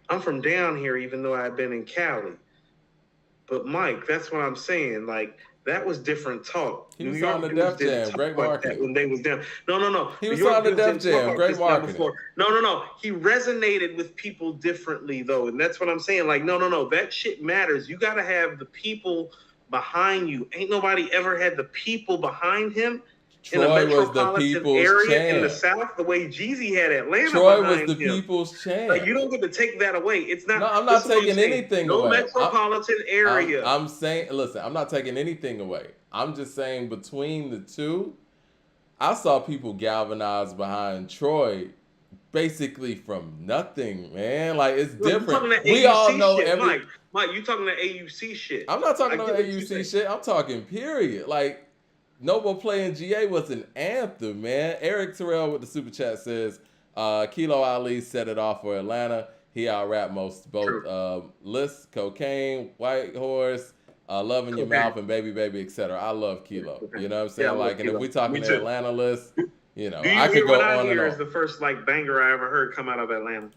B: I'm from down here, even though I've been in Cali. But Mike, that's what I'm saying. Like, that was different talk.
A: He was on the Def Jam, great marketing.
B: When they was down. No.
A: He was on the Def Jam, great marketing.
B: No. He resonated with people differently, though. And that's what I'm saying. Like, no. That shit matters. You got to have the people behind you. Ain't nobody ever had the people behind him in a metropolitan area in the South the way Jeezy had Atlanta
A: Troy
B: behind
A: was the
B: him.
A: People's champ.
B: Like, you don't get to take that away. It's not.
A: No, I'm not taking anything away.
B: No metropolitan area.
A: I'm saying, listen, I'm not taking anything away. I'm just saying between the two, I saw people galvanize behind Troy basically from nothing, man. Like, it's different. We all know
B: shit. Mike, you talking that AUC shit.
A: I'm not talking about AUC shit. I'm talking period. Like, Noble playing GA was an anthem, man. Eric Terrell with the super chat says, Kilo Ali set it off for Atlanta. He out-rapped both Lists, Cocaine, White Horse, Love in Your Mouth, and Baby Baby, etc. I love Kilo. You know what I'm saying?
B: Yeah,
A: like, and if we talking the Atlanta list, you know,
B: I could go on and on. Is the first like banger I ever heard come out of Atlanta.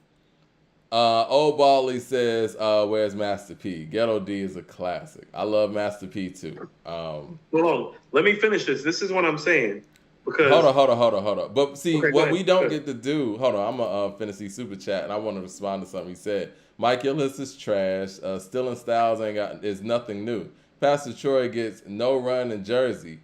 A: Old Bally says, where's Master P? Ghetto D is a classic. I love Master P too.
B: Hold on. Let me finish this. This is what I'm saying. Because
A: Hold on. But see, what we don't get to do, hold on, I'm a fantasy super chat and I want to respond to something he said. Mike, your list is trash. Stealing Styles is nothing new. Pastor Troy gets no run in Jersey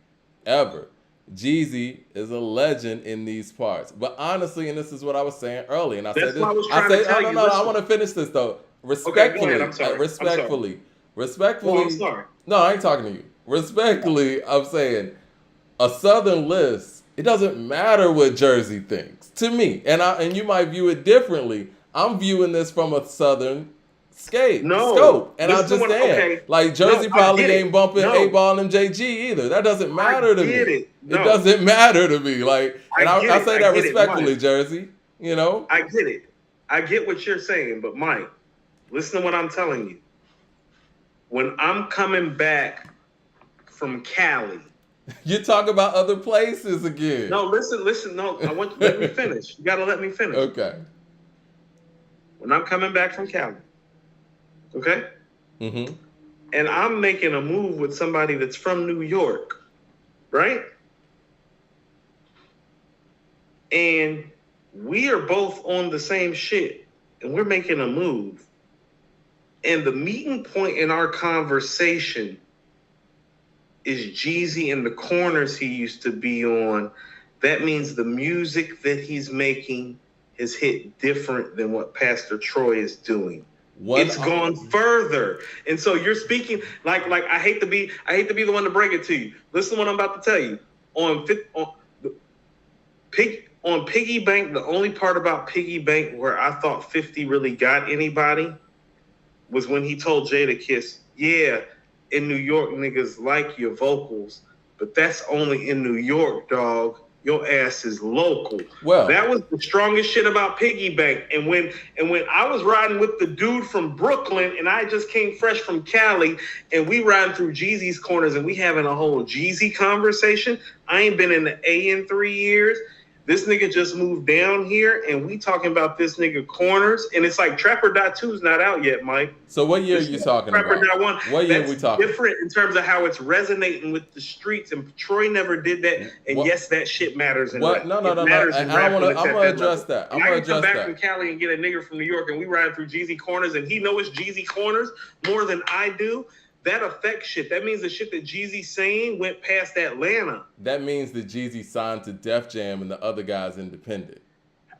A: ever. Jeezy is a legend in these parts. But honestly, and this is what I was saying earlier, and I said this. I want to finish this though. Respectfully, respectfully.
B: I'm sorry.
A: No, I ain't talking to you. Respectfully, I'm saying a Southern list. It doesn't matter what Jersey thinks to me, and you might view it differently. I'm viewing this from a Southern scope. And I'm just saying, like, Jersey probably ain't bumping 8-Ball and JG either. That doesn't matter to me. It doesn't matter to me. Like, and I say that respectfully, Jersey. You know?
B: I get it. I get what you're saying, but Mike, listen to what I'm telling you. When I'm coming back from Cali,
A: you talk about other places again.
B: No, listen. No, I want you to let me finish. You got to let me finish.
A: Okay.
B: When I'm coming back from Cali, okay?
A: Mm-hmm.
B: And I'm making a move with somebody that's from New York, right? And we are both on the same shit, and we're making a move. And the meeting point in our conversation is Jeezy and the corners he used to be on. That means the music that he's making has hit different than what Pastor Troy is doing. It's gone further. And so you're speaking like I hate to be the one to break it to you. Listen to what I'm about to tell you. On Piggy Bank, the only part about Piggy Bank where I thought 50 really got anybody was when he told Jadakiss, yeah, in New York, niggas like your vocals, but that's only in New York, dog. Your ass is local.
A: Well,
B: that was the strongest shit about Piggy Bank. And when I was riding with the dude from Brooklyn, and I just came fresh from Cali, and we riding through Jeezy's corners, and we having a whole Jeezy conversation. I ain't been in the A in 3 years. This nigga just moved down here, and we talking about this nigga corners, and it's like Trapper.2 is not out yet, Mike.
A: So what year are you talking about?
B: Trapper.1.
A: What year are we talking?
B: Different in terms of how it's resonating with the streets, and Troy never did that. And yes, that shit matters.
A: What? No. I'm gonna address that. I'm gonna
B: come back from Cali and get a nigga from New York, and we ride through Jeezy corners, and he knows Jeezy corners more than I do. That affects shit. That means the shit that Jeezy's saying went past Atlanta.
A: That means that Jeezy signed to Def Jam and the other guys independent.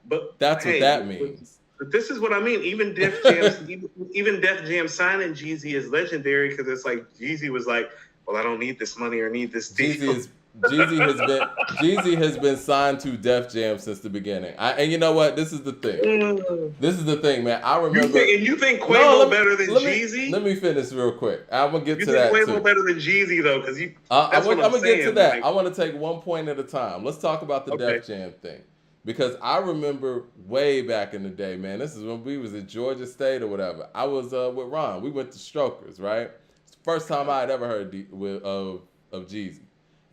B: But
A: that's what that means.
B: But this is what I mean. Even Def Jam, even Def Jam signing Jeezy is legendary because it's like Jeezy was like, "Well, I don't need this money or need this deal." Jeezy has been signed to Def Jam since the beginning. And you know what? This is the thing. This is the thing, man. I remember. You think Quavo better than Jeezy?
A: Let me finish real quick. I'm gonna get to that.
B: You think Quavo better than Jeezy though? Because
A: I'm gonna get to that. Like, I want to take one point at a time. Let's talk about the Def Jam thing. Because I remember way back in the day, man. This is when we was at Georgia State or whatever. I was with Ron. We went to Strokers, right? It's the first time I had ever heard of Jeezy.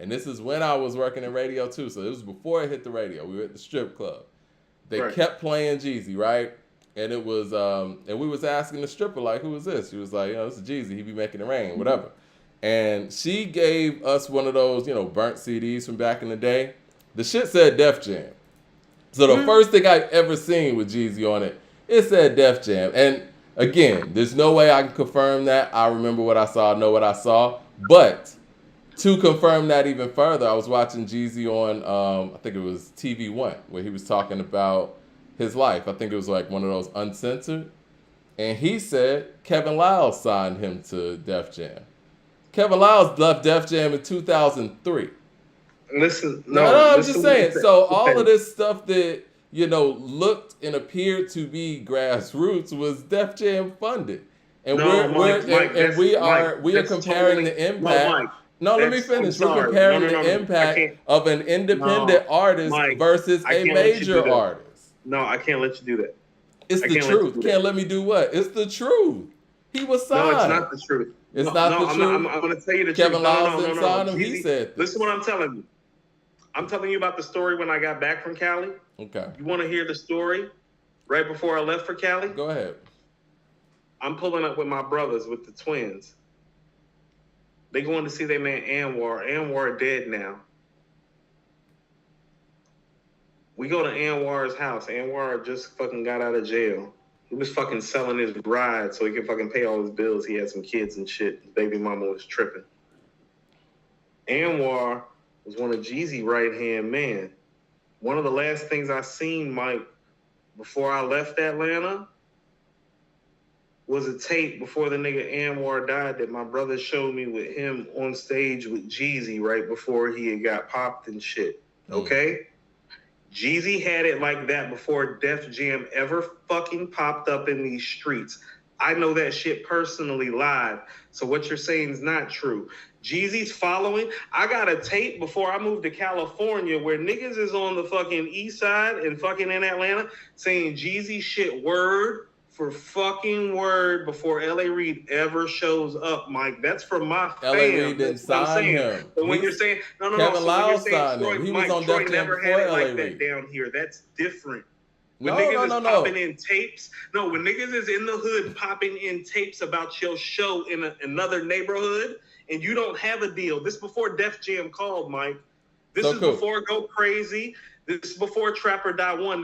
A: And this is when I was working in radio too. So it was before it hit the radio. We were at the strip club. They kept playing Jeezy, right? And it was, and we was asking the stripper, like, who is this? She was like, this is Jeezy. He be making it rain, whatever. And she gave us one of those, burnt CDs from back in the day. The shit said Def Jam. So the first thing I've ever seen with Jeezy on it, it said Def Jam. And again, there's no way I can confirm that. I remember what I saw, I know what I saw. But to confirm that even further, I was watching Jeezy on, I think it was TV One, where he was talking about his life. I think it was like one of those uncensored. And he said Kevin Lyles signed him to Def Jam. Kevin Lyles left Def Jam in 2003.
B: Listen,
A: I'm just saying. So all of this stuff that, looked and appeared to be grassroots was Def Jam funded. And we are comparing the impact. Let me finish. We're comparing the impact of an independent artist versus a major artist.
B: No, I can't let you do that.
A: It's the truth. Can't let me do what? It's the truth. He was signed.
B: No, it's not the truth.
A: It's not the truth.
B: I'm going to tell you the truth.
A: Kevin Lyles didn't sign him. He said this.
B: Listen to what I'm telling you. I'm telling you about the story when I got back from Cali.
A: Okay.
B: You want to hear the story right before I left for Cali?
A: Go ahead.
B: I'm pulling up with my brothers, with the twins. They going to see their man Anwar. Anwar dead now. We go to Anwar's house. Anwar just fucking got out of jail. He was fucking selling his ride so he could fucking pay all his bills. He had some kids and shit. His baby mama was tripping. Anwar was one of Jeezy's right-hand man. One of the last things I seen, Mike, before I left Atlanta was a tape before the nigga Anwar died that my brother showed me with him on stage with Jeezy right before he had got popped and shit. Okay? Jeezy had it like that before Def Jam ever fucking popped up in these streets. I know that shit personally live. So what you're saying is not true. Jeezy's following. I got a tape before I moved to California where niggas is on the fucking east side and fucking in Atlanta saying Jeezy shit word for fucking word before L.A. Reid ever shows up, Mike. That's from my fam.
A: L.A. Reid didn't sign him.
B: But when you're saying,
A: Kevin Lyles signed him. He was on
B: Troy
A: Def Jam
B: never
A: before
B: had it
A: L.A.
B: like that
A: Reid.
B: down here. That's different.
A: When
B: niggas is popping in tapes. No, when niggas is in the hood popping in tapes about your show in another neighborhood and you don't have a deal. This before Def Jam called, Mike. This is before Go Crazy. This is before Trapper.1.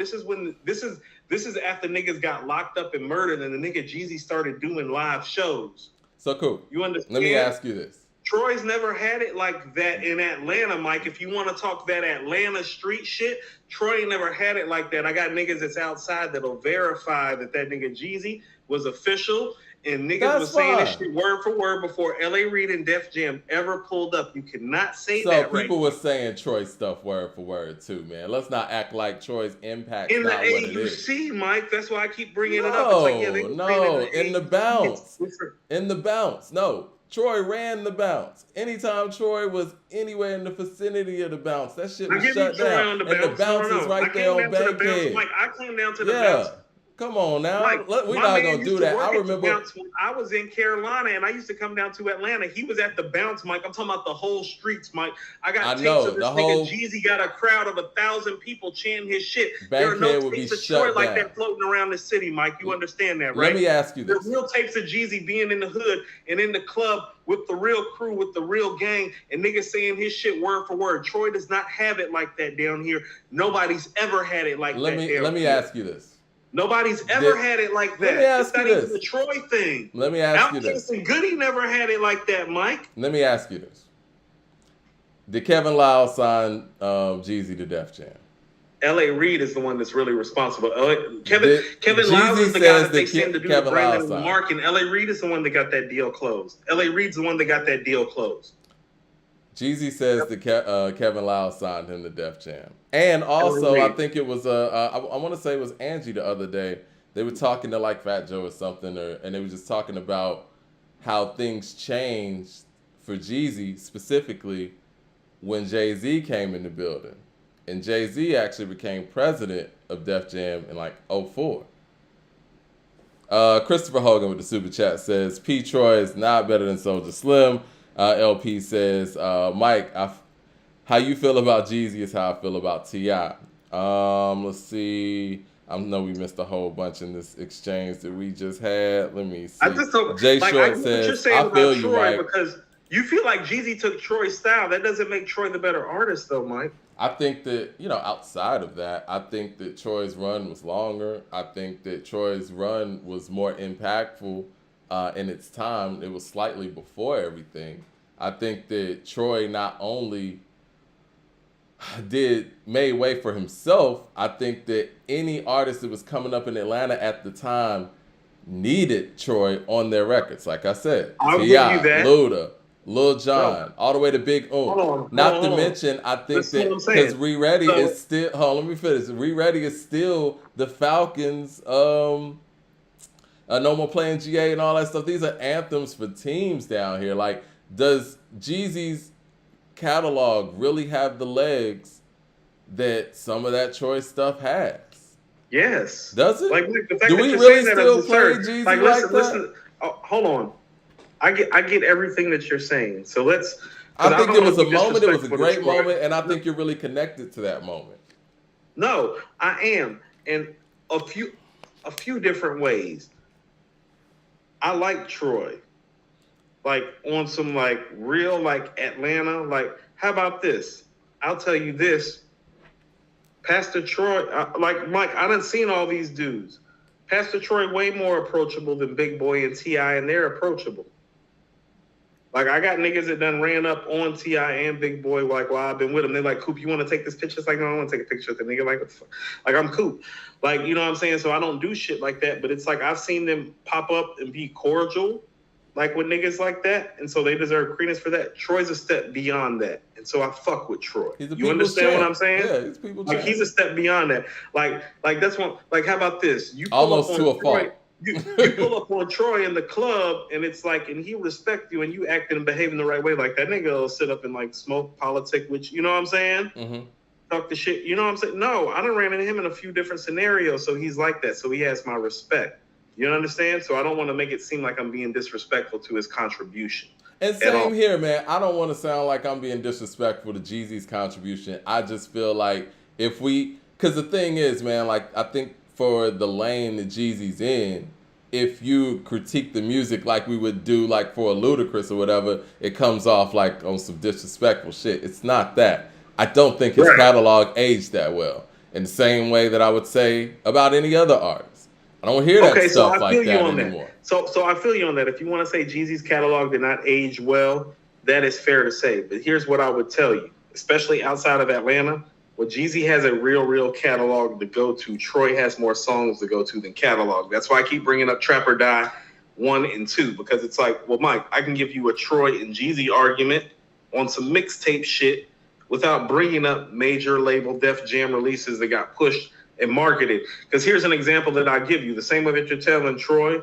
B: This is after niggas got locked up and murdered and the nigga Jeezy started doing live shows.
A: So cool.
B: You understand?
A: Let me ask you this.
B: Troy's never had it like that in Atlanta, Mike. If you want to talk that Atlanta street shit, Troy never had it like that. I got niggas that's outside that'll verify that nigga Jeezy was official And niggas
A: That's
B: was saying this
A: fine.
B: shit word for word before L.A. Reid and Def Jam ever pulled up. You cannot say
A: So
B: that
A: people
B: right.
A: were saying Troy stuff word for word too, man. Let's not act like Troy's impact's
B: In the
A: not what it is.
B: AUC, Mike, that's why I keep bringing it up. It's like, yeah, they
A: No,
B: were saying it in
A: no,
B: the
A: in the
B: AUC. It's
A: bounce.
B: different.
A: In the bounce. No. Troy ran the bounce. Anytime Troy was anywhere in the vicinity of the bounce, that shit
B: I
A: was
B: give you
A: shut
B: Troy
A: down.
B: on the
A: And the
B: bounce.
A: bounce is
B: No. I
A: right there
B: came
A: on
B: down to the bounce,
A: Bankhead.
B: Mike. I came down to the bounce.
A: Yeah. Come on now.
B: Like,
A: We're
B: my
A: not
B: man
A: going to
B: used
A: do
B: to
A: that.
B: work
A: I
B: at the
A: remember.
B: bounce when I was in Carolina, and I used to come down to Atlanta. He was at the bounce, Mike. I'm talking about the whole streets, Mike. I got tapes of this nigga Jeezy got a crowd of 1,000 people chanting his shit. There are no tapes of Troy like that floating around the city, Mike. You understand that, right?
A: Let me ask you this.
B: There's real tapes of Jeezy being in the hood and in the club with the real crew, with the real gang, and niggas saying his shit word for word. Troy does not have it like that down here. Nobody's ever had it like that down here.
A: Let me ask you this.
B: Nobody's ever had it like that.
A: Let me ask
B: it's not
A: you this.
B: Even the Troy thing.
A: Let me ask you this.
B: And Goody never had it like that, Mike.
A: Let me ask you this. Did Kevin Lyle sign Jeezy to Def Jam?
B: L.A. Reid is the one that's really responsible. Kevin Lyle is the guy that they sent to do the Brandon and Mark, and L.A. Reid is the one that got that deal closed. L.A. Reid's the one that got that deal closed.
A: Jeezy says that Kevin Lyle signed him to Def Jam. And also, I think it was, I want to say it was Angie the other day. They were talking to like Fat Joe or something, and they were just talking about how things changed for Jeezy specifically when Jay-Z came in the building. And Jay-Z actually became president of Def Jam in like 2004. Christopher Hogan with the super chat says, P. Troy is not better than Soulja Slim. LP says, Mike, how you feel about Jeezy is how I feel about T.I. Let's see. I know we missed a whole bunch in this exchange that we just had. Let me see. Jay Short says, I feel you, Mike.
B: Because you feel like Jeezy took Troy's style. That doesn't make Troy the better artist, though, Mike.
A: I think that, outside of that, I think that Troy's run was longer. I think that Troy's run was more impactful in its time. It was slightly before everything. I think that Troy not only made way for himself, I think that any artist that was coming up in Atlanta at the time needed Troy on their records. Like I said, T.I., Luda, Lil Jon, all the way to Big Not to mention, I think that because Re-Ready is still, let me finish. Re-Ready is still the Falcons, No More Playing GA and all that stuff. These are anthems for teams down here. Like, does Jeezy's catalog really have the legs that some of that Troy stuff has?
B: Yes.
A: Does it?
B: Like, the fact
A: do
B: that
A: we
B: you're
A: really
B: saying
A: still
B: that
A: play Jeezy like that?
B: Listen. Oh, hold on. I get everything that you're saying. So let's.
A: I think it was a moment. It was a great moment, and I think you're really connected to that moment.
B: No, I am, in a few different ways. I like Troy, like on some like real like Atlanta. Like, how about this? I'll tell you this. Pastor Troy, like Mike, I done seen all these dudes. Pastor Troy way more approachable than Big Boy and T.I., and they're approachable. Like, I got niggas that done ran up on T.I. and Big Boy like while I've been with them. They're like, Coop, you want to take this picture? It's like, no, I don't want to take a picture with the nigga. Like, what the fuck? Like, I'm Coop. Like, you know what I'm saying? So I don't do shit like that. But it's like I've seen them pop up and be cordial, like with niggas like that. And so they deserve credence for that. Troy's a step beyond that. And so I fuck with Troy.
A: You
B: understand what I'm saying?
A: Yeah, he's people
B: like, he's a step beyond that. Like that's one. Like, how about this? You
A: almost to a fault.
B: You pull up on Troy in the club, and it's like, and he respect you, and you acting and behaving the right way. Like, that nigga will sit up and like smoke politic, which, you know what I'm saying?
A: Mm-hmm.
B: Talk the shit. You know what I'm saying? No, I done ran into him in a few different scenarios, so he's like that. So he has my respect. You understand? So I don't want to make it seem like I'm being disrespectful to his contribution.
A: And same here, man. I don't want to sound like I'm being disrespectful to Jeezy's contribution. I just feel like because the thing is, man, like, I think for the lane that Jeezy's in, if you critique the music like we would do like for a Ludacris or whatever, it comes off like on some disrespectful shit. It's not that. I don't think his catalog aged that well. In the same way that I would say about any other artist. I don't hear that stuff like that anymore.
B: So I feel you on that. If you want to say Jeezy's catalog did not age well, that is fair to say. But here's what I would tell you, especially outside of Atlanta. Well, Jeezy has a real catalog to go to. Troy has more songs to go to than catalog. That's why I keep bringing up Trap or Die. 1 and 2, because it's like, well, Mike, I can give you a Troy and Jeezy argument on some mixtape shit without bringing up major label Def Jam releases that got pushed and marketed. Because here's an example that I give you. The same way that you're telling Troy,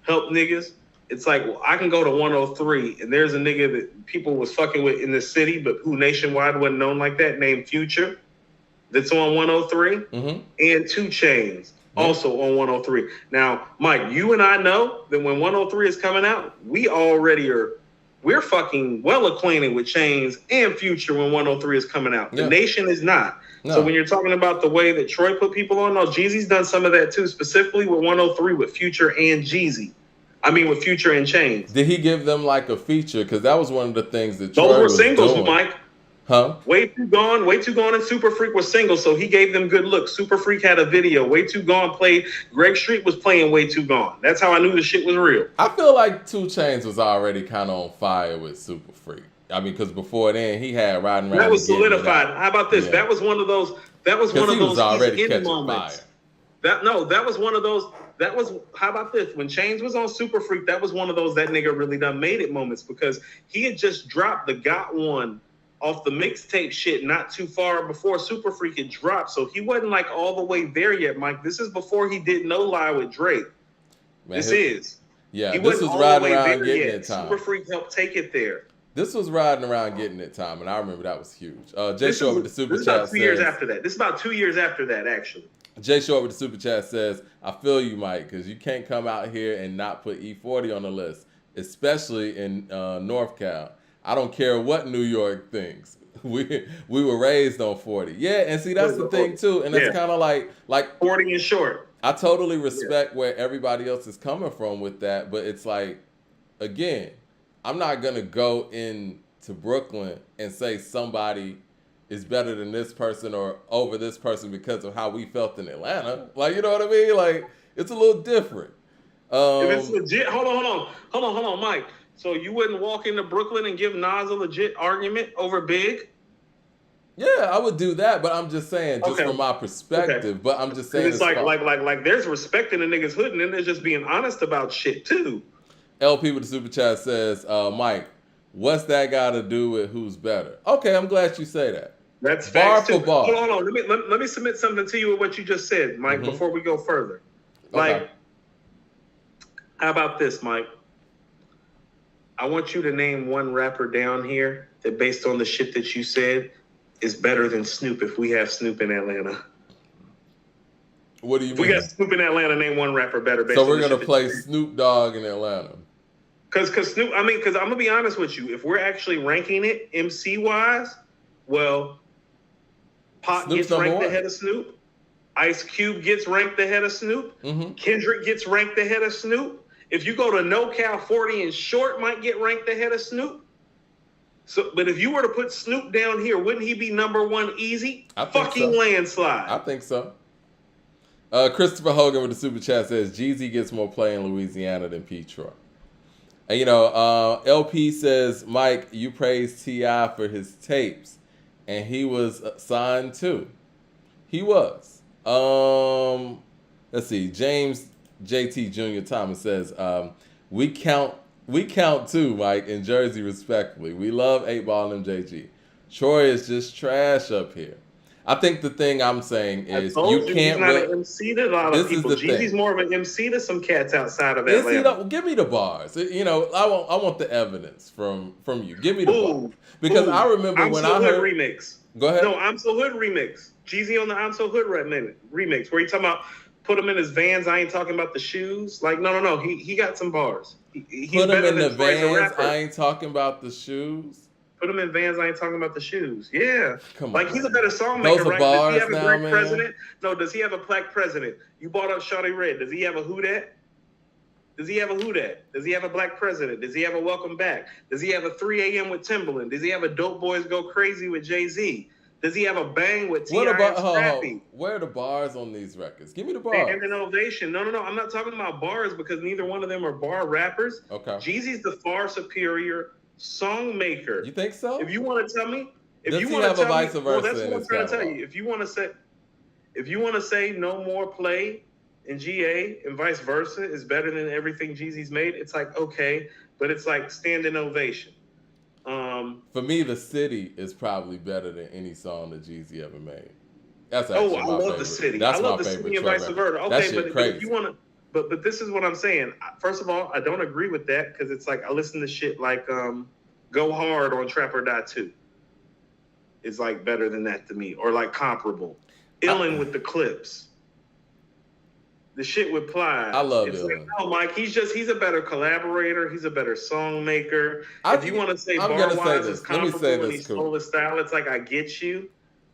B: help niggas. It's like, well, I can go to 103, and there's a nigga that people was fucking with in the city, but who nationwide wasn't known like that, named Future, that's on 103, and 2 Chainz, also on 103. Now, Mike, you and I know that when 103 is coming out, we're fucking well acquainted with Chainz and Future when 103 is coming out. The nation is not. No. So when you're talking about the way that Troy put people on, no, Jeezy's done some of that too, specifically with 103 with Future and Jeezy. I mean, with Future and Chainz.
A: Did he give them like a feature? Because that was one of the things that
B: Troy was singles,
A: doing.
B: Mike.
A: Huh?
B: Way Too Gone, and Super Freak was singles, so he gave them good looks. Super Freak had a video. Way Too Gone played. Greg Street was playing Way Too Gone. That's how I knew the shit was real.
A: I feel like 2 Chainz was already kind of on fire with Super Freak. I mean, because before then he had Riding Around.
B: That was solidified. How about this? Yeah. That was one of those. That was one of those
A: already catching
B: moments.
A: Fire.
B: That was one of those. That was, how about this? When Chainz was on Super Freak, that was one of those that nigga really done made it moments, because he had just dropped the Got One off the mixtape shit not too far before Super Freak had dropped. So he wasn't like all the way there yet, Mike. This is before he did No Lie with Drake.
A: Man,
B: Yeah,
A: he this was Riding Around Getting It time.
B: Super Freak helped take it there.
A: This was Riding Around Getting It time, and I remember that was huge. Jay Short with the Super Chat says...
B: This is about 2 years after that. This is about 2 years after that, actually.
A: Jay Short with the Super Chat says, I feel you, Mike, because you can't come out here and not put E40 on the list, especially in North Cal. I don't care what New York thinks. We were raised on 40. Yeah, and see, that's the thing, too. And it's kind of like
B: 40 and short.
A: I totally respect where everybody else is coming from with that, but it's like, again, I'm not going to go into Brooklyn and say somebody is better than this person or over this person because of how we felt in Atlanta. Like, you know what I mean? Like, it's a little different.
B: If it's legit, hold on, Mike. So you wouldn't walk into Brooklyn and give Nas a legit argument over Big?
A: Yeah, I would do that, but I'm just saying, from my perspective. Okay. But I'm just saying,
B: it's like there's respect in the niggas' hood, and then there's just being honest about shit too.
A: LP with the Super Chat says, Mike, what's that got to do with who's better? Okay, I'm glad you say that.
B: That's
A: bar
B: facts
A: for
B: too.
A: bar.
B: Hold on. Let me submit something to you with what you just said, Mike, before we go further. Like, how about this, Mike? I want you to name one rapper down here that, based on the shit that you said, is better than Snoop if we have Snoop in Atlanta.
A: What do you mean?
B: If we got Snoop in Atlanta, name one rapper better.
A: So we're going to play Snoop Dogg in Atlanta.
B: Because Snoop, because I'm going to be honest with you. If we're actually ranking it MC-wise, well, Pac gets ranked ahead of Snoop. Ice Cube gets ranked ahead of Snoop. Kendrick gets ranked ahead of Snoop. If you go to NoCal, 40 and Short might get ranked ahead of Snoop. So, but if you were to put Snoop down here, wouldn't he be number one easy? Landslide.
A: I think so. Christopher Hogan with the Super Chat says, Jeezy gets more play in Louisiana than P. Troy. And, LP says, Mike, you praised T.I. for his tapes, and he was signed too. He was. Let's see. James JT Jr. Thomas says, we count too, Mike, in Jersey respectfully. We love 8 Ball and MJG. Troy is just trash up here. I think the thing I'm saying is you can't.
B: He's not an MC to a lot of people. Jeezy's more of an MC to some cats outside of Atlanta.
A: Give me the bars. I want the evidence from you. Give me the bars. Because I remember when I heard
B: remix.
A: Go ahead.
B: No, I'm So Hood remix. Jeezy on the I'm So Hood remix, where he talking about put him in his Vans. I ain't talking about the shoes. Like, no. He got some bars. He's
A: put him in the Vans. I ain't talking about the shoes.
B: Put him in Vans. I ain't talking about the shoes. Yeah.
A: Come on.
B: Like, he's a better songmaker,
A: Those are
B: right?
A: bars
B: does he have a
A: now,
B: black
A: man?
B: president? No, does he have a black president? You brought up Shawty Red. Does he have a who dat? Does he have a who dat? Does he have a black president? Does he have a welcome back? Does he have a 3 a.m. with Timbaland? Does he have a Dope Boys Go Crazy with Jay-Z? Does he have a bang with T.I. and Scrappy?
A: Where are the bars on these records? Give me the bars.
B: And an ovation. No. I'm not talking about bars because neither one of them are bar rappers.
A: Okay.
B: Jeezy's the far superior song maker.
A: You think so?
B: If you want to tell me,
A: does he have a vice versa?
B: Well, that's what I'm trying to tell you. If you want to say No More Play and GA and vice versa is better than everything Jeezy's made, it's like, okay, but it's like standing ovation.
A: For me, The City is probably better than any song that Jeezy ever made. That's
B: Oh,
A: actually
B: I
A: my
B: love
A: favorite.
B: The City.
A: That's
B: I love
A: my
B: The
A: favorite
B: City and
A: Troy
B: vice
A: record.
B: versa.
A: That
B: Okay,
A: shit
B: but if you
A: crazy.
B: want to, but this is what I'm saying. First of all, I don't agree with that because it's like I listen to shit like Go Hard on Trap or Die 2. It's like better than that to me, or like comparable. Illin with the Clips. The shit with Plies.
A: I love
B: it's
A: Illin.
B: like, no, Mike, he's a better collaborator. He's a better song maker. If you want to say bar-wise is comparable and he stole his style, it's like, I get you.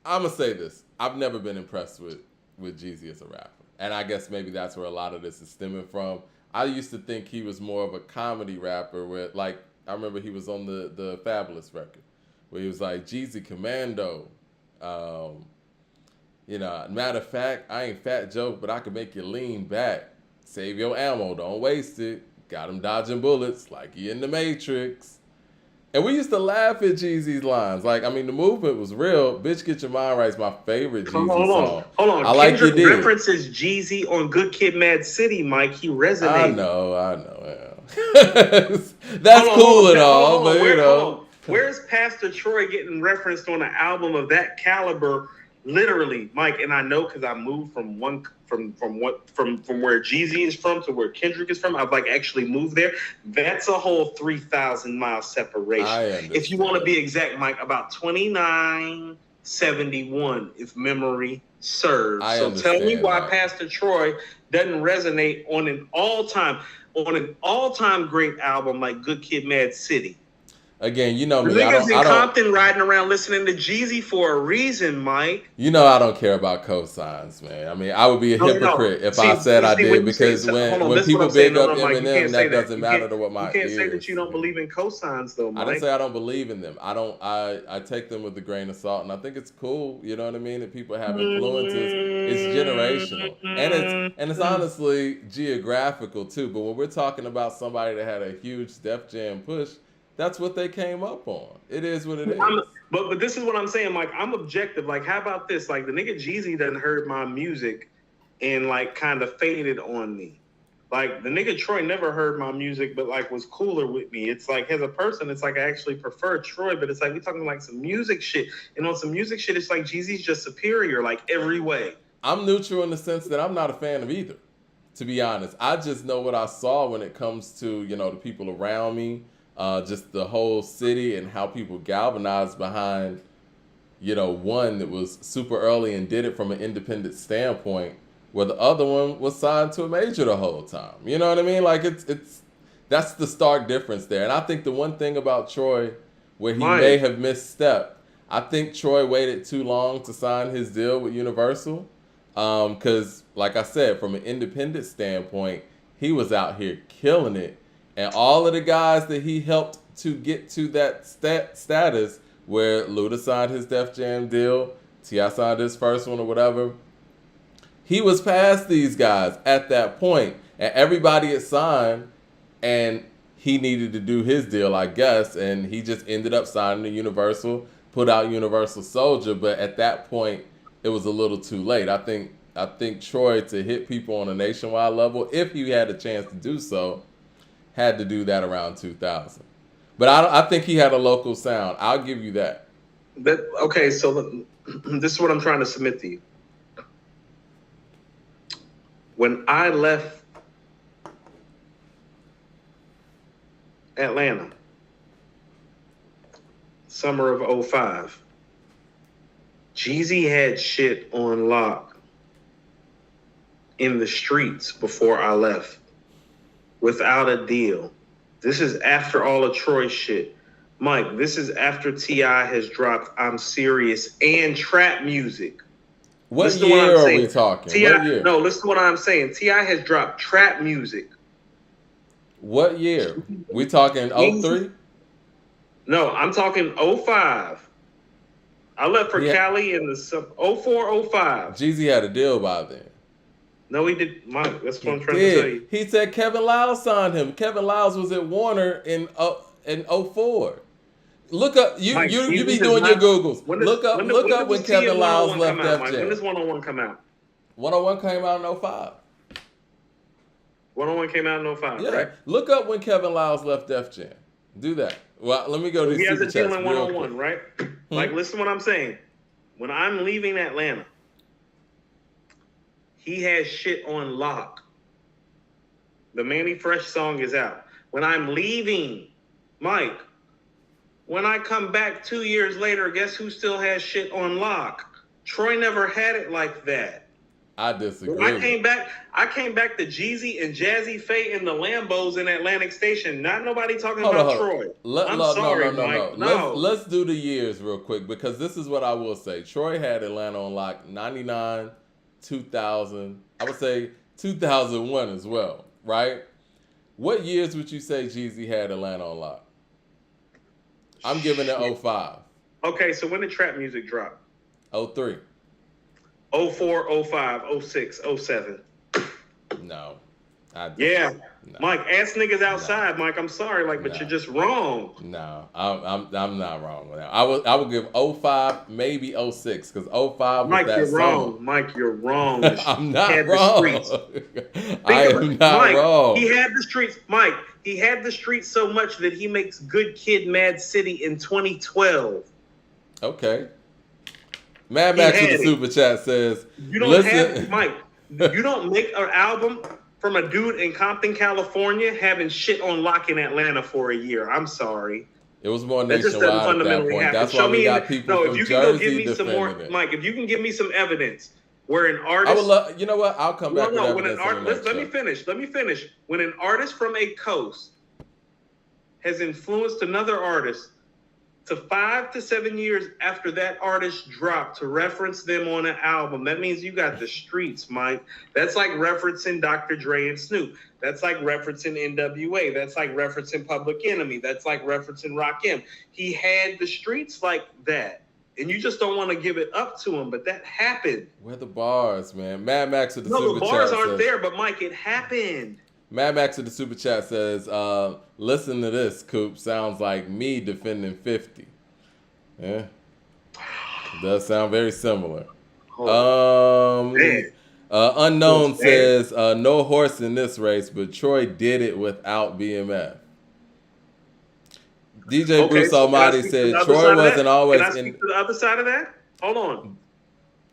A: I'm going to say this. I've never been impressed with Jeezy as a rapper. And I guess maybe that's where a lot of this is stemming from. I used to think he was more of a comedy rapper where, like, I remember he was on the Fabulous record where he was like, Jeezy Commando. You know, matter of fact, I ain't Fat Joe, but I can make you lean back. Save your ammo, don't waste it. Got him dodging bullets like he in the Matrix. And we used to laugh at Jeezy's lines. Like, I mean, the movement was real. Bitch Get Your Mind Right is my favorite Jeezy song.
B: Hold on.
A: I like
B: Kendrick
A: You Did.
B: references Jeezy on Good Kid, Mad City, Mike. He resonated.
A: I know. Yeah. That's cool and all, but you know.
B: Where's Pastor Troy getting referenced on an album of that caliber? Literally, Mike, and I know because I moved from where Jeezy is from to where Kendrick is from. I've like actually moved there. That's a whole 3,000 mile separation. If you want to be exact, Mike, about 2971, if memory serves. So tell me why Pastor Troy doesn't resonate on an all-time great album like Good Kid, Mad City.
A: Again, you know me.
B: The niggas in Compton riding around listening to Jeezy for a reason, Mike.
A: You know I don't care about cosigns, man. I mean, I would be a hypocrite if I said I did, because when people big up Eminem, that doesn't matter to what my ears.
B: You can't say that you don't believe in cosigns, though, Mike.
A: I didn't say I don't believe in them. I take them with a grain of salt, and I think it's cool. You know what I mean? That people have influences. It's generational, and it's honestly geographical too. But when we're talking about somebody that had a huge Def Jam push, that's what they came up on. It is what it is.
B: But this is what I'm saying, Mike. I'm objective. Like, how about this? Like, the nigga Jeezy done heard my music and, like, kind of faded on me. Like, the nigga Troy never heard my music, but, like, was cooler with me. It's like, as a person, it's like I actually prefer Troy, but it's like we talking, like, some music shit. And on some music shit, it's like Jeezy's just superior, like, every way.
A: I'm neutral in the sense that I'm not a fan of either, to be honest. I just know what I saw when it comes to, you know, the people around me. Just the whole city and how people galvanized behind, you know, one that was super early and did it from an independent standpoint, where the other one was signed to a major the whole time. You know what I mean? Like that's the stark difference there. And I think the one thing about Troy, where he may have misstepped, I think Troy waited too long to sign his deal with Universal, because, like I said, from an independent standpoint, he was out here killing it. And all of the guys that he helped to get to that status, where Luda signed his Def Jam deal, T.I. signed his first one or whatever, he was past these guys at that point. And everybody had signed, and he needed to do his deal, I guess. And he just ended up signing to Universal, put out Universal Soldier. But at that point, it was a little too late. I think Troy, to hit people on a nationwide level, if he had a chance to do so, had to do that around 2000. But I think he had a local sound. I'll give you that.
B: Okay, so this is what I'm trying to submit to you. When I left Atlanta, summer of 2005, Jeezy had shit on lock in the streets before I left. Without a deal. This is after all of Troy's shit. Mike, this is after T.I. has dropped I'm Serious and trap music.
A: What year are we talking?
B: What year? No, listen to what I'm saying. T.I. has dropped trap music.
A: What year? We talking 03?
B: No, I'm talking 05. I left for Cali in the 04, 05.
A: Jeezy had a deal by then.
B: No, he did. Mike, that's what I'm trying to tell you.
A: He said Kevin Lyles signed him. Kevin Lyles was at Warner in 04. Look up. You be doing your Googles. Look up when Kevin Lyles left Def Jam.
B: When does 101 come out?
A: 101 came out in 05.
B: 101 came out in 05,
A: Yeah.
B: right?
A: Look up when Kevin Liles left Def Jam. Do that. Well, let me go to
B: He
A: these
B: has
A: super
B: a deal
A: chats
B: in
A: real
B: 101,
A: quick.
B: right? Like, listen to what I'm saying. When I'm leaving Atlanta, he has shit on lock. The Manny Fresh song is out. When I'm leaving, Mike, when I come back 2 years later, guess who still has shit on lock? Troy never had it like that.
A: I disagree.
B: When I came back to Jeezy and Jazzy Faye in the Lambos in Atlantic Station. Not nobody talking about Troy. Sorry, Mike. No.
A: Let's do the years real quick, because this is what I will say. Troy had Atlanta on lock 99, 2000. I would say 2001 as well, right? What years would you say Jeezy had Atlanta on lock? I'm giving it 05.
B: Okay, so when did trap music drop?
A: 03.
B: 04, 05, 06, 07.
A: No.
B: No. Mike, ask niggas outside, no. Mike. I'm sorry, but you're just wrong.
A: No, I'm not wrong with that. I would give 05, maybe 06, because 05 was
B: Mike,
A: that
B: you're
A: summer.
B: Wrong. Mike, you're wrong.
A: I'm not wrong. I am not wrong.
B: He had the streets. Mike, he had the streets so much that he makes Good Kid, Mad City in 2012.
A: Okay. Mad Max with the super chat says,
B: you don't have, Mike, you don't make an album from a dude in Compton, California, having shit on lock in Atlanta for a year. I'm sorry.
A: It was more nationwide at that point.
B: Happen.
A: That's why we got people from Jersey defending it.
B: Mike, if you can give me some evidence where an artist...
A: I would love, you know what? I'll come back with evidence.
B: Let me finish. When an artist from a coast has influenced another artist to 5 to 7 years after that artist dropped to reference them on an album, that means you got the streets, Mike. That's like referencing Dr. Dre and Snoop. That's like referencing NWA. That's like referencing Public Enemy. That's like referencing Rakim. He had the streets like that. And you just don't want to give it up to him, but that happened.
A: Where the bars, man? Mad Max with the super chat.
B: No, the bars aren't there, but Mike, it happened.
A: Mad Max with the super chat says, listen to this, Coop. Sounds like me defending 50. Yeah. It does sound very similar. Unknown says, no horse in this race, but Troy did it without BMF. DJ Bruce Almighty said, Troy wasn't always
B: in... Can I speak to the other side of that? Hold on.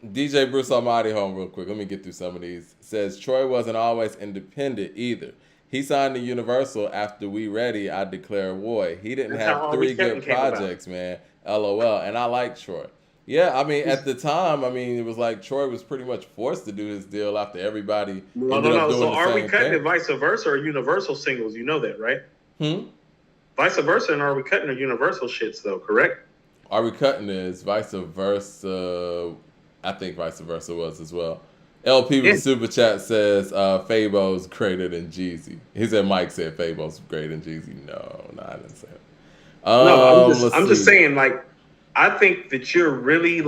A: DJ Bruce Almighty, home real quick. Let me get through some of these. Says Troy wasn't always independent either. He signed to Universal after We Ready, I Declare War. He didn't have 3 good projects, man. LOL. And I like Troy. Yeah, I mean, at the time, it was like Troy was pretty much forced to do this deal after everybody ended up doing the same thing. So
B: are we cutting it vice versa or Universal singles? You know that, right? Vice versa, and are we cutting the Universal shits, though, correct?
A: Are we cutting is vice versa... I think vice versa was as well. LP with the super chat says Fabo's greater than Jeezy. He said Mike said Fabo's greater than Jeezy. No, I didn't say it.
B: I'm just saying, I think that you're really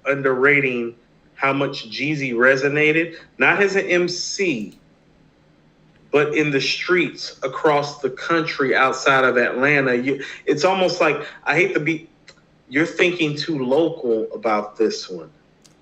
B: underrating how much Jeezy resonated, not as an MC, but in the streets across the country outside of Atlanta. It's almost like, you're thinking too local about this one.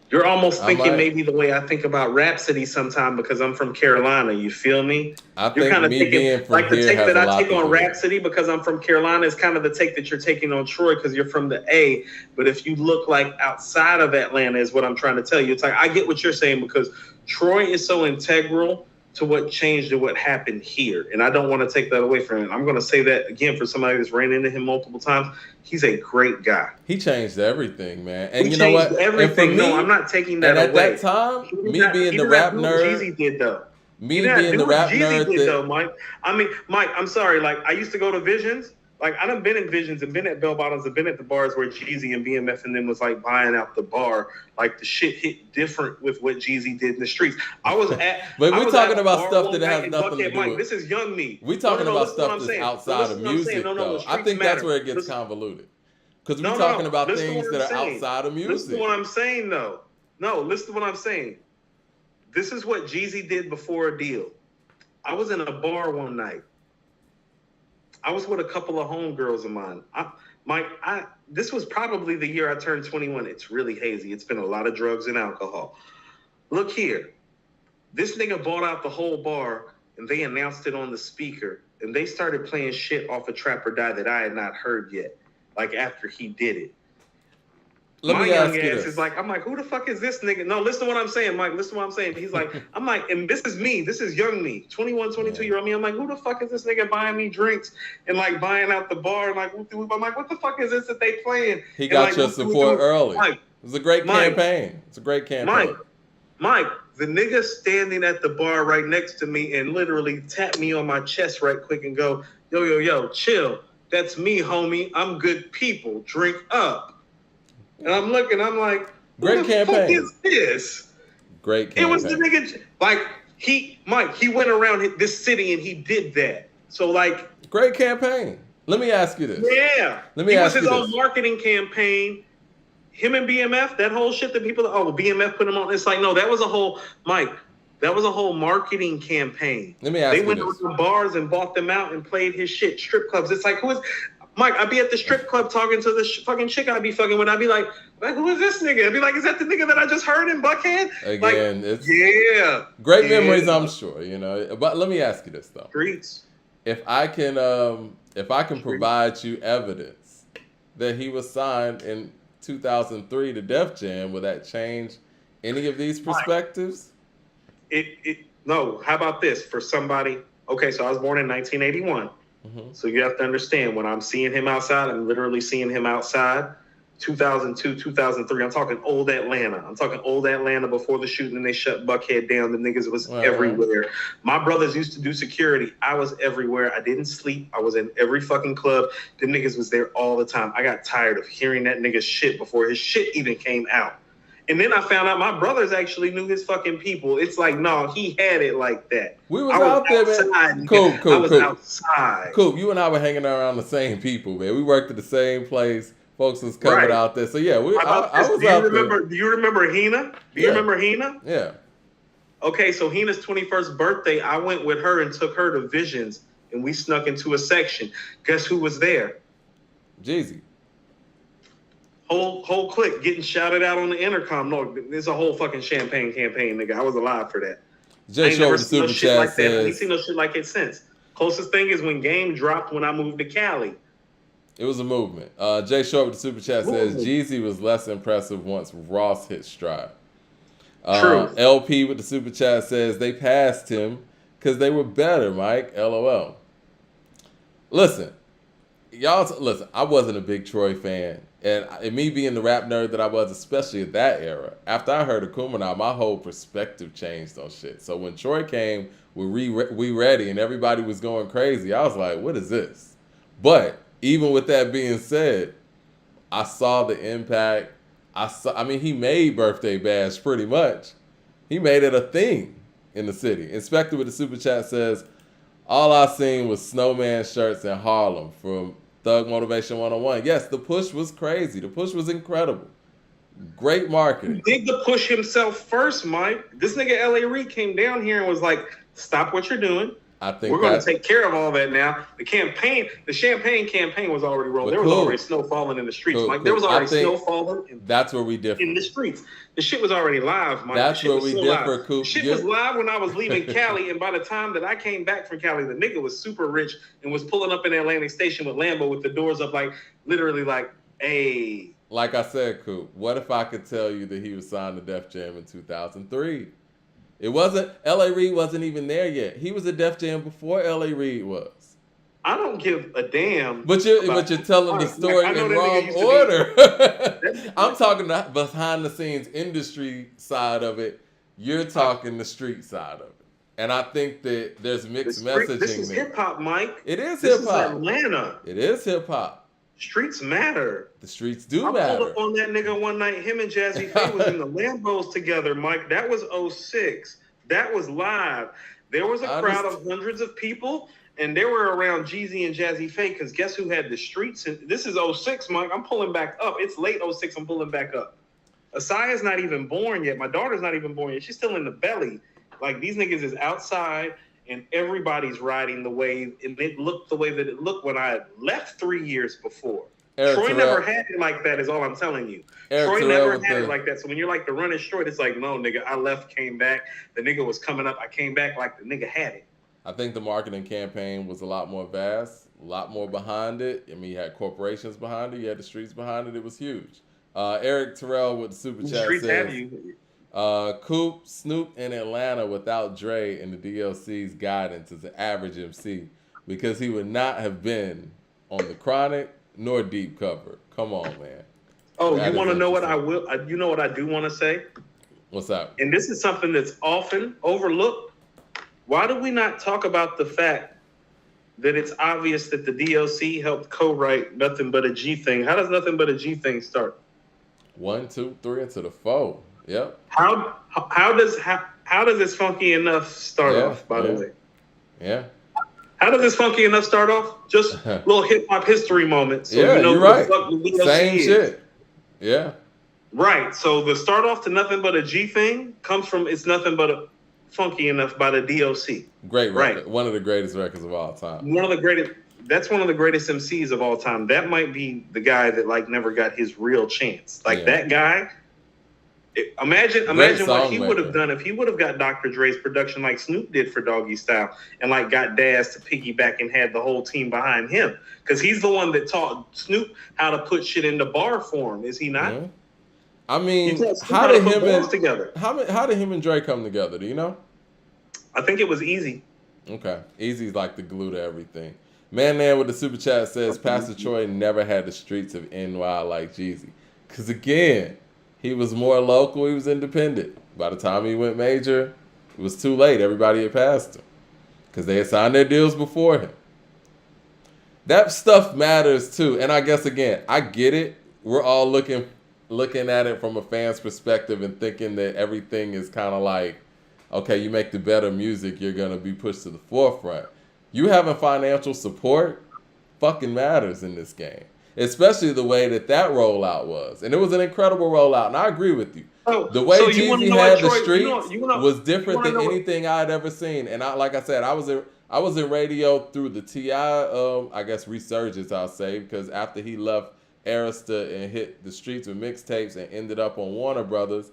B: You're almost thinking maybe the way I think about Rhapsody sometime because I'm from Carolina. You feel me?
A: You're kind of thinking
B: the take that I take on Rhapsody because I'm from Carolina is kind of the take that you're taking on Troy because you're from the A. But if you look outside of Atlanta is what I'm trying to tell you. It's I get what you're saying because Troy is so integral to what changed and what happened here. And I don't want to take that away from him. I'm going to say that again for somebody that's ran into him multiple times. He's a great guy.
A: He changed everything, man. And you know what?
B: Everything. And for me, I'm not taking that away.
A: And at that time, me being the rap nerd.
B: Jeezy did, though.
A: Me being the rap nerd.
B: Jeezy did, though, Mike. Mike, I'm sorry. I used to go to Visions. I done been in Visions and been at Bell Bottoms and been at the bars where Jeezy and BMF and them was buying out the bar. The shit hit different with what Jeezy did in the streets. I was at.
A: But we're talking about stuff that has nothing to do with.
B: This is young me.
A: We're talking about stuff that's outside of music, though. I think that's where it gets convoluted. Because we're talking about things that are outside of music.
B: Listen to what I'm saying, though. No, listen to what I'm saying. This is what Jeezy did before a deal. I was in a bar one night. I was with a couple of homegirls of mine. This was probably the year I turned 21. It's really hazy. It's been a lot of drugs and alcohol. Look here. This nigga bought out the whole bar and they announced it on the speaker, and they started playing shit off of Trap or Die that I had not heard yet, like after he did it. My young ass is like, I'm like, who the fuck is this nigga? No, listen to what I'm saying, Mike. Listen to what I'm saying. He's like, I'm like, and this is me. This is young me, 21, 22-year-old me. I'm like, who the fuck is this nigga buying me drinks and like buying out the bar? And like, I'm like, what the fuck is this that they playing?
A: He got
B: like,
A: your support early. Mike, it was a great campaign. It's a great campaign.
B: Mike, the nigga standing at the bar right next to me and literally tapped me on my chest right quick and go, yo, chill. That's me, homie. I'm good people. Drink up. And I'm looking, I'm like,
A: great campaign.
B: What is this?
A: Great campaign.
B: It was the nigga, like, he went around this city and he did that. So, like.
A: Great campaign. Let me ask you this.
B: Yeah.
A: Let me ask you this.
B: It was his own marketing campaign. Him and BMF, that whole shit that people, BMF put him on. It's like, no, that was a whole, Mike, that was a whole marketing campaign.
A: Let me ask you this.
B: They went to bars and bought them out and played his shit, strip clubs. It's like, who is. Mike, I'd be at the strip club talking to the fucking chick I'd be fucking with. I'd be like, who is this nigga? I'd be like, is that the nigga that I just heard in Buckhead?
A: Again,
B: like,
A: it's great memories, I'm sure, you know. But let me ask you this though.
B: Streets.
A: If I can provide you evidence that he was signed in 2003 to Def Jam, will that change any of these perspectives?
B: No. How about this for somebody? Okay, so I was born in 1981. Mm-hmm. So you have to understand, when I'm seeing him outside, I'm literally seeing him outside. 2002, 2003. I'm talking old Atlanta. I'm talking old Atlanta before the shooting and they shut Buckhead down. The niggas was everywhere. My brothers used to do security. I was everywhere. I didn't sleep. I was in every fucking club. The niggas was there all the time. I got tired of hearing that nigga's shit before his shit even came out. And then I found out my brothers actually knew his fucking people. It's like, no, he had it like that.
A: We was out there, man. Coop.
B: Outside.
A: Coop, you and I were hanging around the same people, man. We worked at the same place. Folks was coming out there. So, yeah, I was out there.
B: Do you remember Hina? Do you remember Hina?
A: Yeah.
B: Okay, so Hina's 21st birthday, I went with her and took her to Visions, and we snuck into a section. Guess who was there?
A: Jeezy.
B: Whole clique getting shouted out on the intercom. No, there's a whole fucking champagne campaign, nigga. I was alive for that.
A: Jay Short with the super chat says.
B: I ain't seen no shit like it since. Closest thing is when Game dropped when I moved to Cali.
A: It was a movement. Jay Short with the super chat says Jeezy was less impressive once Ross hit stride.
B: True.
A: LP with the super chat says they passed him because they were better, Mike. LOL. Listen, I wasn't a big Troy fan. And me being the rap nerd that I was, especially at that era, after I heard Akuma now, my whole perspective changed on shit. So when Troy came with We Ready and everybody was going crazy, I was like, what is this? But even with that being said, I saw the impact. He made Birthday Bash pretty much. He made it a thing in the city. Inspector with the super chat says, all I seen was snowman shirts in Harlem from Thug Motivation 101. Yes, the push was crazy. The push was incredible. Great marketing.
B: He did the push himself first, Mike. This nigga L.A. Reid came down here and was like, stop what you're doing.
A: I think
B: we're going to take care of all that now. The champagne campaign was already rolling. There was already snow falling in the streets, Mike. There was already snow falling.
A: That's where we differ.
B: In the streets. The shit was already live, Mike.
A: That's where we differ, Coop.
B: Shit was live when I was leaving Cali, and by the time that I came back from Cali, the nigga was super rich and was pulling up in Atlantic Station with Lambo with the doors up, like, literally like, hey.
A: Like I said, Coop, what if I could tell you that he was signed to Def Jam in 2003? It wasn't, L.A. Reid wasn't even there yet. He was at Def Jam before L.A. Reid was.
B: I don't give a damn.
A: But you're telling the story in wrong order. I'm talking the behind the scenes industry side of it. You're talking the street side of it. And I think that there's mixed messaging there.
B: This is hip-hop, Mike.
A: It is hip-hop.
B: This is Atlanta.
A: It is hip-hop.
B: Streets matter.
A: The streets do matter.
B: I pulled up on that nigga one night. Him and Jazzy Faye was in the Lambos together, Mike. That was 06. That was live. There was a crowd of hundreds of people, and they were around Jeezy and Jazzy Faye, because guess who had the streets? And this is 06, Mike. I'm pulling back up. It's late 06. I'm pulling back up. Asaya's not even born yet. My daughter's not even born yet. She's still in the belly. Like, these niggas is outside, and everybody's riding the wave, and it looked the way that it looked when I had left 3 years before. Troy never had it like that, is all I'm telling you. Troy never had it like that. So when you're like, the run is short, it's like, no, nigga, I left, came back. The nigga was coming up. I came back like the nigga had it.
A: I think the marketing campaign was a lot more vast, a lot more behind it. I mean, you had corporations behind it, you had the streets behind it. It was huge. Eric Terrell with the super
B: The
A: chat
B: streets have
A: says,
B: you.
A: Coop, Snoop in Atlanta without Dre and the DLC's guidance is an average MC because he would not have been on the Chronic nor Deep Cover. Come on, man.
B: Oh,
A: That
B: you
A: is
B: want to know what I
A: interesting.
B: will? You know what I do want to say?
A: What's up?
B: And this is something that's often overlooked. Why do we not talk about the fact that it's obvious that the DLC helped co-write Nothing But a G Thing? How does Nothing But a G Thing start?
A: 1, 2, 3 into the 4. Yep.
B: How does this Funky Enough start off? By the way,
A: Yeah.
B: how does this Funky Enough start off? Just little hip hop history moments. So
A: yeah,
B: you know
A: you're
B: who
A: right.
B: the fuck the DLC
A: Same
B: is.
A: shit. Yeah.
B: Right. So the start off to Nothing But a G Thing comes from It's Nothing But a Funky Enough by the DLC.
A: Great record.
B: Right.
A: One of the greatest records of all time.
B: That's one of the greatest MCs of all time. That might be the guy that like never got his real chance. Like that guy. Imagine what he would have done if he would have got Dr. Dre's production like Snoop did for Doggy Style and like got Daz to piggyback and had the whole team behind him. Because he's the one that taught Snoop how to put shit into bar form, is he not?
A: Mm-hmm. I mean,
B: how did
A: him and Dre come together? Do you know?
B: I think it was Easy.
A: Okay. Easy's like the glue to everything. Man with the super chat says Pastor Troy never had the streets of NY like Jeezy. Because again, he was more local, he was independent. By the time he went major, it was too late. Everybody had passed him. Because they had signed their deals before him. That stuff matters too. And I guess again, I get it. We're all looking at it from a fan's perspective and thinking that everything is kind of like, okay, you make the better music, you're going to be pushed to the forefront. You having financial support fucking matters in this game. Especially the way that rollout was. And it was an incredible rollout. And I agree with you. The way Jeezy had the streets was different than anything I had ever seen. And like I said, I was in radio through the T.I., I guess, resurgence, I'll say. Because after he left Arista and hit the streets with mixtapes and ended up on Warner Brothers,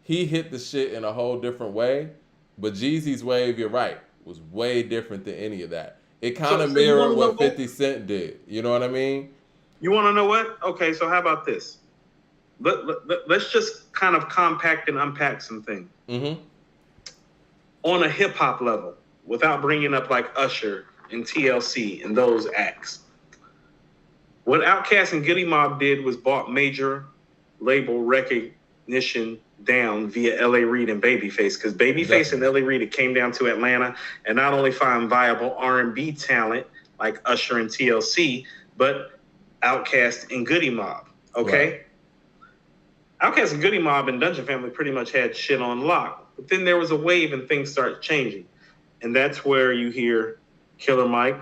A: he hit the shit in a whole different way. But Jeezy's wave, you're right, was way different than any of that. It kind of mirrored what 50 Cent did. You know what I mean?
B: You want to know what? Okay, so how about this? Let's just kind of compact and unpack some things.
A: Mm-hmm.
B: On a hip-hop level, without bringing up like Usher and TLC and those acts. What Outkast and Goody Mob did was bought major label recognition down via L.A. Reid and Babyface, because Babyface and L.A. Reid came down to Atlanta and not only find viable R&B talent like Usher and TLC, but Outkast and Goody Mob, okay? Right. Outkast and Goody Mob and Dungeon Family pretty much had shit on lock. But then there was a wave and things started changing. And that's where you hear Killer Mike,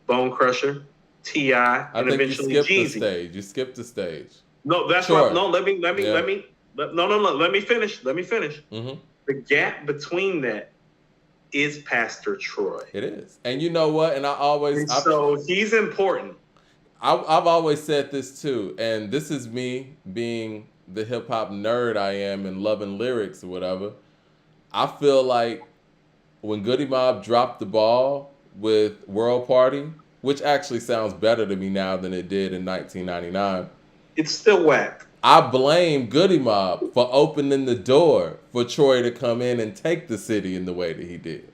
B: Bone Crusher, T.I., and eventually Jeezy.
A: You skipped the stage.
B: No, that's right. No, let me finish. Mm-hmm. The gap between that is Pastor Troy.
A: It is. And you know what? And
B: so he's important.
A: I've always said this too, and this is me being the hip hop nerd I am and loving lyrics or whatever. I feel like when Goody Mob dropped the ball with World Party, which actually sounds better to me now than it did in 1999.
B: It's still whack.
A: I blame Goody Mob for opening the door for Troy to come in and take the city in the way that he did.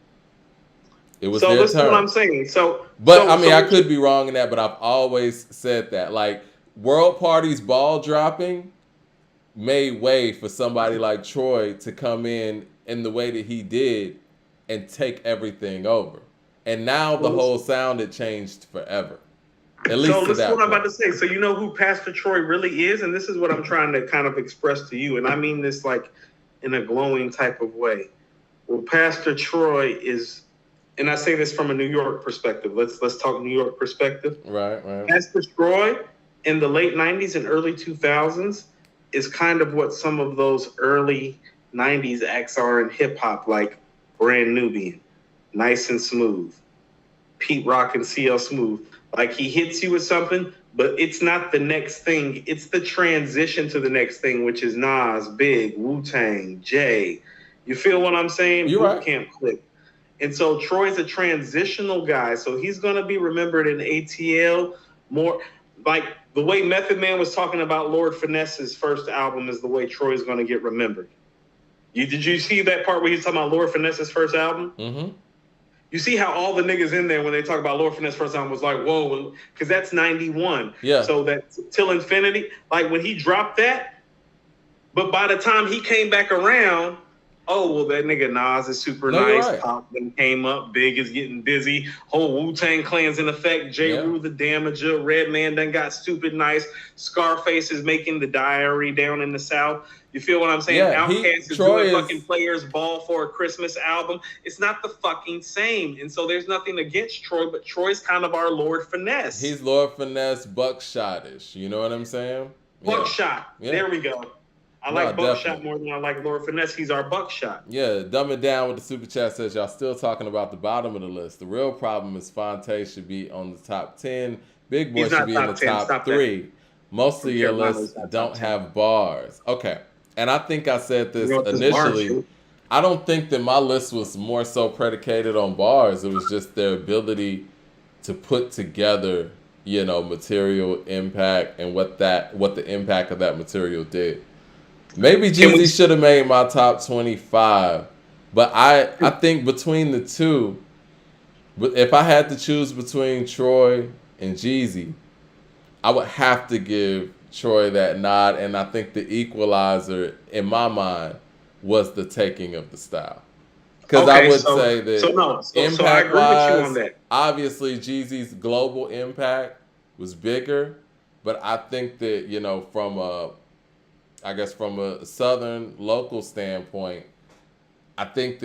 A: It was their turn. So this is what
B: I'm saying.
A: I could be wrong in that, but I've always said that. Like, World Party's ball dropping made way for somebody like Troy to come in the way that he did and take everything over. And now the whole sound had changed forever. At least
B: this is what I'm about to say. So you know who Pastor Troy really is? And this is what I'm trying to kind of express to you. And I mean this like in a glowing type of way. Well, Pastor Troy is... And I say this from a New York perspective. Let's talk New York perspective.
A: Right.
B: Pastor Troy in the late 90s and early 2000s is kind of what some of those early 90s acts are in hip-hop, like Brand Nubian, Nice and Smooth, Pete Rock and CL Smooth. Like, he hits you with something, but it's not the next thing. It's the transition to the next thing, which is Nas, Big, Wu-Tang, Jay. You feel what I'm saying?
A: You're right.
B: Camp Click. And so Troy's a transitional guy. So he's going to be remembered in ATL more. Like the way Method Man was talking about Lord Finesse's first album is the way Troy's going to get remembered. Did you see that part where he's talking about Lord Finesse's first album?
A: Mm-hmm.
B: You see how all the niggas in there when they talk about Lord Finesse's first album was like, whoa, because that's 91.
A: Yeah.
B: So that's Till Infinity. Like when he dropped that, but by the time he came back around, oh, well, that nigga Nas is super nice.
A: Right.
B: Pop then came up. Big is getting busy. Whole Wu-Tang Clan's in effect. J. Rue the Damager. Redman done got stupid nice. Scarface is making the diary down in the South. You feel what I'm saying?
A: Yeah,
B: Outkast is doing fucking Players Ball for a Christmas album. It's not the fucking same. And so there's nothing against Troy, but Troy's kind of our Lord Finesse.
A: He's Lord Finesse, Buckshot-ish. You know what I'm saying?
B: Buckshot. Yeah. There we go. I like Buckshot more than I like Lord Finesse. He's our Buckshot.
A: Yeah, dumb it down with the super chat says y'all still talking about the bottom of the list. The real problem is Fonte should be on the top 10. Big Boy should be in the top 3. Most of your lists don't have bars. Okay. And I think I said this initially. I don't think that my list was more so predicated on bars. It was just their ability to put together, material impact and what the impact of that material did. Maybe Jeezy should have made my top 25, but I think between the two, if I had to choose between Troy and Jeezy, I would have to give Troy that nod, and I think the equalizer in my mind was the Taking of the Style. Because I would say that impact-wise, obviously Jeezy's global impact was bigger, but I think that, from a Southern local standpoint, I think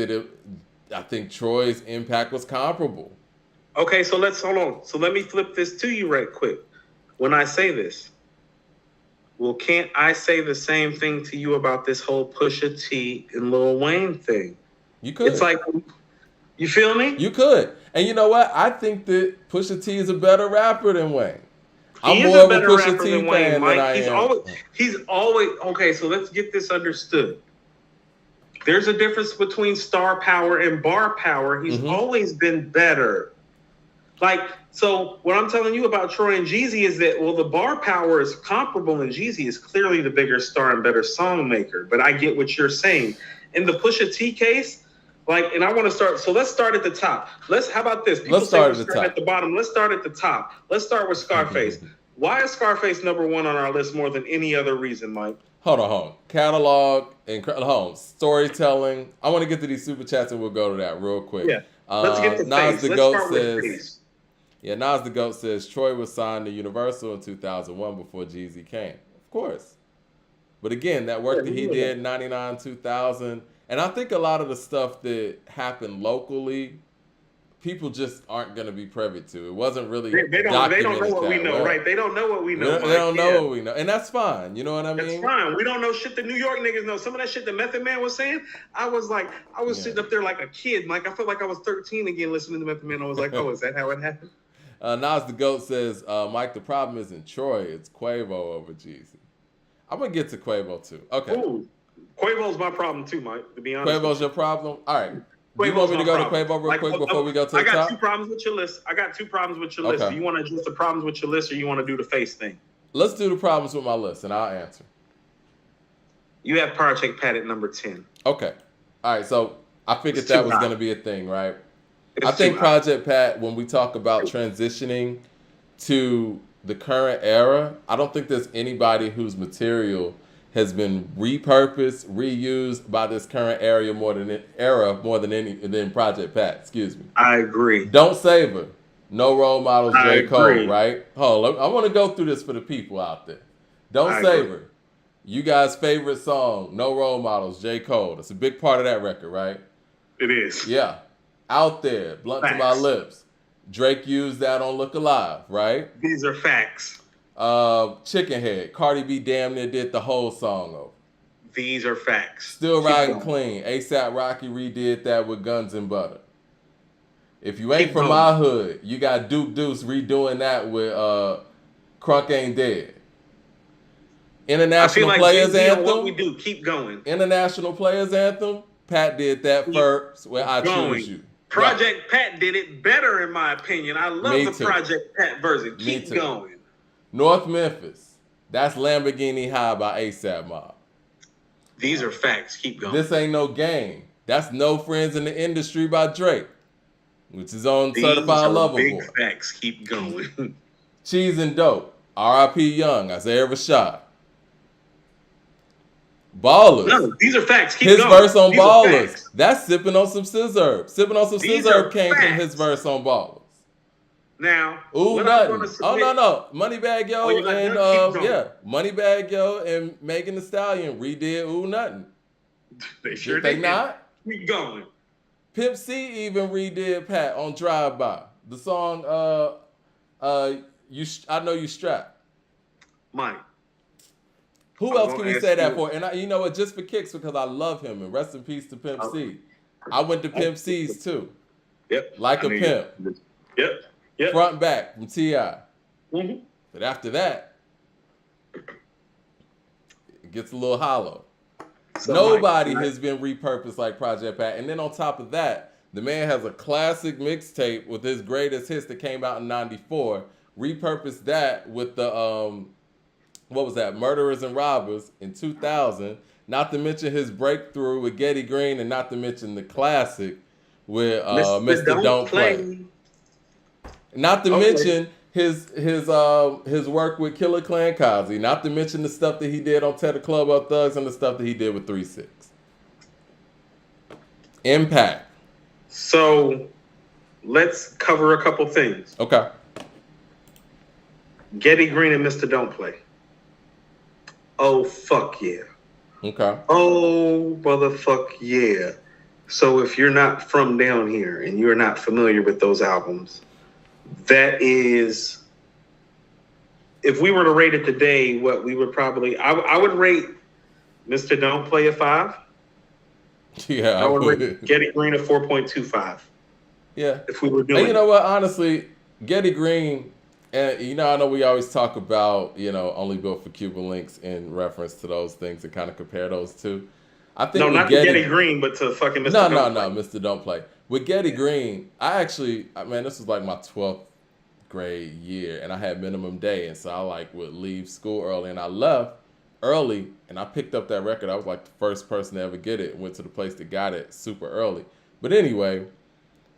A: Troy's impact was comparable.
B: Okay, so hold on. So let me flip this to you right quick. When I say this, well, can't I say the same thing to you about this whole Pusha T and Lil Wayne thing?
A: You could.
B: It's like, you feel me?
A: You could. And you know what? I think that Pusha T is a better rapper than Wayne.
B: I'm more of a Pusha T than Wayne, Mike. He's always okay. So let's get this understood. There's a difference between star power and bar power. He's always been better. So what I'm telling you about Troy and Jeezy is that, well, the bar power is comparable, and Jeezy is clearly the bigger star and better song maker. But I get what you're saying. In the Pusha T case, and I want to start. So let's start at the top. How about this? People say we're starting at the bottom. Let's start at the top. Let's start with Scarface. Why is Scarface number 1 on our list more than any other reason, Mike?
A: Hold on. Catalog and storytelling. I want to get to these super chats and we'll go to that real quick.
B: Yeah. Let's get to
A: Nas
B: Face.
A: the
B: Let's
A: Goat
B: start
A: says.
B: with Face.
A: Yeah, Nas the Goat says Troy was signed to Universal in 2001 before Jeezy came. Of course. But again, that work that he did 99, 2000, and I think a lot of the stuff that happened locally, people just aren't going to be privy to. It wasn't really
B: they don't know what we know, right? They don't know what we know.
A: They don't know what we know. And that's fine. You know what I mean?
B: That's fine. We don't know shit that New York niggas know. Some of that shit that Method Man was saying, I was sitting up there like a kid. Like, I felt like I was 13 again listening to Method Man. I was like, oh, is that how it happened?
A: Nas the Goat says, Mike, the problem isn't Troy. It's Quavo over Jeezy. I'm going to get to Quavo, too. Okay.
B: Ooh, Quavo's my problem, too, Mike, to be honest.
A: Quavo's your problem? All right. Do you want me to go to Quavo real quick before we go to the top?
B: I got 2 problems with your list. Okay. Do you want to address the problems with your list, or you want to do the Face thing?
A: Let's do the problems with my list, and I'll answer.
B: You have Project Pat at number 10.
A: Okay. All right, so I figured that was going to be a thing, right? I think Project Pat, when we talk about transitioning to the current era, I don't think there's anybody whose material has been repurposed, reused by this current era more than Project Pat. Excuse me.
B: I agree.
A: Don't Savor. No Role Models, J. Cole, right? Hold on, I want to go through this for the people out there. Don't Savor. You guys' favorite song, No Role Models, J. Cole. That's a big part of that record, right?
B: It is.
A: Yeah. Out There, Blunt to My Lips. Drake used that on Look Alive, right?
B: These are facts.
A: Chicken Head. Cardi B damn near did the whole song over.
B: These are facts.
A: Still Riding Clean. A$AP Rocky redid that with Guns and Butter. If you ain't from my hood, you got Duke Deuce redoing that with Crunk Ain't Dead. International Players Anthem.
B: What we do, keep going.
A: International Players Anthem. Pat did that first with I Choose You.
B: Project Pat did it better, in my opinion. I love
A: Me
B: the
A: too.
B: Project Pat version.
A: Me
B: Keep
A: too.
B: going.
A: North Memphis. That's Lamborghini High by ASAP Mob.
B: These are facts. Keep going.
A: This Ain't No Game. That's No Friends in the Industry by Drake, which is on
B: These
A: Certified
B: are
A: Lover
B: big
A: Boy.
B: facts. Keep going.
A: Cheese and Dope. R.I.P. Young. Isaiah Rashad. Ballers.
B: No, these are facts. Keep
A: His
B: going.
A: verse on
B: These are
A: Ballers.
B: facts.
A: That's Sipping on Some Scissor. Sipping on Some
B: These
A: Scissor
B: are
A: came from
B: facts.
A: his verse on Ballers.
B: Now,
A: Ooh,
B: what I'm
A: nothing.
B: gonna submit,
A: No. Moneybag Yo
B: you're not
A: and
B: done? Keep going.
A: Moneybag Yo and Megan Thee Stallion redid Ooh Nothing.
B: They sure
A: Did they
B: did.
A: not?
B: Keep going.
A: Pimp C even redid Pat on Drive By. The song I Know You Strapped.
B: Mike.
A: Who
B: I'm
A: else
B: gonna
A: can we
B: ask
A: say that
B: you-
A: for? And you know what? Just for kicks, because I love him, and rest in peace to Pimp C. I went to Pimp C's too.
B: Yep.
A: Like
B: I
A: a
B: knew
A: Pimp.
B: you- Yep.
A: Front and Back from T.I.
B: Mm-hmm.
A: But after that, it gets a little hollow.
B: So,
A: Nobody
B: Mike,
A: has been repurposed like Project Pat. And then on top of that, the man has a classic mixtape with his greatest hits that came out in '94. Repurposed that with the what was that? Murderers and Robbers in 2000. Not to mention his breakthrough with Getty Green, and not to mention the classic with Mr. Don't Play. Not to mention his work with Killer Clan Kazi. Not to mention the stuff that he did on Teddy Club Up Thugs and the stuff that he did with 3-6. Impact.
B: So let's cover a couple things.
A: Okay.
B: Getty Green and Mr. Don't Play. Oh, fuck yeah.
A: Okay.
B: Oh, motherfuck yeah. So if you're not from down here and you're not familiar with those albums, that is, if we were to rate it today, what we would probably, I would rate Mr. Don't Play a 5.
A: Yeah,
B: I would rate Getty Green a 4.25.
A: Yeah.
B: If we were doing,
A: And you know what? Honestly, Getty Green, and I know we always talk about, Only Built for Cuban Links in reference to those things and kind of compare those two. I think
B: no, not to Getty Green, but to fucking Mr.
A: No,
B: Don't Play.
A: Mr. Don't Play. With Getty Green, this was like my 12th grade year, and I had minimum day, and so I would leave school early, and I left early, and I picked up that record. I was like the first person to ever get it, and went to the place that got it super early. But anyway,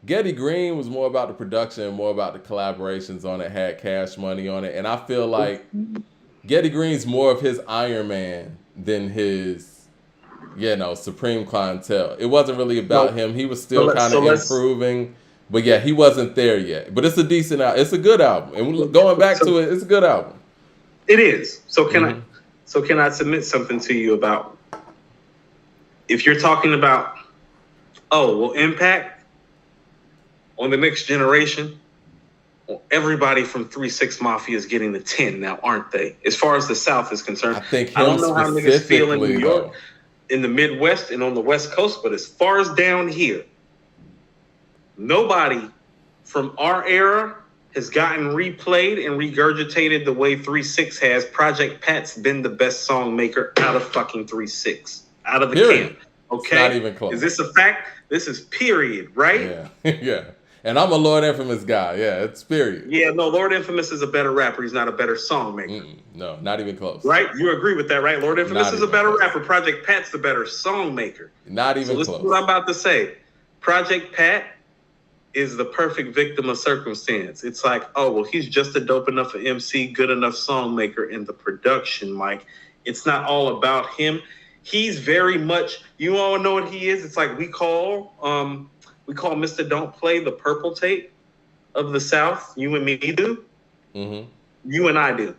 A: Getty Green was more about the production, more about the collaborations on it, had Cash Money on it, and I feel like Getty Green's more of his Iron Man than his Supreme Clientele. It wasn't really about him. He was still kind of improving. But yeah, he wasn't there yet. But it's a decent album. It's a good album. And going back to it, it's a good album.
B: It is. So can I submit something to you about, if you're talking about, Impact on the next generation, everybody from 3-6 Mafia is getting the 10 now, aren't they? As far as the South is concerned.
A: I think
B: I don't know how niggas feel in New York,
A: though,
B: in the Midwest, and on the West Coast, but as far as down here, nobody from our era has gotten replayed and regurgitated the way 3-6 has. Project Pat's been the best song maker out of fucking 3-6. Out of the camp. Okay?
A: It's not even close.
B: Is this a fact? This is period, right?
A: Yeah. Yeah. And I'm a Lord Infamous guy. Yeah, it's period.
B: Yeah, no, Lord Infamous is a better rapper. He's not a better song maker.
A: No, not even close.
B: Right? You agree with that, right? Lord Infamous is a better
A: close.
B: rapper. Project Pat's the better song maker.
A: Not even
B: close.
A: close.
B: This is what I'm about to say. Project Pat is the perfect victim of circumstance. It's like, he's just a dope enough MC, good enough song maker in the production, Mike. It's not all about him. He's very much, you all know what he is. It's like we call Mr. Don't Play the purple tape of the South. You and me do.
A: Mm-hmm.
B: You and I do.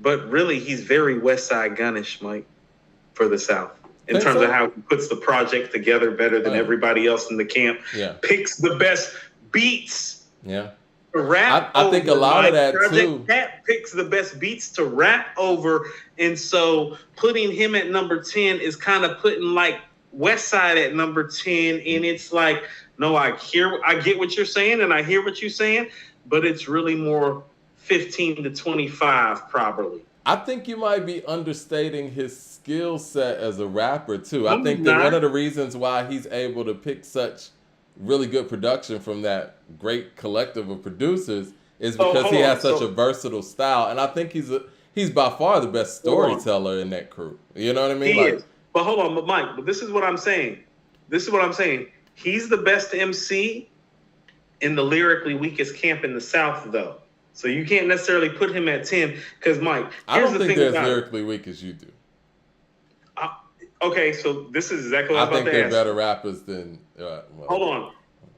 B: But really, he's very West Side Gunnish, Mike, for the South. In terms of how he puts the project together better than everybody else in the camp.
A: Yeah.
B: Picks the best beats.
A: Yeah.
B: To rap
A: I think a lot of that
B: Project
A: too.
B: Pat picks the best beats to rap over. And so putting him at number 10 is kind of putting like West Side at number 10. And it's like, no, I get what you're saying and I hear what you're saying, but it's really more 15 to 25 probably.
A: I think you might be understating his skill set as a rapper too. I think that one of the reasons why he's able to pick such really good production from that great collective of producers is
B: So
A: because
B: hold
A: he
B: on.
A: has such a versatile style, and I think he's by far the best storyteller in that crew. You know what I mean?
B: He is. But hold on, but Mike, but this is what I'm saying. He's the best MC in the lyrically weakest camp in the South, though. So you can't necessarily put him at 10 because, Mike,
A: I don't think they're as lyrically weak as you do.
B: Okay, so this is exactly what I'm about to ask.
A: I think they're better rappers than...
B: Hold on.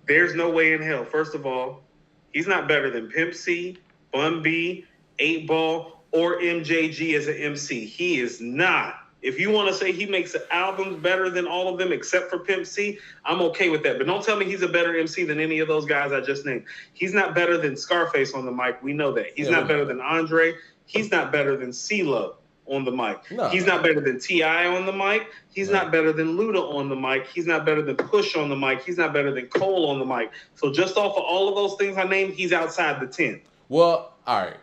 B: There's no way in hell. First of all, he's not better than Pimp C, Bun B, 8 Ball, or MJG as an MC. He is not. If you want to say he makes albums better than all of them except for Pimp C, I'm okay with that. But don't tell me he's a better MC than any of those guys I just named. He's not better than Scarface on the mic. We know that. He's not better than Andre. He's not better than CeeLo on the mic. No. He's not better than T.I. on the mic. He's not better than Luda on the mic. He's not better than Push on the mic. He's not better than Cole on the mic. So just off of all of those things I named, he's outside the 10.
A: Well, all right.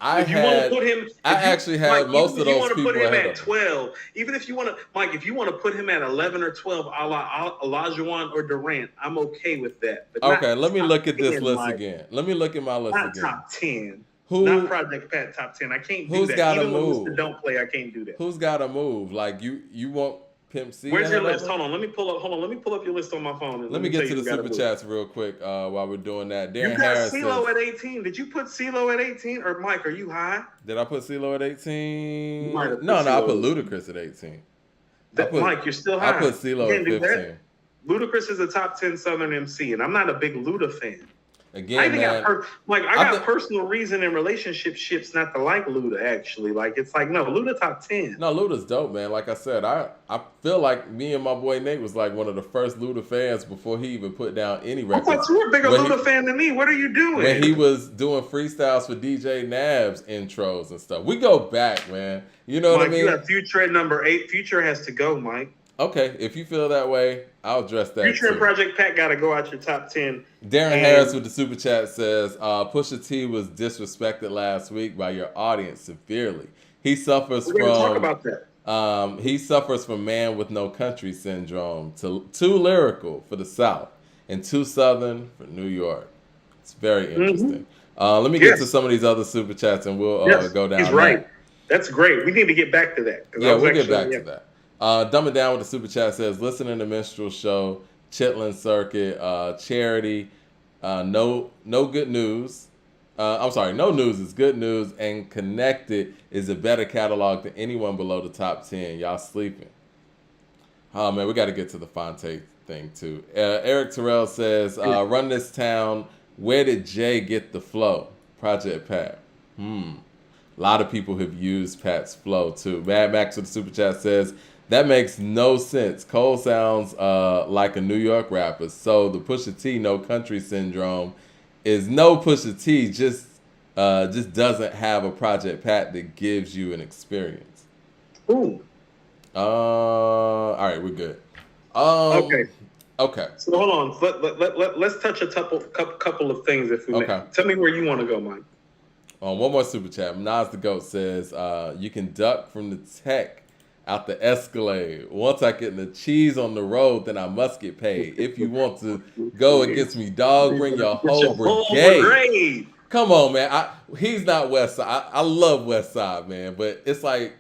A: If you want to put him, actually had most of those people ahead of him. If you want to put him at 12, even if you want to, Mike, if you want to put him at 11 or 12, a la Olajuwon or Durant, I'm okay with that. But okay, let me look at this list again. Let me look at my list again.
B: Not top 10. Not Project Pat top 10. I can't do that.
A: Who's got to move?
B: Even when Mr. Don't Play, I can't do that.
A: Who's got to move? Like you want Pimp C?
B: Where's your list? Hold on. Let me pull up your list on my phone.
A: Let me get to the super chats real quick while we're doing that. Darren
B: you got CeeLo at 18. Did you put CeeLo at 18? Or Mike, are you high?
A: Did I put CeeLo at 18? No, I put Ludacris at 18.
B: Mike, you're still high.
A: I put CeeLo at 15.
B: Ludacris is a top 10 Southern MC, and I'm not a big Luda fan.
A: Again,
B: I got personal reason in relationships not to like Luda, actually. Like, it's like, no, Luda top 10.
A: No, Luda's dope, man. Like I said, I feel like me and my boy Nate was like one of the first Luda fans before he even put down any records.
B: I thought you were a bigger Luda fan than me. What are you doing?
A: When he was doing freestyles for DJ Nab's intros and stuff. We go back, man. You know what I mean?
B: You have Future at number 8. Future has to go, Mike.
A: Okay, if you feel that way, I'll address that.
B: Future and Project Pat got to go out your top 10.
A: Darren Harris with the super chat says, Pusha T was disrespected last week by your audience severely. He suffers
B: We're gonna talk about
A: that. He suffers from man with no country syndrome. Too lyrical for the South and too Southern for New York. It's very interesting. Let me get to some of these other super chats and we'll go down.
B: He's right. That's great. We need to get back to that.
A: Yeah, we'll get back to that. Dumb It Down with the super chat says, listening to Minstrel Show, Chitlin Circuit, Charity, no good news. No news is good news, and Connected is a better catalog than anyone below the top 10. Y'all sleeping. Oh man, we got to get to the Fonte thing too. Eric Terrell says, run this town. Where did Jay get the flow? Project Pat. A lot of people have used Pat's flow too. Mad Max with the super chat says, that makes no sense. Cole sounds like a New York rapper. So the Pusha T no country syndrome is no Pusha T. Just doesn't have a Project Pat that gives you an experience.
B: Ooh.
A: All right, we're good. Okay.
B: So hold on. Let's touch a couple of things if we may. Tell me where you want to go, Mike.
A: One more super chat. Nas the Goat says, you can duck from the tech out the Escalade. Once I get the cheese on the road, then I must get paid. If you want to go against me, dog, bring your whole brigade. Come on, man. He's not West Side. I love West Side, man. But it's like,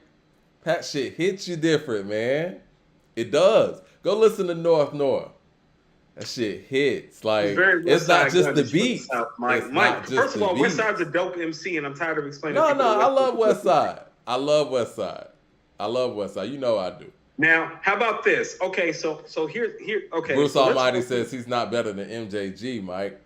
A: Pat shit hits you different, man. It does. Go listen to North. That shit hits. Like, it's not just the beat.
B: Mike, first of all, West Side's a dope MC, and I'm tired of explaining.
A: No, I love West Side. I love West Side. You know I do.
B: Now, how about this? Okay, so here. Okay.
A: Bruce Almighty says he's not better than MJG, Mike.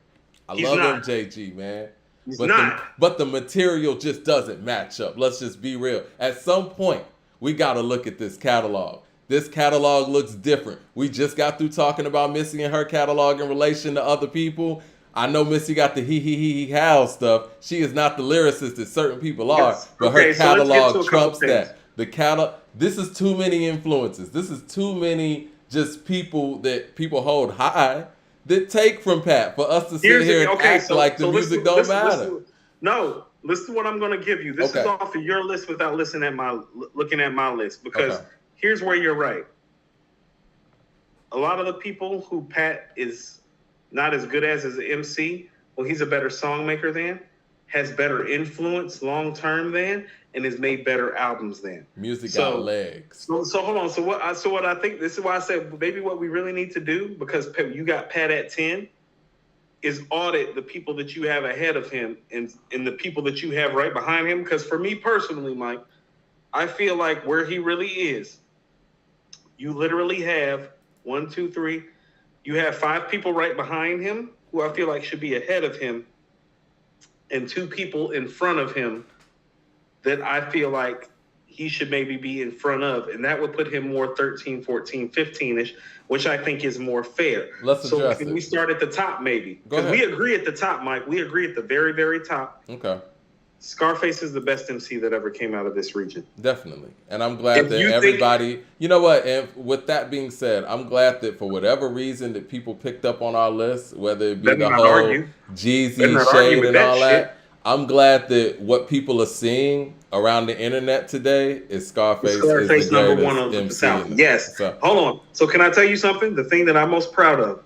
A: I love MJG, man.
B: He's not.
A: But the material just doesn't match up. Let's just be real. At some point, we got to look at this catalog. This catalog looks different. We just got through talking about Missy and her catalog in relation to other people. I know Missy got the he howl stuff. She is not the lyricist that certain people are, but her catalog trumps that. This is too many influences. This is too many just people that people hold high that take from Pat for us to sit here and act like the music don't matter.
B: No, listen to what I'm going to give you. This is off of your list without looking at my list because here's where you're right. A lot of the people who Pat is not as good as an MC. Well, he's a better song maker than, has better influence long term than, and has made better albums than.
A: Music got legs.
B: So hold on. So what I think, this is why I said maybe what we really need to do, because you got Pat at 10, is audit the people that you have ahead of him and the people that you have right behind him. Because for me personally, Mike, I feel like where he really is, you literally have 1, 2, 3. You have 5 people right behind him who I feel like should be ahead of him, and 2 people in front of him that I feel like he should maybe be in front of. And that would put him more 13, 14, 15-ish, which I think is more fair.
A: So
B: can we start at the top maybe? Because we agree at the top, Mike. We agree at the very, very top.
A: Okay.
B: Scarface is the best MC that ever came out of this region.
A: Definitely. And I'm glad that everybody, you know what, and with that being said, I'm glad that for whatever reason that people picked up on our list, whether it be the whole Jeezy shade and all that, I'm glad that what people are seeing around the internet today is Scarface is the
B: number one of the South. Yes. So, hold on. So can I tell you something? The thing that I'm most proud of,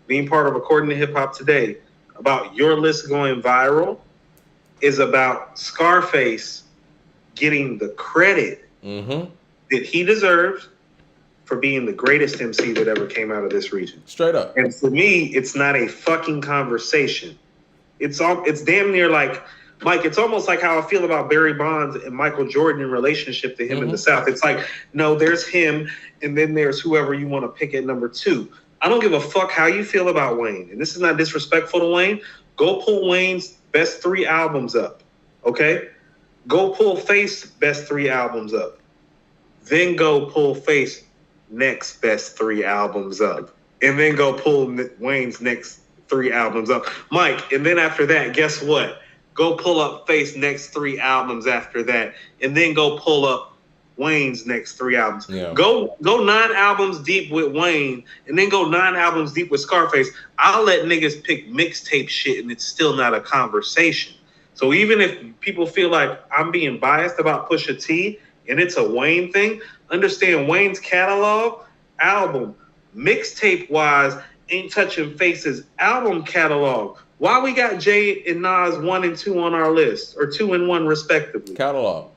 B: being part of According to Hip Hop Today, about your list going viral, is about Scarface getting the credit that he deserves for being the greatest MC that ever came out of this region.
A: Straight up.
B: And for me, it's not a fucking conversation. It's damn near like, Mike, it's almost like how I feel about Barry Bonds and Michael Jordan in relationship to him in the South. It's like, no, there's him, and then there's whoever you want to pick at number 2. I don't give a fuck how you feel about Wayne. And this is not disrespectful to Wayne. Go pull Wayne's best 3 albums up, okay? Go pull Faith's best 3 albums up. Then go pull Faith's next best 3 albums up. And then go pull Wayne's next 3 albums up. Mike, and then after that, guess what? Go pull up Faith's next 3 albums after that. And then go pull up Wayne's next 3 albums. Yeah. Go 9 albums deep with Wayne, and then go 9 albums deep with Scarface. I'll let niggas pick mixtape shit, and it's still not a conversation. So even if people feel like I'm being biased about Pusha T, and it's a Wayne thing, understand Wayne's catalog, album, mixtape wise, ain't touching Face's album catalog. Why we got Jay and Nas 1 and 2 on our list, or 2 and 1 respectively?
A: Catalog.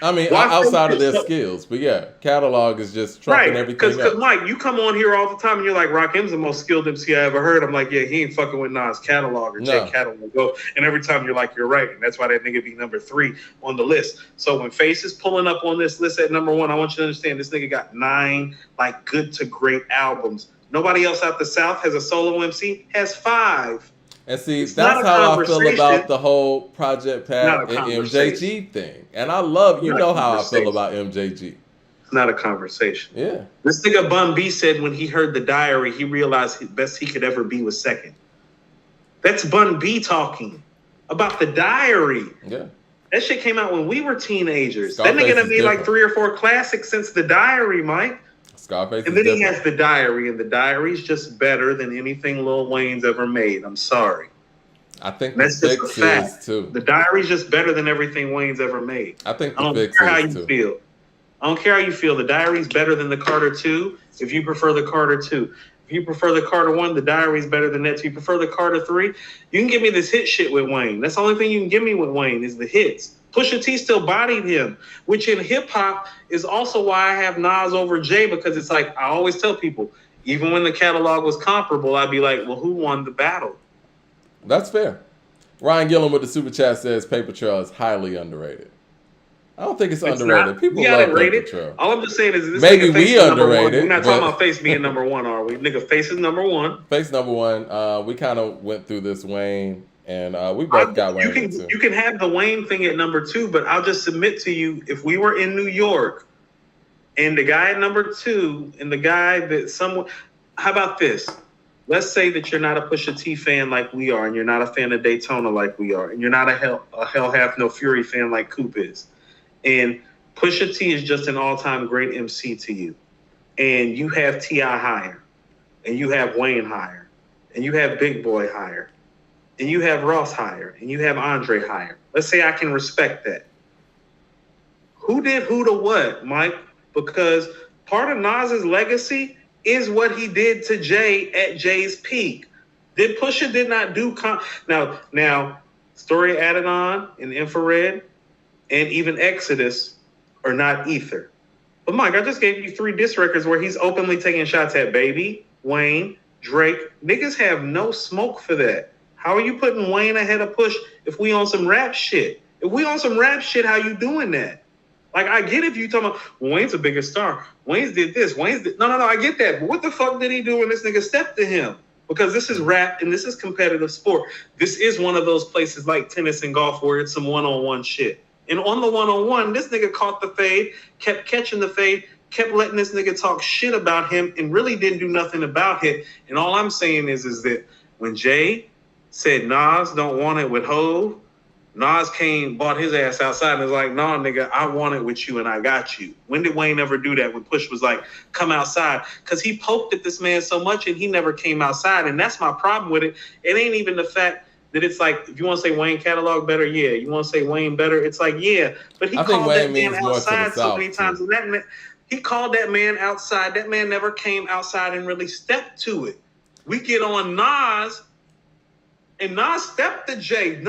A: I mean, outside of their skills, but yeah, catalog is just trumping everything up.
B: Because Mike, you come on here all the time and you're like, Rakim's the most skilled MC I ever heard. I'm like, yeah, he ain't fucking with Nas catalog or Jay catalog. Go. And every time you're like, you're right. And that's why that nigga be number 3 on the list. So when Face is pulling up on this list at number 1, I want you to understand this nigga got 9 like good to great albums. Nobody else out the South has a solo MC, has 5.
A: And see, that's how I feel about the whole Project Pat and MJG thing. And I love, you know how I feel about MJG.
B: It's not a conversation.
A: Yeah.
B: This nigga Bun B said when he heard The Diary, he realized the best he could ever be was second. That's Bun B talking about The Diary.
A: Yeah.
B: That shit came out when we were teenagers. That nigga done made like 3 or 4 classics since The Diary, Mike.
A: Scarface
B: and then he has The Diary, and The Diary's just better than anything Lil Wayne's ever made. I'm sorry.
A: I think that's just a fact. Too.
B: The Diary's just better than everything Wayne's ever made.
A: I think
B: I don't care how you feel. I don't care how you feel. The Diary's better than the Carter 2 if you prefer the Carter 2. If you prefer the Carter 1, the Diary's better than that. If you prefer the Carter 3, you can give me this hit shit with Wayne. That's the only thing you can give me with Wayne is the hits. Pusha T still bodied him, which in hip-hop is also why I have Nas over Jay, because it's like I always tell people, even when the catalog was comparable, I'd be like, well, who won the battle?
A: That's fair. Ryan Gillen with the super chat says Paper Trail is highly underrated. I don't think it's underrated. People love Paper Trail.
B: All I'm just saying is this
A: maybe we underrated.
B: We're not talking about Face being number 1, are we? Nigga, Face is number 1.
A: Face number 1. We kind of went through this Wayne. And we both got Wayne.
B: You can have the Wayne thing at number 2, but I'll just submit to you, if we were in New York and the guy at number 2 and the guy that someone, how about this? Let's say that you're not a Pusha T fan like we are, and you're not a fan of Daytona like we are, and you're not a Hell Hath No Fury fan like Coop is. And Pusha T is just an all-time great MC to you. And you have T.I. higher, and you have Wayne higher, and you have Big Boy higher, and you have Ross higher, and you have Andre higher. Let's say I can respect that. Who did who to what, Mike? Because part of Nas's legacy is what he did to Jay at Jay's peak. Pusha did not do now Story Added On and Infrared and even Exodus are not Ether. But Mike, I just gave you 3 diss records where he's openly taking shots at Baby, Wayne, Drake. Niggas have no smoke for that. How are you putting Wayne ahead of Push if we on some rap shit? If we on some rap shit, how you doing that? Like, I get if you talking about Wayne's a bigger star. Wayne's did this. No, I get that. But what the fuck did he do when this nigga stepped to him? Because this is rap and this is competitive sport. This is one of those places like tennis and golf where it's some one-on-one shit. And on the one-on-one, this nigga caught the fade, kept catching the fade, kept letting this nigga talk shit about him and really didn't do nothing about it. And all I'm saying is that when Jay said Nas don't want it with Hov, Nas came, bought his ass outside and was like, nah, nigga, I want it with you and I got you. When did Wayne ever do that when Push was like, come outside? Because he poked at this man so much and he never came outside. And that's my problem with it. It ain't even the fact that it's like, if you want to say Wayne catalog better, yeah. You want to say Wayne better, it's like, yeah. But he called that man outside so many times. And that man, he called that man outside. That man never came outside and really stepped to it. We get on Nas, and Nas stepped to Jay.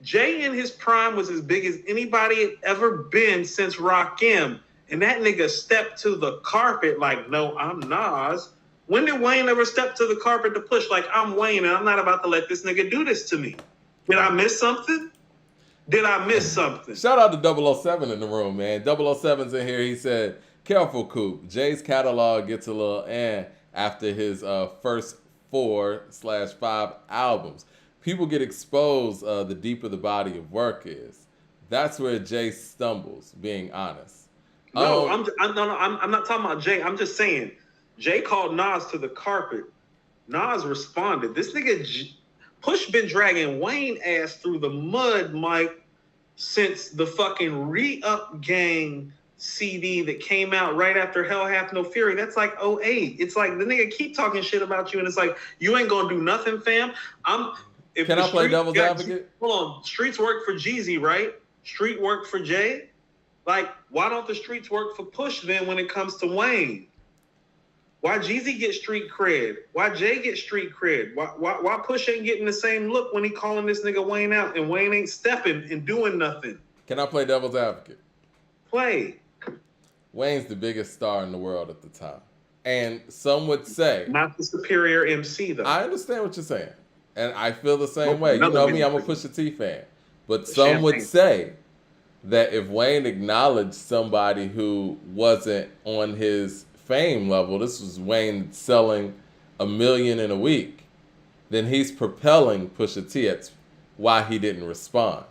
B: Jay in his prime was as big as anybody had ever been since Rakim. And that nigga stepped to the carpet like, no, I'm Nas. When did Wayne ever step to the carpet to Push like, I'm Wayne and I'm not about to let this nigga do this to me? Did I miss something?
A: Shout out to 007 in the room, man. 007's in here. He said, careful, Coop. Jay's catalog gets a little after his first 4/5 albums. People get exposed the deeper the body of work is. That's where Jay stumbles, being honest.
B: No, I'm not talking about Jay. I'm just saying, Jay called Nas to the carpet. Nas responded. This nigga Push been dragging Wayne ass through the mud, Mike, since the fucking Re-Up Gang CD that came out right after Hell Hath No Fury. That's like 08. It's like the nigga keep talking shit about you and it's like, you ain't gonna do nothing, fam.
A: Can I play devil's advocate?
B: Hold on. Streets work for Jeezy, right? Street work for Jay? Like, why don't the streets work for Push then when it comes to Wayne? Why Jeezy get street cred? Why Jay get street cred? Why Push ain't getting the same look when he calling this nigga Wayne out and Wayne ain't stepping and doing nothing?
A: Can I play devil's advocate?
B: Play.
A: Wayne's the biggest star in the world at the time. And some would say...
B: Not the superior MC, though.
A: I understand what you're saying. And I feel the same way. You know me, I'm a Pusha T fan. But some would say that if Wayne acknowledged somebody who wasn't on his fame level, this was Wayne selling 1 million in a week, then he's propelling Pusha T. That's why he didn't respond.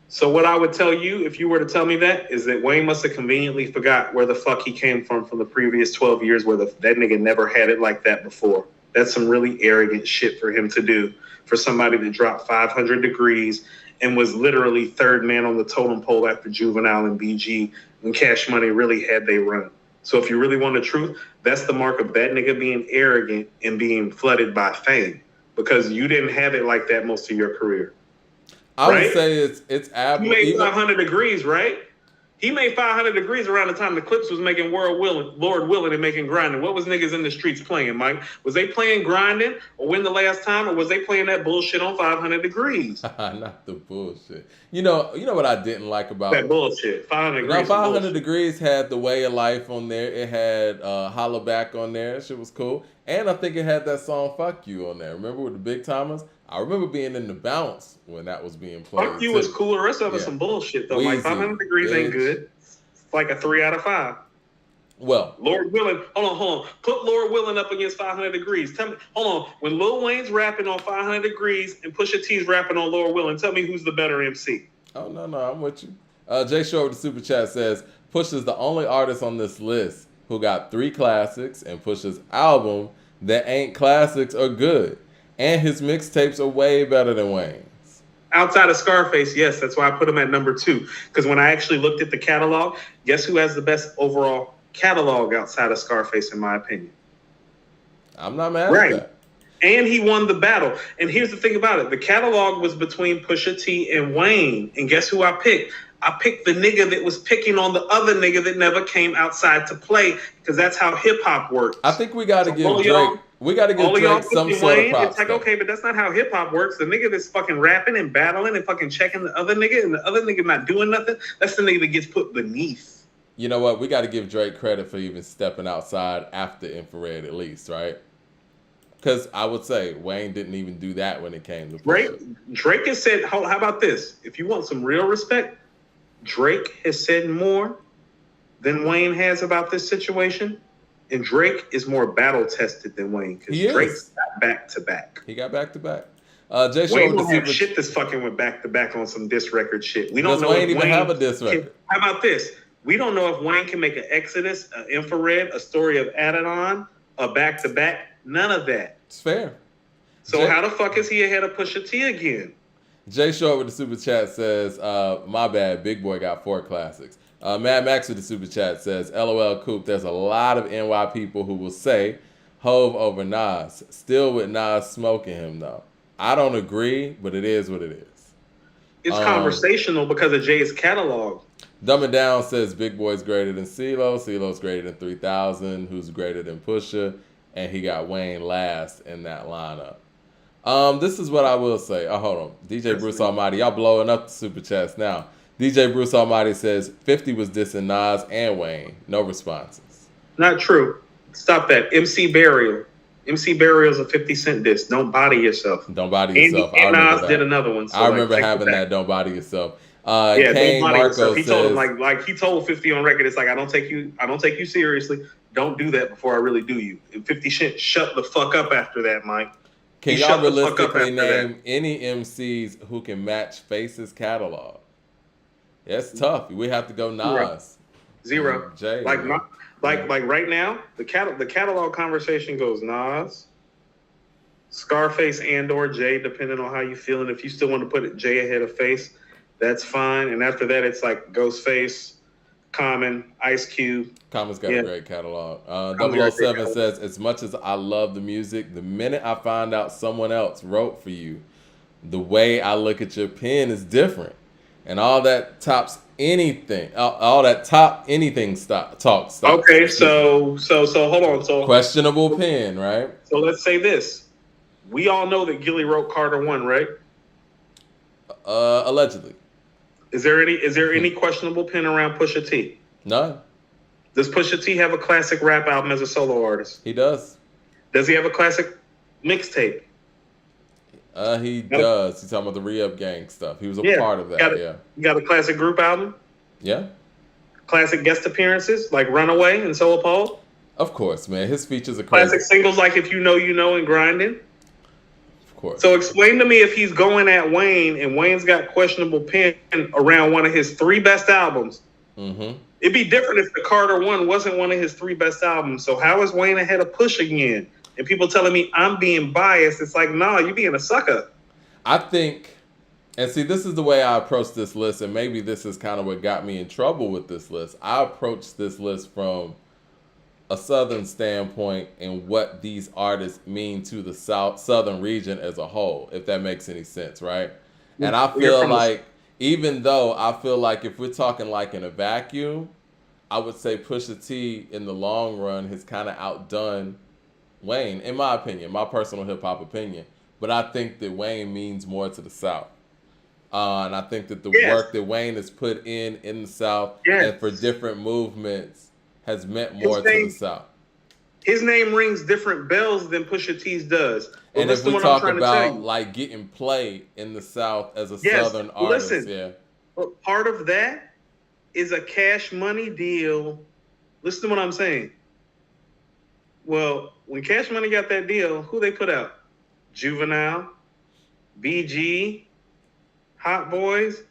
B: So what I would tell you, if you were to tell me that, is that Wayne must have conveniently forgot where the fuck he came from the previous 12 years where that nigga never had it like that before. That's some really arrogant shit for him to do. For somebody to drop 500 Degrees and was literally third man on the totem pole after Juvenile and BG when Cash Money really had they run. So if you really want the truth, that's the mark of that nigga being arrogant and being flooded by fame because you didn't have it like that most of your career.
A: I would say it's
B: You made 500 Degrees, right? He made 500 Degrees around the time the Clips was making Lord Willin' and making Grinding. What was niggas in the streets playing, Mike? Was they playing Grinding or Win the Last Time, or was they playing that bullshit on 500 Degrees?
A: Not the bullshit. You know what I didn't like about
B: that bullshit. 500 Degrees.
A: Now 500 Degrees had The Way of Life on there. It had Holla Back on there. That shit was cool. And I think it had that song Fuck You on there. Remember with the Big Timers? I remember being in the bounce when that was being played.
B: Fuck You was cool. The rest of it some bullshit though. Weezy, like 500 Degrees ain't good. It's like a 3 out of 5.
A: Well,
B: Lord Willin', hold on. Put Lord Willin' up against 500 Degrees. Tell me, hold on. When Lil Wayne's rapping on 500 Degrees and Pusha T's rapping on Lord Willin', tell me who's the better MC.
A: Oh no, I'm with you. Jay Short with the super chat says Pusha's the only artist on this list who got 3 classics, and Pusha's album that ain't classics or good. And his mixtapes are way better than Wayne's.
B: Outside of Scarface, yes, that's why I put him at number 2. Because when I actually looked at the catalog, guess who has the best overall catalog outside of Scarface, in my opinion?
A: I'm not mad at that.
B: And he won the battle. And here's the thing about it. The catalog was between Pusha T and Wayne. And guess who I picked? I picked the nigga that was picking on the other nigga that never came outside to play, because that's how hip-hop works.
A: I think we got to give Drake We got to give
B: All of y'all
A: Drake some
B: pushing
A: sort of
B: Wayne.
A: props.
B: It's like,
A: though.
B: okay, but that's not how hip hop works. The nigga that's fucking rapping and battling and fucking checking the other nigga, and the other nigga not doing nothing, that's the nigga that gets put beneath.
A: You know what? We got to give Drake credit for even stepping outside after Infrared, at least, right? Because I would say Wayne didn't even do that when it came to
B: Drake has said, how about this? If you want some real respect, Drake has said more than Wayne has about this situation. And Drake is more battle tested than Wayne because Drake's got back to back.
A: He got back to back. Jay
B: Wayne don't have shit that's fucking with back to back on some diss record shit. We don't know
A: Wayne
B: if
A: even have a diss record.
B: How about this? We don't know if Wayne can make an Exodus, an Infrared, a Story of Adidon, a back to back. None of that.
A: It's fair.
B: So how the fuck is he ahead of Pusha T again?
A: Jay Short with the super chat says, my bad, Big Boy got 4 classics. Mad Max with the super chat says, LOL Coop, there's a lot of NY people who will say Hove over Nas. Still with Nas smoking him though. I don't agree, but it is what it is.
B: It's conversational because of Jay's catalog.
A: Dumb It Down says Big Boy's greater than CeeLo. CeeLo's greater than 3000, who's greater than Pusha, and he got Wayne last in that lineup. This is what I will say. Oh, hold on. DJ Bruce Almighty, y'all blowing up the super chats now. DJ Bruce Almighty says 50 was dissing Nas and Wayne. No responses.
B: Not true. Stop that. MC Burial. MC Burial's a 50 Cent diss. Don't body yourself.
A: Don't body yourself.
B: And Nas did another one. So
A: I remember having that. Don't body yourself.
B: Yeah,
A: Kane
B: don't body
A: Marco
B: yourself. He
A: says,
B: told him like he told 50 on record. It's like I don't take you seriously. Don't do that before I really do you. And 50 Cent shut the fuck up after that, Mike.
A: Can y'all realistically name any MCs who can match Face's catalog? Yeah, it's tough. We have to go Nas.
B: Zero.
A: Jay.
B: Like right now, the catalog conversation goes Nas, Scarface, and/or Jay, depending on how you feeling. If you still want to put Jay ahead of Face, that's fine. And after that, it's like Ghostface, Common, Ice Cube.
A: Common's got a great catalog. 007 says, as much as I love the music, the minute I find out someone else wrote for you, the way I look at your pen is different. And all that tops anything. All that top anything talk stops.
B: Okay, so hold on. So
A: questionable pen, right?
B: So let's say this. We all know that Gilly wrote Carter 1, right?
A: Allegedly.
B: Is there any questionable pen around Pusha T?
A: None.
B: Does Pusha T have a classic rap album as a solo artist?
A: He does.
B: Does he have a classic mixtape?
A: He does. He's talking about the Re-Up Gang stuff. He was a part of that.
B: You got a classic group album?
A: Yeah.
B: Classic guest appearances like Runaway and So Appalled?
A: Of course, man. His features are crazy.
B: Classic singles like If You Know, You Know and Grinding?
A: Of course.
B: So explain to me if he's going at Wayne and Wayne's got questionable pen around one of his 3 best albums.
A: Mm-hmm.
B: It'd be different if the Carter 1 wasn't one of his 3 best albums. So how is Wayne ahead of Push again? And people telling me I'm being biased. It's like, nah, you're being a sucker.
A: I think, and see, this is the way I approach this list, and maybe this is kind of what got me in trouble with this list. I approached this list from a Southern standpoint and what these artists mean to the Southern region as a whole, if that makes any sense, right? And I feel like, even though I feel like if we're talking like in a vacuum, I would say Pusha T in the long run has kind of outdone Wayne, in my opinion, my personal hip-hop opinion. But I think that Wayne means more to the South. And I think that the work that Wayne has put in the South and for different movements has meant more to the South. His name rings different bells than Pusha T's does. But and if we talk about like getting played in the South as a Southern artist, but part of that is a Cash Money deal. Listen to what I'm saying. Well, when Cash Money got that deal, who they put out? Juvenile, BG, Hot Boys,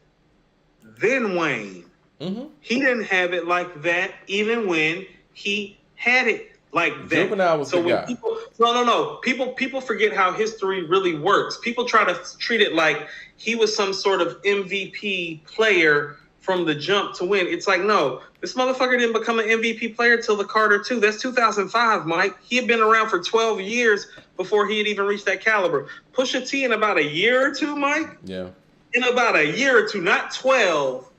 A: then Wayne. Mm-hmm. He didn't have it like that even when he had it like that. Juvenile was the guy. People forget how history really works. People try to treat it like he was some sort of MVP player from the jump to win. It's like, no, this motherfucker didn't become an MVP player till the Carter 2. That's 2005, Mike. He had been around for 12 years before he had even reached that caliber. Pusha T in about a year or two, Mike? Yeah. In about a year or two, not 12.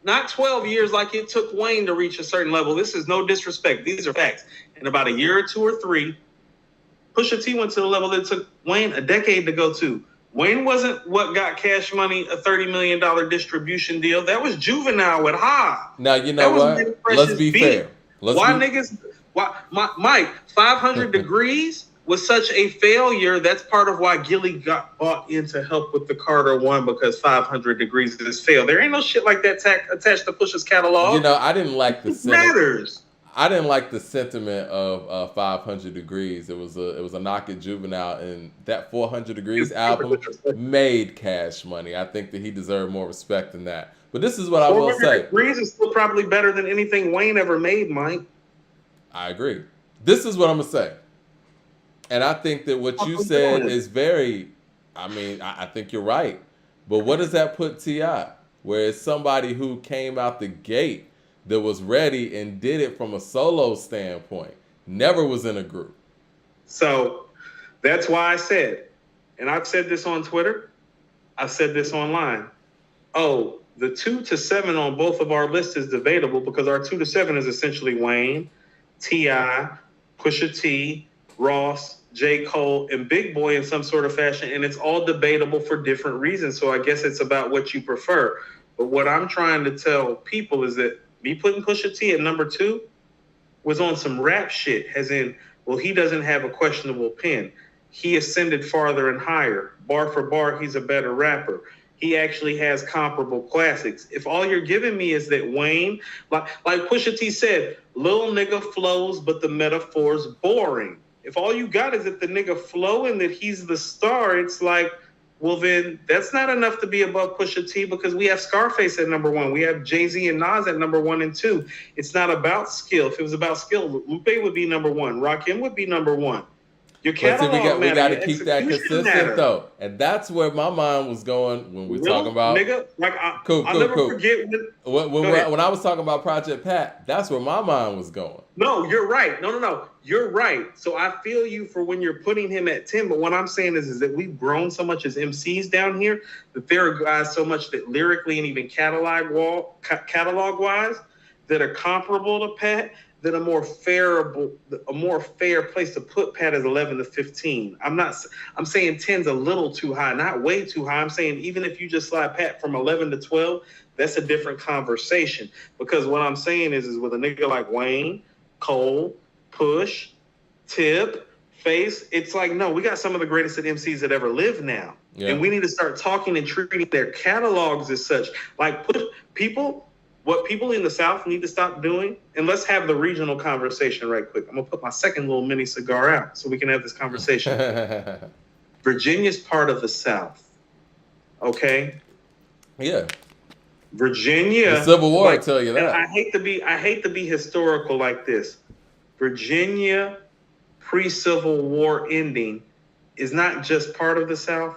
A: Not 12 years like it took Wayne to reach a certain level. This is no disrespect. These are facts. In about a year or 2 or 3,
B: Pusha T went to the level that took Wayne a decade to go to. Wayne wasn't what got Cash Money a $30 million distribution deal. That was Juvenile with Ha.
A: Now, you know what? Let's be fair.
B: Mike, 500 Degrees was such a failure. That's part of why Gilly got bought in to help with the Carter one, because 500 Degrees is failed. There ain't no shit like that attached to Pusha's catalog.
A: You know, I didn't like the
B: matters.
A: I didn't like the sentiment of 500 Degrees. It was a knock at Juvenile, and that 400 Degrees album made Cash Money. I think that he deserved more respect than that. But this is what I will say.
B: 400 Degrees is still probably better than anything Wayne ever made, Mike.
A: I agree. This is what I'm going to say. And I think that what you said is very, I think you're right. But what does that put T.I.? Where it's somebody who came out the gate that was ready and did it from a solo standpoint. Never was in a group.
B: So that's why I said, and I've said this on Twitter, I've said this online. Oh, the 2 to 7 on both of our lists is debatable because our 2 to 7 is essentially Wayne, T.I., Pusha T, Ross, J. Cole, and Big Boy in some sort of fashion, and it's all debatable for different reasons. So I guess it's about what you prefer. But what I'm trying to tell people is that me putting Pusha T at number 2 was on some rap shit, as in, well, he doesn't have a questionable pen. He ascended farther and higher. Bar for bar, he's a better rapper. He actually has comparable classics. If all you're giving me is that Wayne, like Pusha T said, little nigga flows, but the metaphor's boring. If all you got is that the nigga flow and that he's the star, it's like, well, then that's not enough to be above Pusha T because we have Scarface at number 1. We have Jay-Z and Nas at number 1 and 2. It's not about skill. If it was about skill, Lupe would be number 1. Rakim would be number 1. Your catalog
A: we got to keep that consistent, though. And that's where my mind was going when we're talking about...
B: Nigga, like, I'll never forget
A: when I was talking about Project Pat, that's where my mind was going.
B: No, you're right. No. You're right. So I feel you for when you're putting him at 10. But what I'm saying is that we've grown so much as MCs down here that there are guys so much that lyrically and even catalog-wise that are comparable to Pat, that a more fair place to put Pat is 11 to 15. I'm saying 10's a little too high, not way too high. I'm saying even if you just slide Pat from 11 to 12, that's a different conversation. Because what I'm saying is with a nigga like Wayne, Cole, Push, Tip, Face, it's like, no, we got some of the greatest MCs that ever lived now. Yeah. And we need to start talking and treating their catalogs as such. Like what people in the South need to stop doing, and let's have the regional conversation right quick. I'm going to put my second little mini cigar out so we can have this conversation. Virginia's part of the South. Okay?
A: Yeah.
B: Virginia.
A: The Civil War, I tell you that.
B: I hate to be historical like this. Virginia, pre-Civil War ending, is not just part of the South.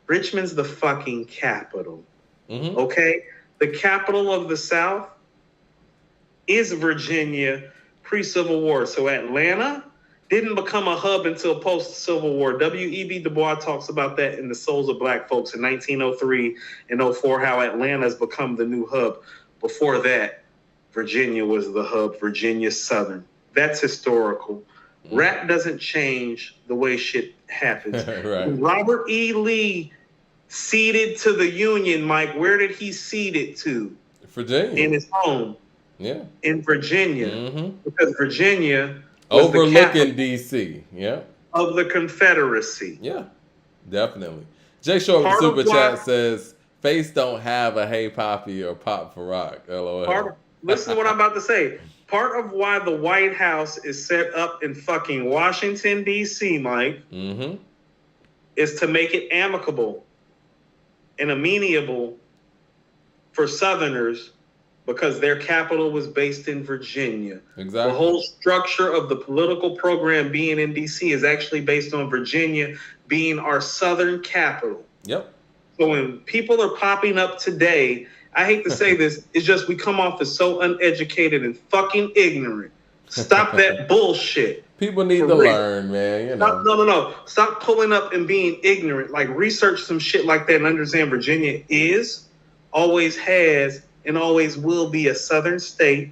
B: Richmond's the fucking capital. Mm-hmm. Okay? The capital of the South is Virginia pre-Civil War. So Atlanta didn't become a hub until post-Civil War. W.E.B. Du Bois talks about that in The Souls of Black Folks in 1903 and 04, how Atlanta has become the new hub. Before that, Virginia was the hub, Virginia Southern. That's historical. Rap doesn't change the way shit happens. Right. Robert E. Lee ceded to the Union, Mike. Where did he cede it to?
A: Virginia.
B: In his home.
A: Yeah.
B: In Virginia. Mm-hmm. Because Virginia
A: was overlooking D.C. Yeah.
B: Of the Confederacy.
A: Yeah, definitely. Jay Short with Super Chat says, Face don't have a Hey Poppy or Pop for Rock. LOL.
B: Listen to what I'm about to say. Part of why the White House is set up in fucking Washington, D.C., Mike, is to make it amicable and amenable for Southerners because their capital was based in Virginia.
A: Exactly.
B: The whole structure of the political program being in D.C. is actually based on Virginia being our Southern capital.
A: Yep.
B: So when people are popping up today, I hate to say this, it's just we come off as so uneducated and fucking ignorant. Stop that bullshit.
A: People need to learn, man. You know.
B: No. Stop pulling up and being ignorant. Like, research some shit like that and understand Virginia is, always has, and always will be a Southern state.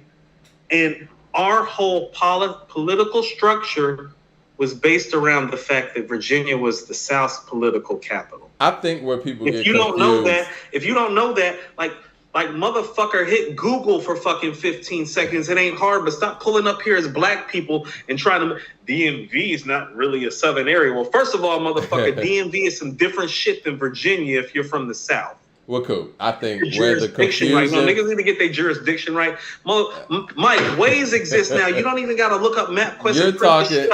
B: And our whole political structure was based around the fact that Virginia was the South's political capital.
A: I think where people
B: If
A: get
B: you
A: confused.
B: if you don't know that, like motherfucker, hit Google for fucking 15 seconds. It ain't hard, but stop pulling up here as black people and trying to. DMV is not really a Southern area. Well, first of all, motherfucker, DMV is some different shit than Virginia if you're from the South.
A: Well, cool. I think
B: where the confusion. Right. No, niggas need to get their jurisdiction right. Mike, ways exist now. You don't even got to look up map questions.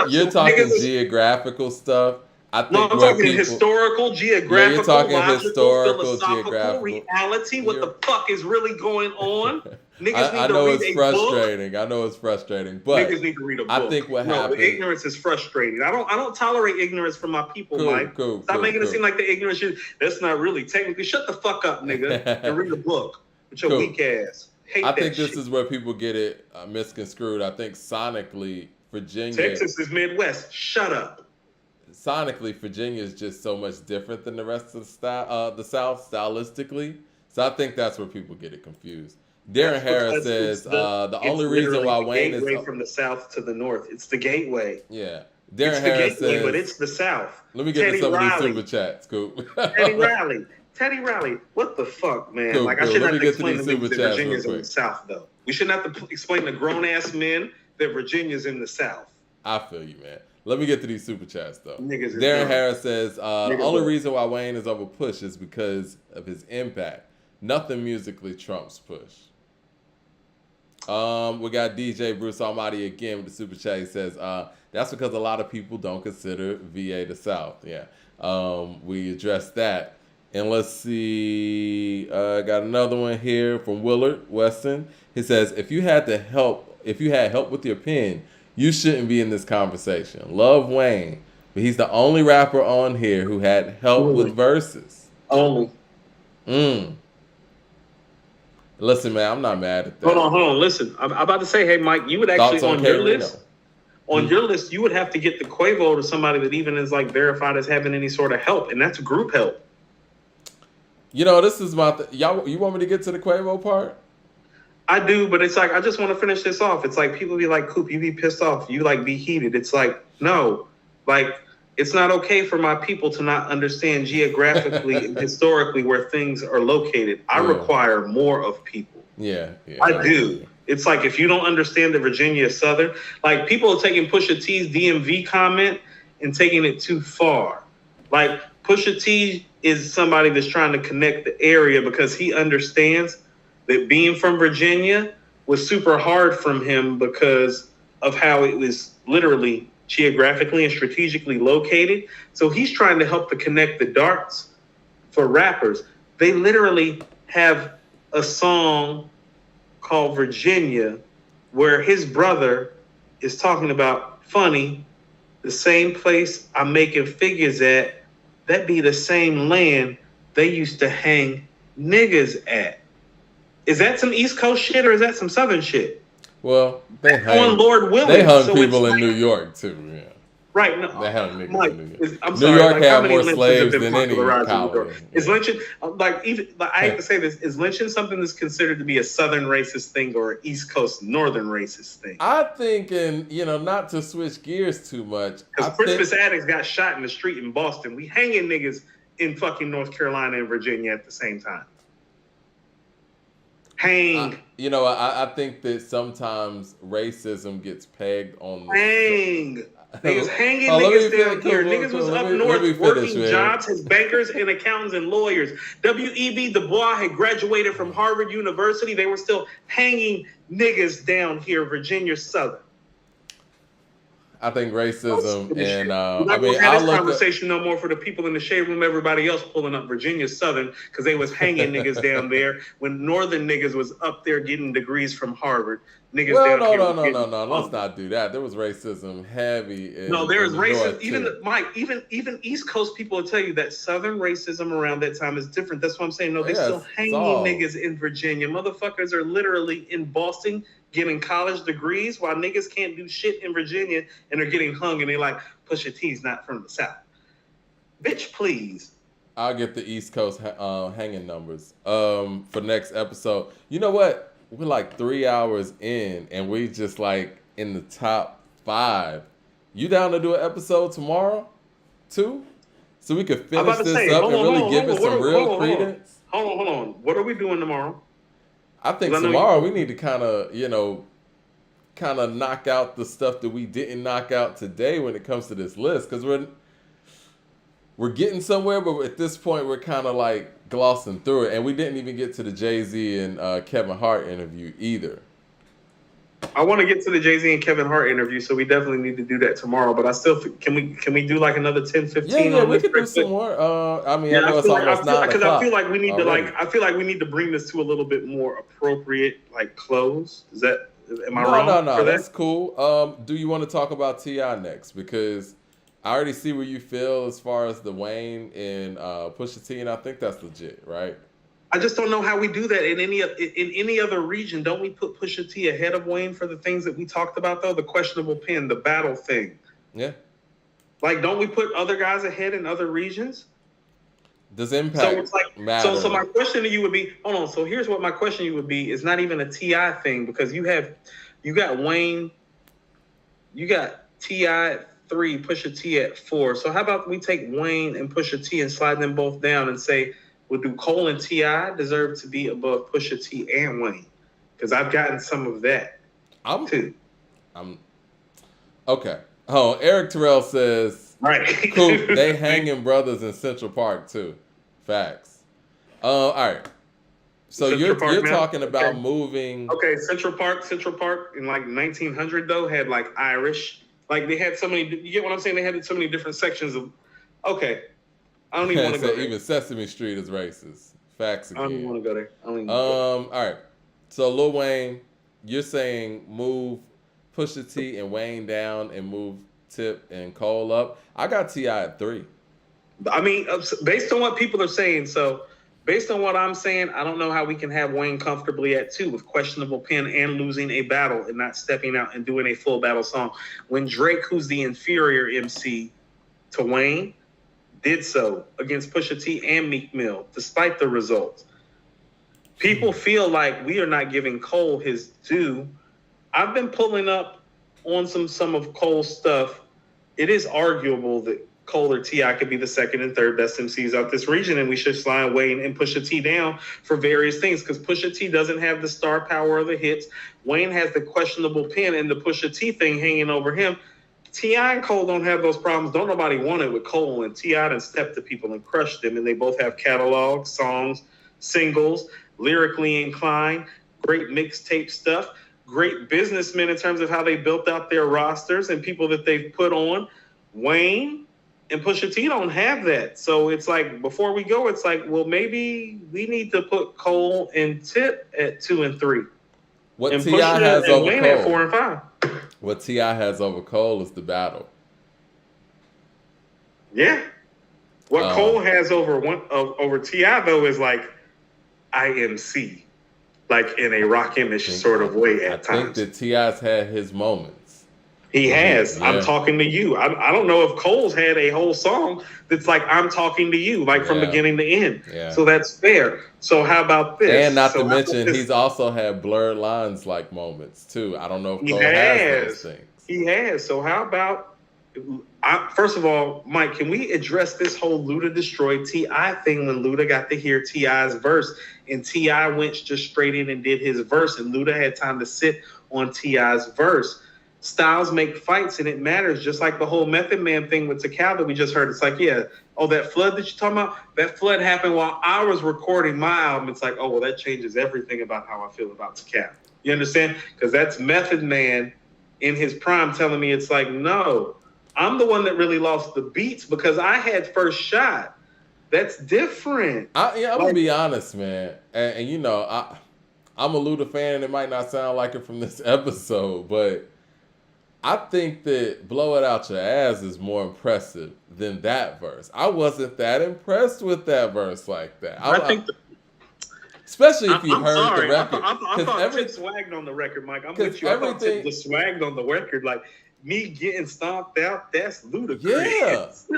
A: You're talking geographical stuff. I think
B: I'm talking historical, geographical,
A: you're talking
B: logical,
A: historical,
B: philosophical,
A: geographical.
B: reality. What the fuck is really going on? Niggas need
A: I
B: to
A: know
B: read
A: it's
B: a
A: frustrating.
B: book.
A: I know it's frustrating, but
B: niggas need to read a book.
A: I think what happened.
B: Ignorance is frustrating. I don't tolerate ignorance from my people, Mike. Stop making it seem like the ignorance. That's not really technically. Shut the fuck up, nigga, and read a book with your weak ass.
A: I think this is where people get it misconstrued. I think sonically, Virginia.
B: Texas is Midwest. Shut up.
A: Sonically, Virginia is just so much different than the rest of the South stylistically. So I think that's where people get it confused. Darren Harris says the only reason why Wayne is
B: from the South to the North. It's the gateway.
A: Yeah, Darren Harris says,
B: but it's the South.
A: Let me get to some of these super chats, Coop.
B: Teddy Riley, what the fuck, man?
A: Cool,
B: I shouldn't have to explain to me that Virginia's in the South, though. We shouldn't have to explain to grown-ass men that Virginia's in the South.
A: I feel you, man. Let me get to these super chats, though. Darren Harris says, the only reason why Wayne is over Push is because of his impact. Nothing musically trumps Push. We got DJ Bruce Almighty again with the super chat. He says, that's because a lot of people don't consider VA the South. Yeah. We addressed that. And let's see, got another one here from Willard Weston. He says, if you had help with your pen, you shouldn't be in this conversation. Love Wayne, but he's the only rapper on here who had help with verses.
B: Only.
A: Listen, man, I'm not mad at that.
B: Hold on. Listen, I'm about to say, hey, Mike, you would actually on your list. On your list, you would have to get the Quavo to somebody that even is like verified as having any sort of help, and that's group help.
A: You know, this is my y'all. You want me to get to the Quavo part?
B: I do, but it's like I just want to finish this off. It's like people be like, Coop, you be pissed off, you like be heated. It's like, no, like it's not okay for my people to not understand geographically and historically where things are located. I require more of people.
A: Yeah,
B: I do. It's like if you don't understand that Virginia is Southern, like people are taking Pusha T's DMV comment and taking it too far. Like Pusha T is somebody that's trying to connect the area because he understands that being from Virginia was super hard from him because of how it was literally geographically and strategically located. So he's trying to help to connect the dots for rappers. They literally have a song called Virginia where his brother is talking about funny, the same place I'm making figures at, that be the same land they used to hang niggas at. Is that some East Coast shit or is that some Southern shit?
A: Well, they hung
B: Lord willing.
A: They hung people in New York too. Yeah.
B: Right. No,
A: they hung niggas in New York.
B: I'm
A: New
B: sorry,
A: York had more slaves than any colony.
B: Is lynching I hate to say this, is lynching something that's considered to be a Southern racist thing or an East Coast Northern racist thing?
A: I think, and not to switch gears too much.
B: Because Crispus Attucks got shot in the street in Boston. We hanging niggas in fucking North Carolina and Virginia at the same time. Hang.
A: I think that sometimes racism gets pegged on the
B: hang. Niggas hanging niggas down here. Niggas was up north working jobs as bankers and accountants and lawyers. W.E.B. Du Bois had graduated from Harvard University. They were still hanging niggas down here, Virginia Southern.
A: I think racism and
B: We're not gonna have this conversation no more for the people in the shade room. Everybody else pulling up Virginia Southern because they was hanging niggas down there when Northern niggas was up there getting degrees from Harvard. Niggas down here.
A: No. Let's not do that. There was racism heavy.
B: There's racism. Even East Coast people will tell you that Southern racism around that time is different. That's what I'm saying. No, they're still hanging niggas in Virginia. Motherfuckers are literally in Boston getting college degrees while niggas can't do shit in Virginia and are getting hung and they like, Pusha T's not from the South. Bitch, please.
A: I'll get the East Coast hanging numbers for next episode. You know what? We're like 3 hours in and we just like in the top 5 You down to do an episode tomorrow, too? So we could
B: I'm
A: finish
B: about to
A: this
B: say,
A: up
B: hold
A: and
B: on,
A: really
B: hold on,
A: give
B: hold
A: it
B: on,
A: some real
B: hold on,
A: credence.
B: hold on. What are we doing tomorrow?
A: I think
B: 'Cause I know
A: tomorrow we need to kind of knock out the stuff that we didn't knock out today when it comes to this list, because we're getting somewhere, but at this point we're kind of like glossing through it, and we didn't even get to the Jay-Z and Kevin Hart interview either.
B: I want to get to the Jay-Z and Kevin Hart interview, so we definitely need to do that tomorrow. But I still can we do like another 10, 15
A: Yeah,
B: on
A: we
B: this?
A: could do some more. I mean,
B: Yeah,
A: I know it's almost 9
B: because
A: o'clock.
B: I feel like we need
A: already.
B: I feel like we need to bring this to a little bit more appropriate like close. Am I
A: No,
B: wrong?
A: no,
B: for
A: that's
B: that?
A: cool. Do you want to talk about T.I. next? Because I already see where you feel as far as the Wayne and Pusha T, and I think that's legit, right?
B: I just don't know how we do that in any other region. Don't we put Pusha T ahead of Wayne for the things that we talked about though? The questionable pin, the battle thing.
A: Yeah.
B: Like, don't we put other guys ahead in other regions?
A: Does impact
B: So it's like
A: matter?
B: so my question to you would be, hold on. So here's what my question to you would be: it's not even a T.I. thing because you got Wayne, you got T.I. at 3, Pusha T at 4. So how about we take Wayne and Pusha T and slide them both down and say, well, do Cole and T.I. deserve to be above Pusha T and Wayne? Because I've gotten some of that too.
A: I'm okay. Oh, Eric Terrell says,
B: right.
A: Coop, they hanging brothers in Central Park too. Facts. All right. So you're talking about moving.
B: Okay, Central Park in like 1900 though had like Irish. Like they had so many. You get what I'm saying? They had so many different sections of. Okay, I don't even want to go there.
A: Even Sesame Street is racist. Facts again.
B: I don't even want to go there.
A: All right. So Lil Wayne, you're saying move Pusha T and Wayne down and move Tip and Cole up. I got T.I. at 3.
B: I mean, based on what people are saying, so based on what I'm saying, I don't know how we can have Wayne comfortably at 2 with questionable pen and losing a battle and not stepping out and doing a full battle song. When Drake, who's the inferior MC to Wayne, did so against Pusha T and Meek Mill, despite the results. People feel like we are not giving Cole his due. I've been pulling up on some of Cole's stuff. It is arguable that Cole or T.I. could be the second and third best MCs out this region, and we should slide Wayne and Pusha T down for various things because Pusha T doesn't have the star power of the hits. Wayne has the questionable pen and the Pusha T thing hanging over him. T.I. and Cole don't have those problems. Don't nobody want it with Cole, and T.I. done stepped to people and crushed them, and they both have catalogs, songs, singles, lyrically inclined, great mixtape stuff, great businessmen in terms of how they built out their rosters and people that they've put on. Wayne and Pusha T don't have that. So it's like, before we go, it's like, well, maybe we need to put Cole and Tip at 2 and 3.
A: What
B: and
A: T.I. has over
B: Wayne
A: Cole.
B: at 4 and 5.
A: What T.I. has over Cole is the battle.
B: Yeah. What Cole has over T.I. though is like IMC, like in a rock image sort of way at times.
A: I think that T.I.'s had his moments.
B: He has. Yeah. I'm talking to you. I don't know if Cole's had a whole song that's like, I'm talking to you, like from beginning to end. Yeah. So that's fair. So how about this?
A: And not to mention, he's also had blurred lines like moments too. I don't know if Cole has those things.
B: He has. So how about, first of all, Mike, can we address this whole Luda destroyed T.I. thing when Luda got to hear T.I.'s verse and T.I. went just straight in and did his verse and Luda had time to sit on T.I.'s verse. Styles make fights and it matters, just like the whole Method Man thing with Takal that we just heard. It's like, that flood that you're talking about, that flood happened while I was recording my album. It's like, oh, well, that changes everything about how I feel about Takal. You understand? Because that's Method Man in his prime telling me, it's like, no, I'm the one that really lost the beats because I had first shot. That's different.
A: I'm going to be honest, man. And you know, I'm a Luda fan and it might not sound like it from this episode, but I think that Blow It Out Your Ass is more impressive than that verse. I wasn't that impressed with that verse like that. Especially if you heard the record.
B: I thought Tip swagged on the record, Mike. I'm with you. I thought Tip was swagged on the record. Like, me getting stomped out, that's ludicrous.
A: Yeah.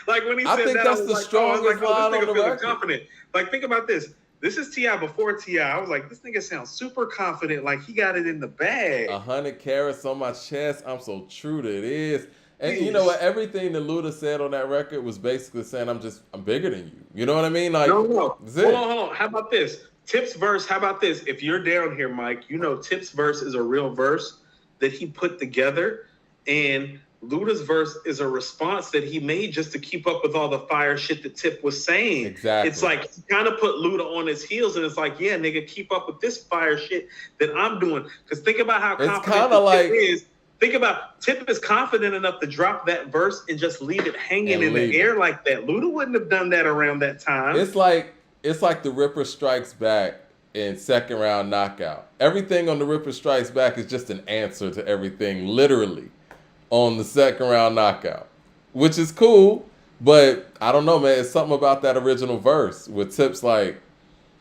B: Like, when he said that, I think that's the strongest line on the record. Confident. Like, think about this. This is T.I. before T.I. I was like, this nigga sounds super confident, like he got it in the bag.
A: 100 carats on my chest. I'm so true to this. And you know what? Everything that Luda said on that record was basically saying, I'm bigger than you. You know what I mean? Like,
B: no. Hold on. How about this? Tip's verse, how about this? If you're down here, Mike, you know Tip's verse is a real verse that he put together. And Luda's verse is a response that he made just to keep up with all the fire shit that Tip was saying.
A: Exactly.
B: It's like he kind of put Luda on his heels, and it's like, yeah, nigga, keep up with this fire shit that I'm doing. Because think about how confident Tip is. Think about Tip is confident enough to drop that verse and just leave it hanging in the air like that. Luda wouldn't have done that around that time.
A: It's like the Ripper Strikes Back in second round knockout. Everything on the Ripper Strikes Back is just an answer to everything, literally, on the second round knockout, which is cool, but I don't know, man. It's something about that original verse with Tip's like,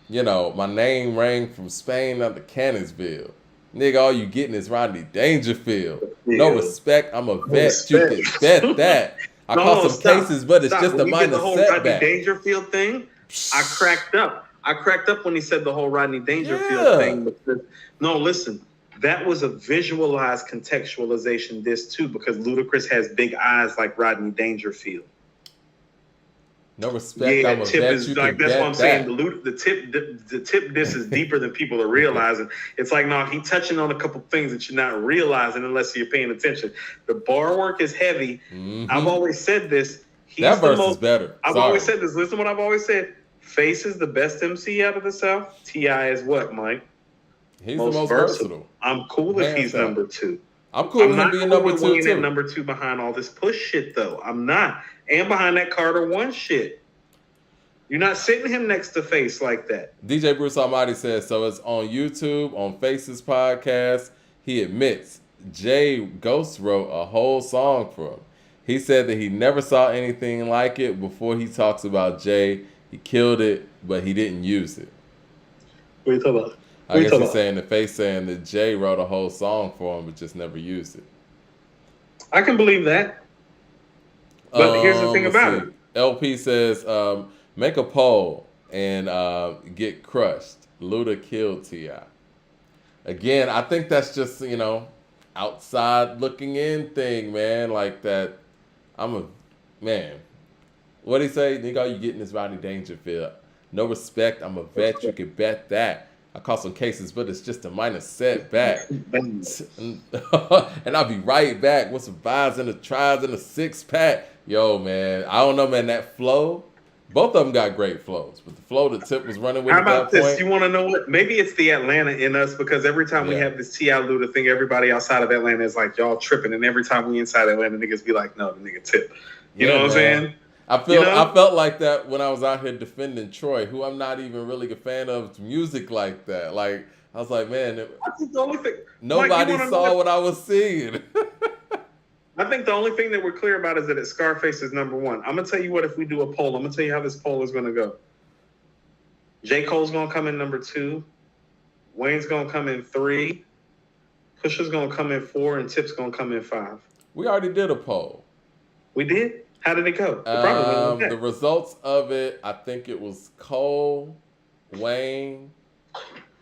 A: you know, my name rang from Spain up to Cannonsville. Nigga, all you getting is Rodney Dangerfield. Yeah. No respect, I'm a vet. You can bet that. I caught some cases, but it's just a minor setback. The whole Rodney
B: Dangerfield thing, I cracked up. I cracked up when he said the whole Rodney Dangerfield thing. Because, no, listen. That was a visualized contextualization diss too, because Ludacris has big eyes like Rodney Dangerfield.
A: No respect. Yeah,
B: Tip is like that's what I'm saying. The tip diss is deeper than people are realizing. It's like, no, he touching on a couple things that you're not realizing unless you're paying attention. The bar work is heavy. Mm-hmm. I've always said this.
A: That verse is better.
B: I've always said this. Listen to what I've always said. Face is the best MC out of the South. T.I. is what, Mike?
A: He's the most versatile.
B: I'm cool if he's number two.
A: I'm cool with him being number two, too.
B: Number two behind all this push shit, though. I'm not. And behind that Carter 1 shit. You're not sitting him next to Face like that.
A: DJ Bruce Almighty says, so it's on YouTube, on Face's podcast. He admits Jay Ghost wrote a whole song for him. He said that he never saw anything like it before he talks about Jay. He killed it, but he didn't use it.
B: What are you talking about?
A: I guess he's saying the Face saying that Jay wrote a whole song for him, but just never used it.
B: I can believe that. But here's the thing about it.
A: LP says, make a poll and get crushed. Luda killed T.I. Again, I think that's just, you know, outside looking in thing, man. Like that, man. What'd he say? Nigga, all you getting is Rodney Dangerfield. No respect, I'm a vet, you can bet that. I caught some cases, but it's just a minor setback. And I'll be right back with some vibes and the tries and a six-pack. Yo, man, I don't know, man, that flow, both of them got great flows, but the flow that Tip was running with
B: at that point. You want to know what? Maybe it's the Atlanta in us, because every time we have this T.I. Luda thing, everybody outside of Atlanta is like, y'all tripping, and every time we inside Atlanta, niggas be like, no, the nigga Tip. You know what I'm saying?
A: I felt like that when I was out here defending Troy, who I'm not even really a fan of music like that. Like, I was like, man,
B: I think the only thing,
A: nobody saw what I was seeing.
B: I think the only thing that we're clear about is that Scarface is number one. I'm going to tell you what, if we do a poll, I'm going to tell you how this poll is going to go. J. Cole's going to come in number 2. Wayne's going to come in 3. Pusha's going to come in 4. And Tip's going to come in 5.
A: We already did a poll.
B: We did? How did it go?
A: The results of it, I think it was Cole, Wayne.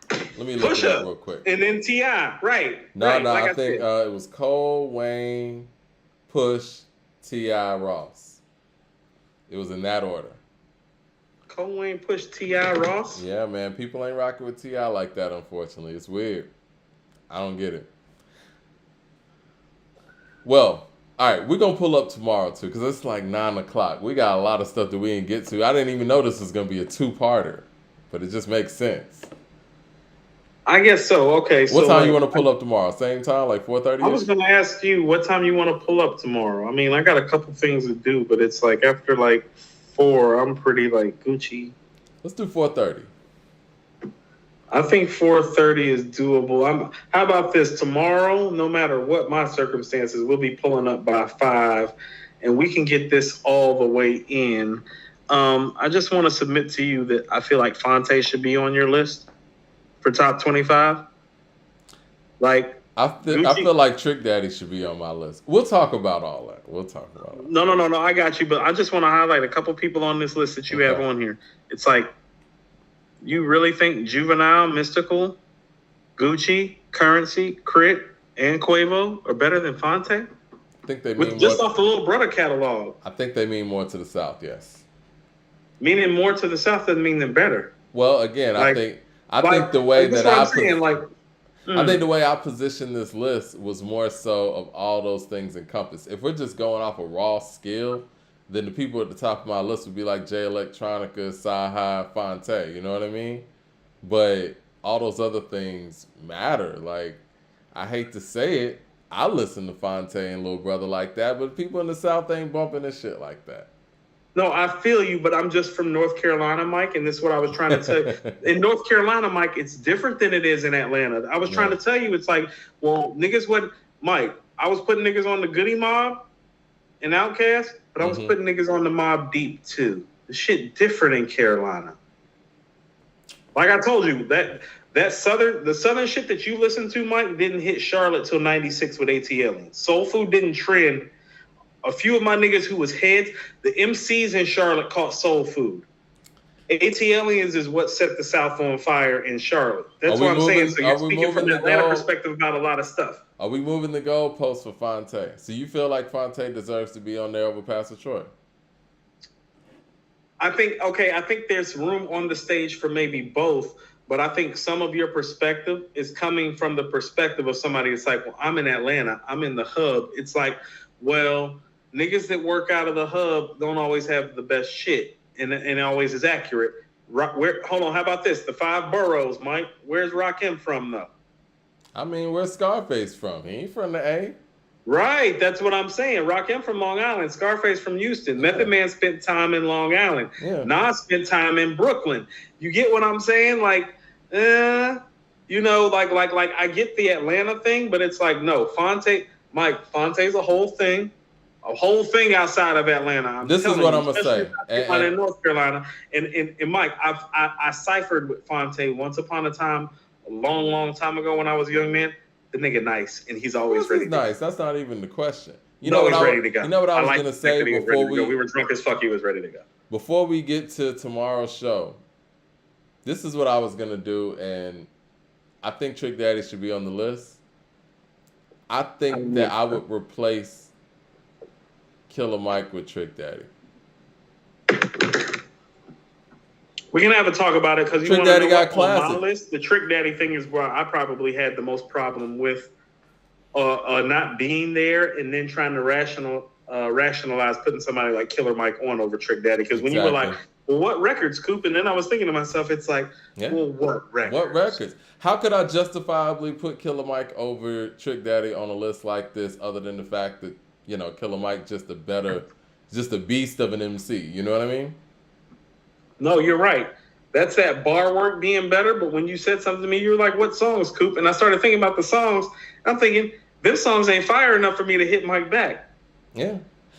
A: Let me look it up real quick.
B: And then T.I., right.
A: No, I think it was Cole, Wayne, Push, T.I., Ross. It was in that order.
B: Cole, Wayne, Push, T.I., Ross?
A: Yeah, man. People ain't rocking with T.I. like that, unfortunately. It's weird. I don't get it. Well, all right, we're going to pull up tomorrow, too, because it's like 9 o'clock. We got a lot of stuff that we didn't get to. I didn't even know this was going to be a 2-parter, but it just makes sense.
B: I guess so. Okay.
A: What time you want to pull up tomorrow? Same time, like 4:30?
B: I was going to ask you what time you want to pull up tomorrow. I mean, I got a couple things to do, but it's like after like 4, I'm pretty like Gucci.
A: Let's do 4:30.
B: I think 4:30 is doable. How about this? Tomorrow, no matter what my circumstances, we'll be pulling up by 5, and we can get this all the way in. I just want to submit to you that I feel like Fonte should be on your list for top 25. Like,
A: I feel like Trick Daddy should be on my list. We'll talk about all that.
B: No. I got you, but I just want to highlight a couple people on this list that you have on here. It's like You really think Juvenile, Mystical, Gucci, Currency, Crit, and Quavo are better than Fonte?
A: I think they
B: With
A: mean
B: just
A: more.
B: off the Little Brother catalog.
A: I think they mean more to the South. Yes.
B: Meaning more to the South doesn't mean they're better.
A: Well, again,
B: Like,
A: I think the way
B: this is
A: that
B: what I'm saying.
A: I think the way I positioned this list was more so of all those things encompassed. If we're just going off a raw skill, then the people at the top of my list would be like Jay Electronica, Sci-Hi, Fonte. You know what I mean? But all those other things matter. Like, I hate to say it, I listen to Fonte and Lil Brother like that, but people in the South ain't bumping this shit like that.
B: No, I feel you, but I'm just from North Carolina, Mike, and this is what I was trying to tell you. In North Carolina, Mike, it's different than it is in Atlanta. I was trying to tell you, it's like, well, niggas what, Mike, I was putting niggas on the Goody Mob and Outkast, but I was putting niggas on the Mob Deep too. The shit different in Carolina. Like I told you, the southern shit that you listen to, Mike, didn't hit Charlotte till '96 with ATL. Soul Food didn't trend. A few of my niggas who was heads, the Emcees in Charlotte caught Soul Food. ATLians is what set the South on fire in Charlotte. That's what I'm saying. So you're speaking from an Atlanta perspective about a lot of stuff.
A: Are we moving the goalposts for Fonte? So you feel like Fonte deserves to be on there over Pastor Troy?
B: I think there's room on the stage for maybe both, but I think some of your perspective is coming from the perspective of somebody that's like, well, I'm in Atlanta, I'm in the hub. It's like, well, niggas that work out of the hub don't always have the best shit, and it always is accurate. Hold on, how about this? The 5 boroughs, Mike. Where's Rakim from, though?
A: I mean, where's Scarface from? He ain't from the A.
B: Right, that's what I'm saying. Rakim from Long Island, Scarface from Houston. Method Man spent time in Long Island. Nas spent time in Brooklyn. You get what I'm saying? Like, I get the Atlanta thing, but it's like, no, Fonte's a whole thing outside of Atlanta.
A: This is what I'm gonna say.
B: In North Carolina, and Mike, I ciphered with Fonte once upon a time, a long time ago when I was a young man. The nigga nice, and he's always ready.
A: Nice. That's not even the question.
B: You know what ready to go.
A: You know what I was gonna say before
B: we were drunk as fuck. He was ready to go.
A: Before we get to tomorrow's show, this is what I was gonna do, and I think Trick Daddy should be on the list. I think that I would replace Killer Mike with Trick Daddy.
B: We're gonna have to talk about it because
A: Trick Daddy got classic.
B: On my list, the Trick Daddy thing is where I probably had the most problem with not being there and then trying to rationalize putting somebody like Killer Mike on over Trick Daddy. Because when you were like, well, what records, Coop? And then I was thinking to myself, it's like, well, what records?
A: What records? How could I justifiably put Killer Mike over Trick Daddy on a list like this other than the fact that, Killer Mike just a beast of an MC. You know what I mean?
B: No, you're right. That's that bar work being better. But when you said something to me, you were like, what songs, Coop? And I started thinking about the songs. I'm thinking, them songs ain't fire enough for me to hit Mike back.
A: Yeah.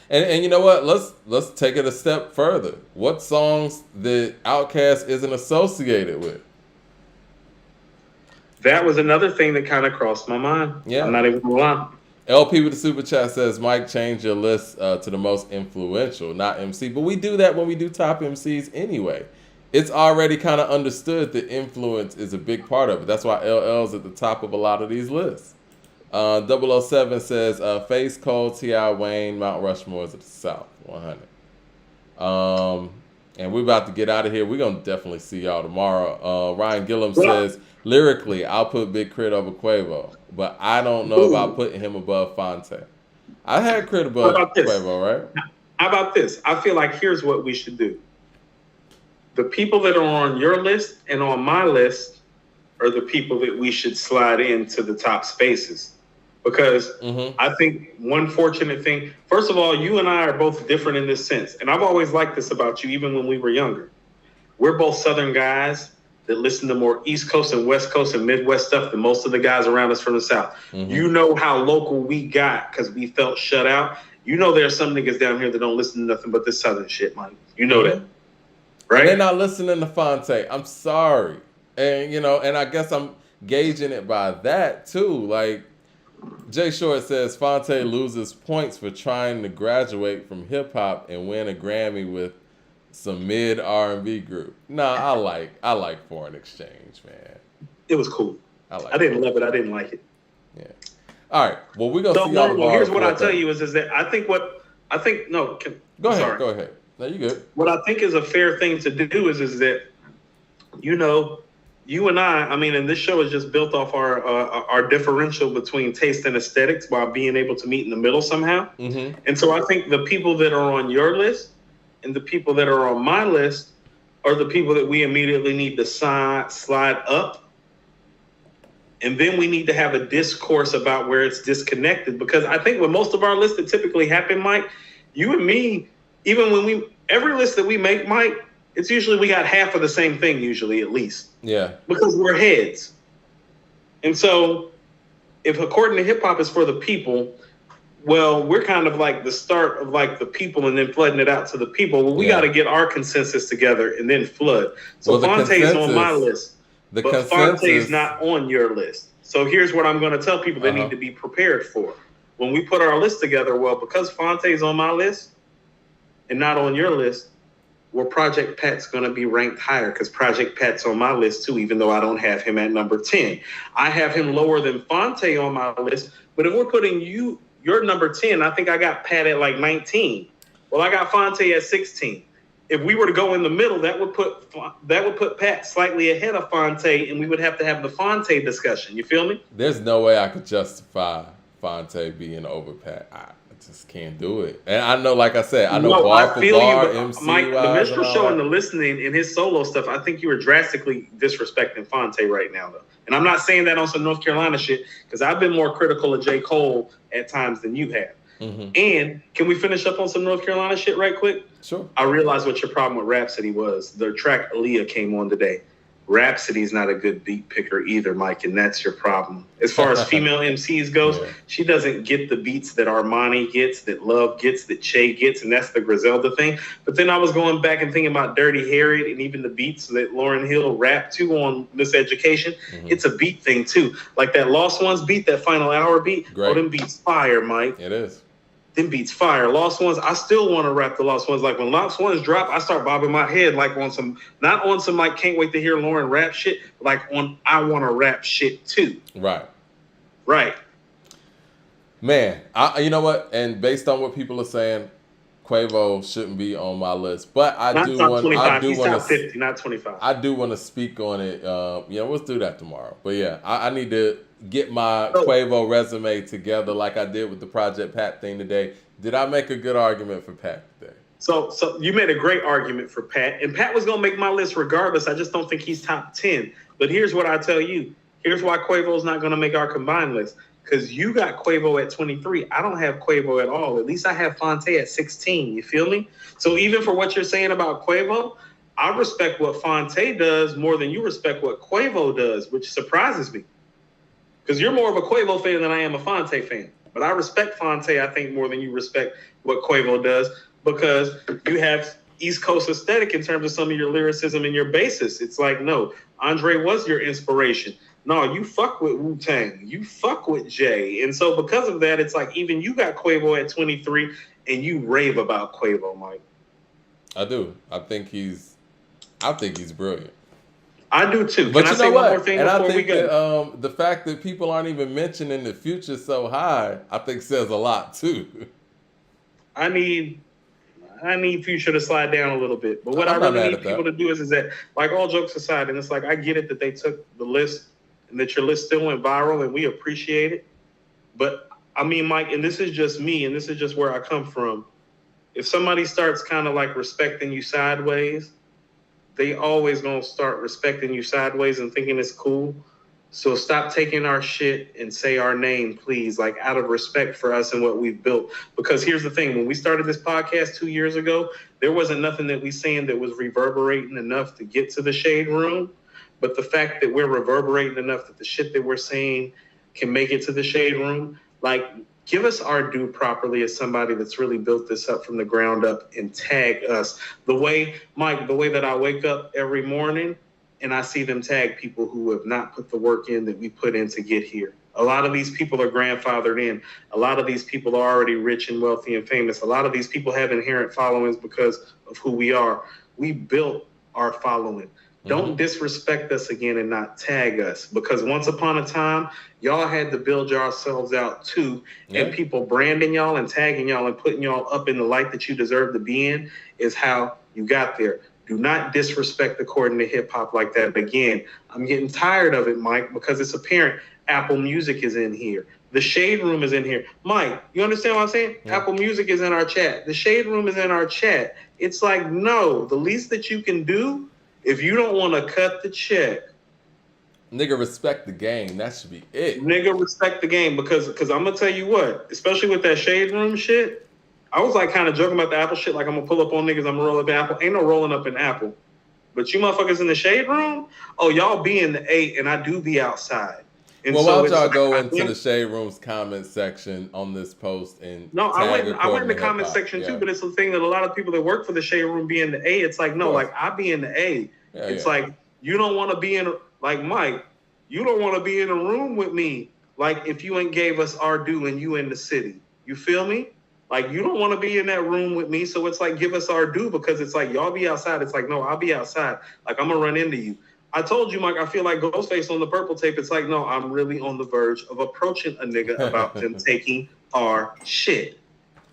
A: And you know what? Let's take it a step further. What songs that Outkast isn't associated with?
B: That was another thing that kind of crossed my mind. Yeah. I'm not even gonna lie.
A: LP with the super chat says, Mike, change your list to the most influential, not MC. But we do that when we do top MCs anyway. It's already kind of understood that influence is a big part of it. That's why LL's at the top of a lot of these lists. 007 says, Face Cold, T.I. Wayne, Mount Rushmore's at the South, 100. And we're about to get out of here. We're going to definitely see y'all tomorrow. Ryan Gillum says, lyrically, I'll put Big Crit over Quavo, but I don't know about putting him above Fonte. I had Crit above Quavo, right?
B: How about this? I feel like here's what we should do. The people that are on your list and on my list are the people that we should slide into the top spaces. Because I think one fortunate thing, first of all, you and I are both different in this sense. And I've always liked this about you, even when we were younger. We're both Southern guys that listen to more East Coast and West Coast and Midwest stuff than most of the guys around us from the South. You know how local we got because we felt shut out. You know there are some niggas down here that don't listen to nothing but this Southern shit, man. You know that. Right?
A: And they're not listening to Fonte. I'm sorry. And, and I guess I'm gauging it by that, too. Like, Jay Short says, Fonte loses points for trying to graduate from hip-hop and win a Grammy with some mid R&B group. Nah, I like Foreign Exchange, man.
B: It was cool. I didn't love it. I didn't like it.
A: Yeah. All right. Well, we're gonna see y'all tomorrow.
B: Well, here's what I tell you is that
A: Go ahead. No, you good.
B: What I think is a fair thing to do is that, you know, you and I mean, and this show is just built off our differential between taste and aesthetics by being able to meet in the middle somehow.
A: Mm-hmm.
B: And so I think the people that are on your list and the people that are on my list are the people that we immediately need to slide up. And then we need to have a discourse about where it's disconnected. Because I think with most of our lists that typically happen, Mike, you and me, even when every list that we make, Mike, it's usually we got half of the same thing, usually at least.
A: Yeah.
B: Because we're heads. And so if according to hip hop is for the people, well, we're kind of like the start of like the people and then flooding it out to the people. Well, we got to get our consensus together and then flood. So Fonte's on my list. But Fonte's not on your list. So here's what I'm going to tell people they need to be prepared for. When we put our list together, well, because Fonte's on my list and not on your list, well, Project Pat's going to be ranked higher because Project Pat's on my list too, even though I don't have him at number 10. I have him lower than Fonte on my list. But if we're putting your number 10, I think I got Pat at like 19. Well, I got Fonte at 16. If we were to go in the middle, that would put Pat slightly ahead of Fonte, and we would have to have the Fonte discussion. You feel me?
A: There's no way I could justify Fonte being over Pat. I just can't do it. And I know, like I said, I know bar for bar, MC
B: Mike, the minstrel show and the listening and his solo stuff, I think you were drastically disrespecting Fonte right now, though. And I'm not saying that on some North Carolina shit, because I've been more critical of J. Cole at times than you have. Mm-hmm. And can we finish up on some North Carolina shit right quick?
A: Sure.
B: I realized what your problem with Rhapsody was. The track Aaliyah came on today. Rhapsody's not a good beat picker either, Mike, and that's your problem. As far as female MCs goes, she doesn't get the beats that Armani gets, that Love gets, that Che gets, and that's the Griselda thing. But then I was going back and thinking about Dirty Harriet and even the beats that Lauryn Hill rapped to on Miseducation. Mm-hmm. It's a beat thing, too. Like that Lost Ones beat, that Final Hour beat. Great. Oh, them beats fire, Mike.
A: It is.
B: Them beats fire. Lost Ones, I still want to rap the Lost Ones. Like when Lost Ones drop, I start bobbing my head like on some, not on some like can't wait to hear Lauren rap shit, but like on I want to rap shit too.
A: Right.
B: Right.
A: Man, you know what? And based on what people are saying, Quavo shouldn't be on my list, but I do want to
B: 50, not 25.
A: I do want to speak on it. We'll do that tomorrow. But yeah, I need to get my Quavo resume together like I did with the Project Pat thing today. Did I make a good argument for Pat today?
B: So you made a great argument for Pat, and Pat was gonna make my list regardless. I just don't think he's top 10. But here's what I tell you. Here's why Quavo's not gonna make our combined list. Because you got Quavo at 23. I don't have Quavo at all. At least I have Fonte at 16. You feel me? So even for what you're saying about Quavo, I respect what Fonte does more than you respect what Quavo does, which surprises me. Because you're more of a Quavo fan than I am a Fonte fan. But I respect Fonte, I think, more than you respect what Quavo does, because you have East Coast aesthetic in terms of some of your lyricism and your basis. It's like, no, Andre was your inspiration. No, you fuck with Wu-Tang. You fuck with Jay. And so because of that, it's like even you got Quavo at 23 and you rave about Quavo, Mike.
A: I do. I think he's brilliant.
B: I do too.
A: But you know what? And I think that, the fact that people aren't even mentioning the Future so high, I think says a lot too.
B: I need Future to slide down a little bit. But what I really need people to do is that, like, all jokes aside, and it's like I get it that they took the list and that your list still went viral, and we appreciate it. But I mean, Mike, and this is just me, and this is just where I come from. If somebody starts kind of like respecting you sideways, they always gonna start respecting you sideways and thinking it's cool. So stop taking our shit and say our name, please, like out of respect for us and what we've built. Because here's the thing, when we started this podcast 2 years ago, there wasn't nothing that we saying that was reverberating enough to get to the shade room. But the fact that we're reverberating enough that the shit that we're saying can make it to the shade room, like, give us our due properly as somebody that's really built this up from the ground up and tag us. The way that I wake up every morning and I see them tag people who have not put the work in that we put in to get here. A lot of these people are grandfathered in. A lot of these people are already rich and wealthy and famous. A lot of these people have inherent followings because of who we are. We built our following. Don't disrespect us again and not tag us, because once upon a time, y'all had to build yourselves out too. And people branding y'all and tagging y'all and putting y'all up in the light that you deserve to be in is how you got there. Do not disrespect according to hip hop like that again. I'm getting tired of it, Mike, because it's apparent Apple Music is in here. The Shade Room is in here. Mike, you understand what I'm saying? Yeah. Apple Music is in our chat. The Shade Room is in our chat. It's like, no, the least that you can do, if you don't want to cut the check,
A: nigga, respect the game. That should be it.
B: Nigga, respect the game, because I'm gonna tell you what, especially with that Shade Room shit, I was like kind of joking about the Apple shit, like I'm gonna pull up on niggas, I'm gonna roll up in Apple. Ain't no rolling up in Apple. But you motherfuckers in the Shade Room, oh, y'all be in the 8 and I do be outside. And
A: well,
B: so
A: why don't y'all go into the Shade Room's comment section on this post and
B: I went in the comment section too, but it's the thing that a lot of people that work for the Shade Room be in the A. It's like, no, like I be in the A. It's like, you don't want to be in, like Mike, you don't want to be in a room with me, like if you ain't gave us our due and you in the city. You feel me? Like, you don't want to be in that room with me, so it's like, give us our due, because it's like, y'all be outside. It's like, no, I'll be outside. Like, I'm going to run into you. I told you, Mike, I feel like Ghostface on the Purple Tape. It's like, no, I'm really on the verge of approaching a nigga about them taking our shit.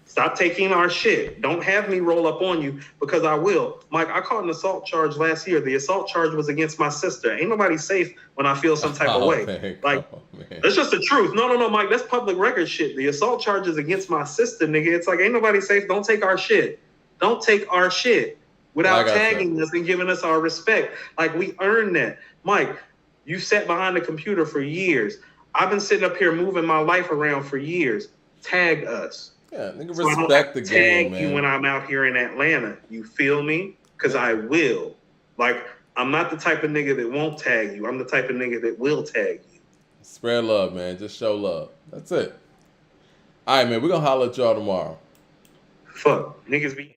B: Stop taking our shit. Don't have me roll up on you, because I will. Mike, I caught an assault charge last year. The assault charge was against my sister. Ain't nobody safe when I feel some type of way. Man, like, that's just the truth. No, Mike, that's public record shit. The assault charge is against my sister, nigga. It's like, ain't nobody safe. Don't take our shit. Don't take our shit without tagging us and giving us our respect. Like, we earned that. Mike, you sat behind the computer for years. I've been sitting up here moving my life around for years. Tag us.
A: Yeah, nigga, respect the game, man.
B: Tag you when I'm out here in Atlanta. You feel me? Because I will. Like, I'm not the type of nigga that won't tag you. I'm the type of nigga that will tag you.
A: Spread love, man. Just show love. That's it. All right, man. We're going to holler at y'all tomorrow.
B: Fuck. Niggas be...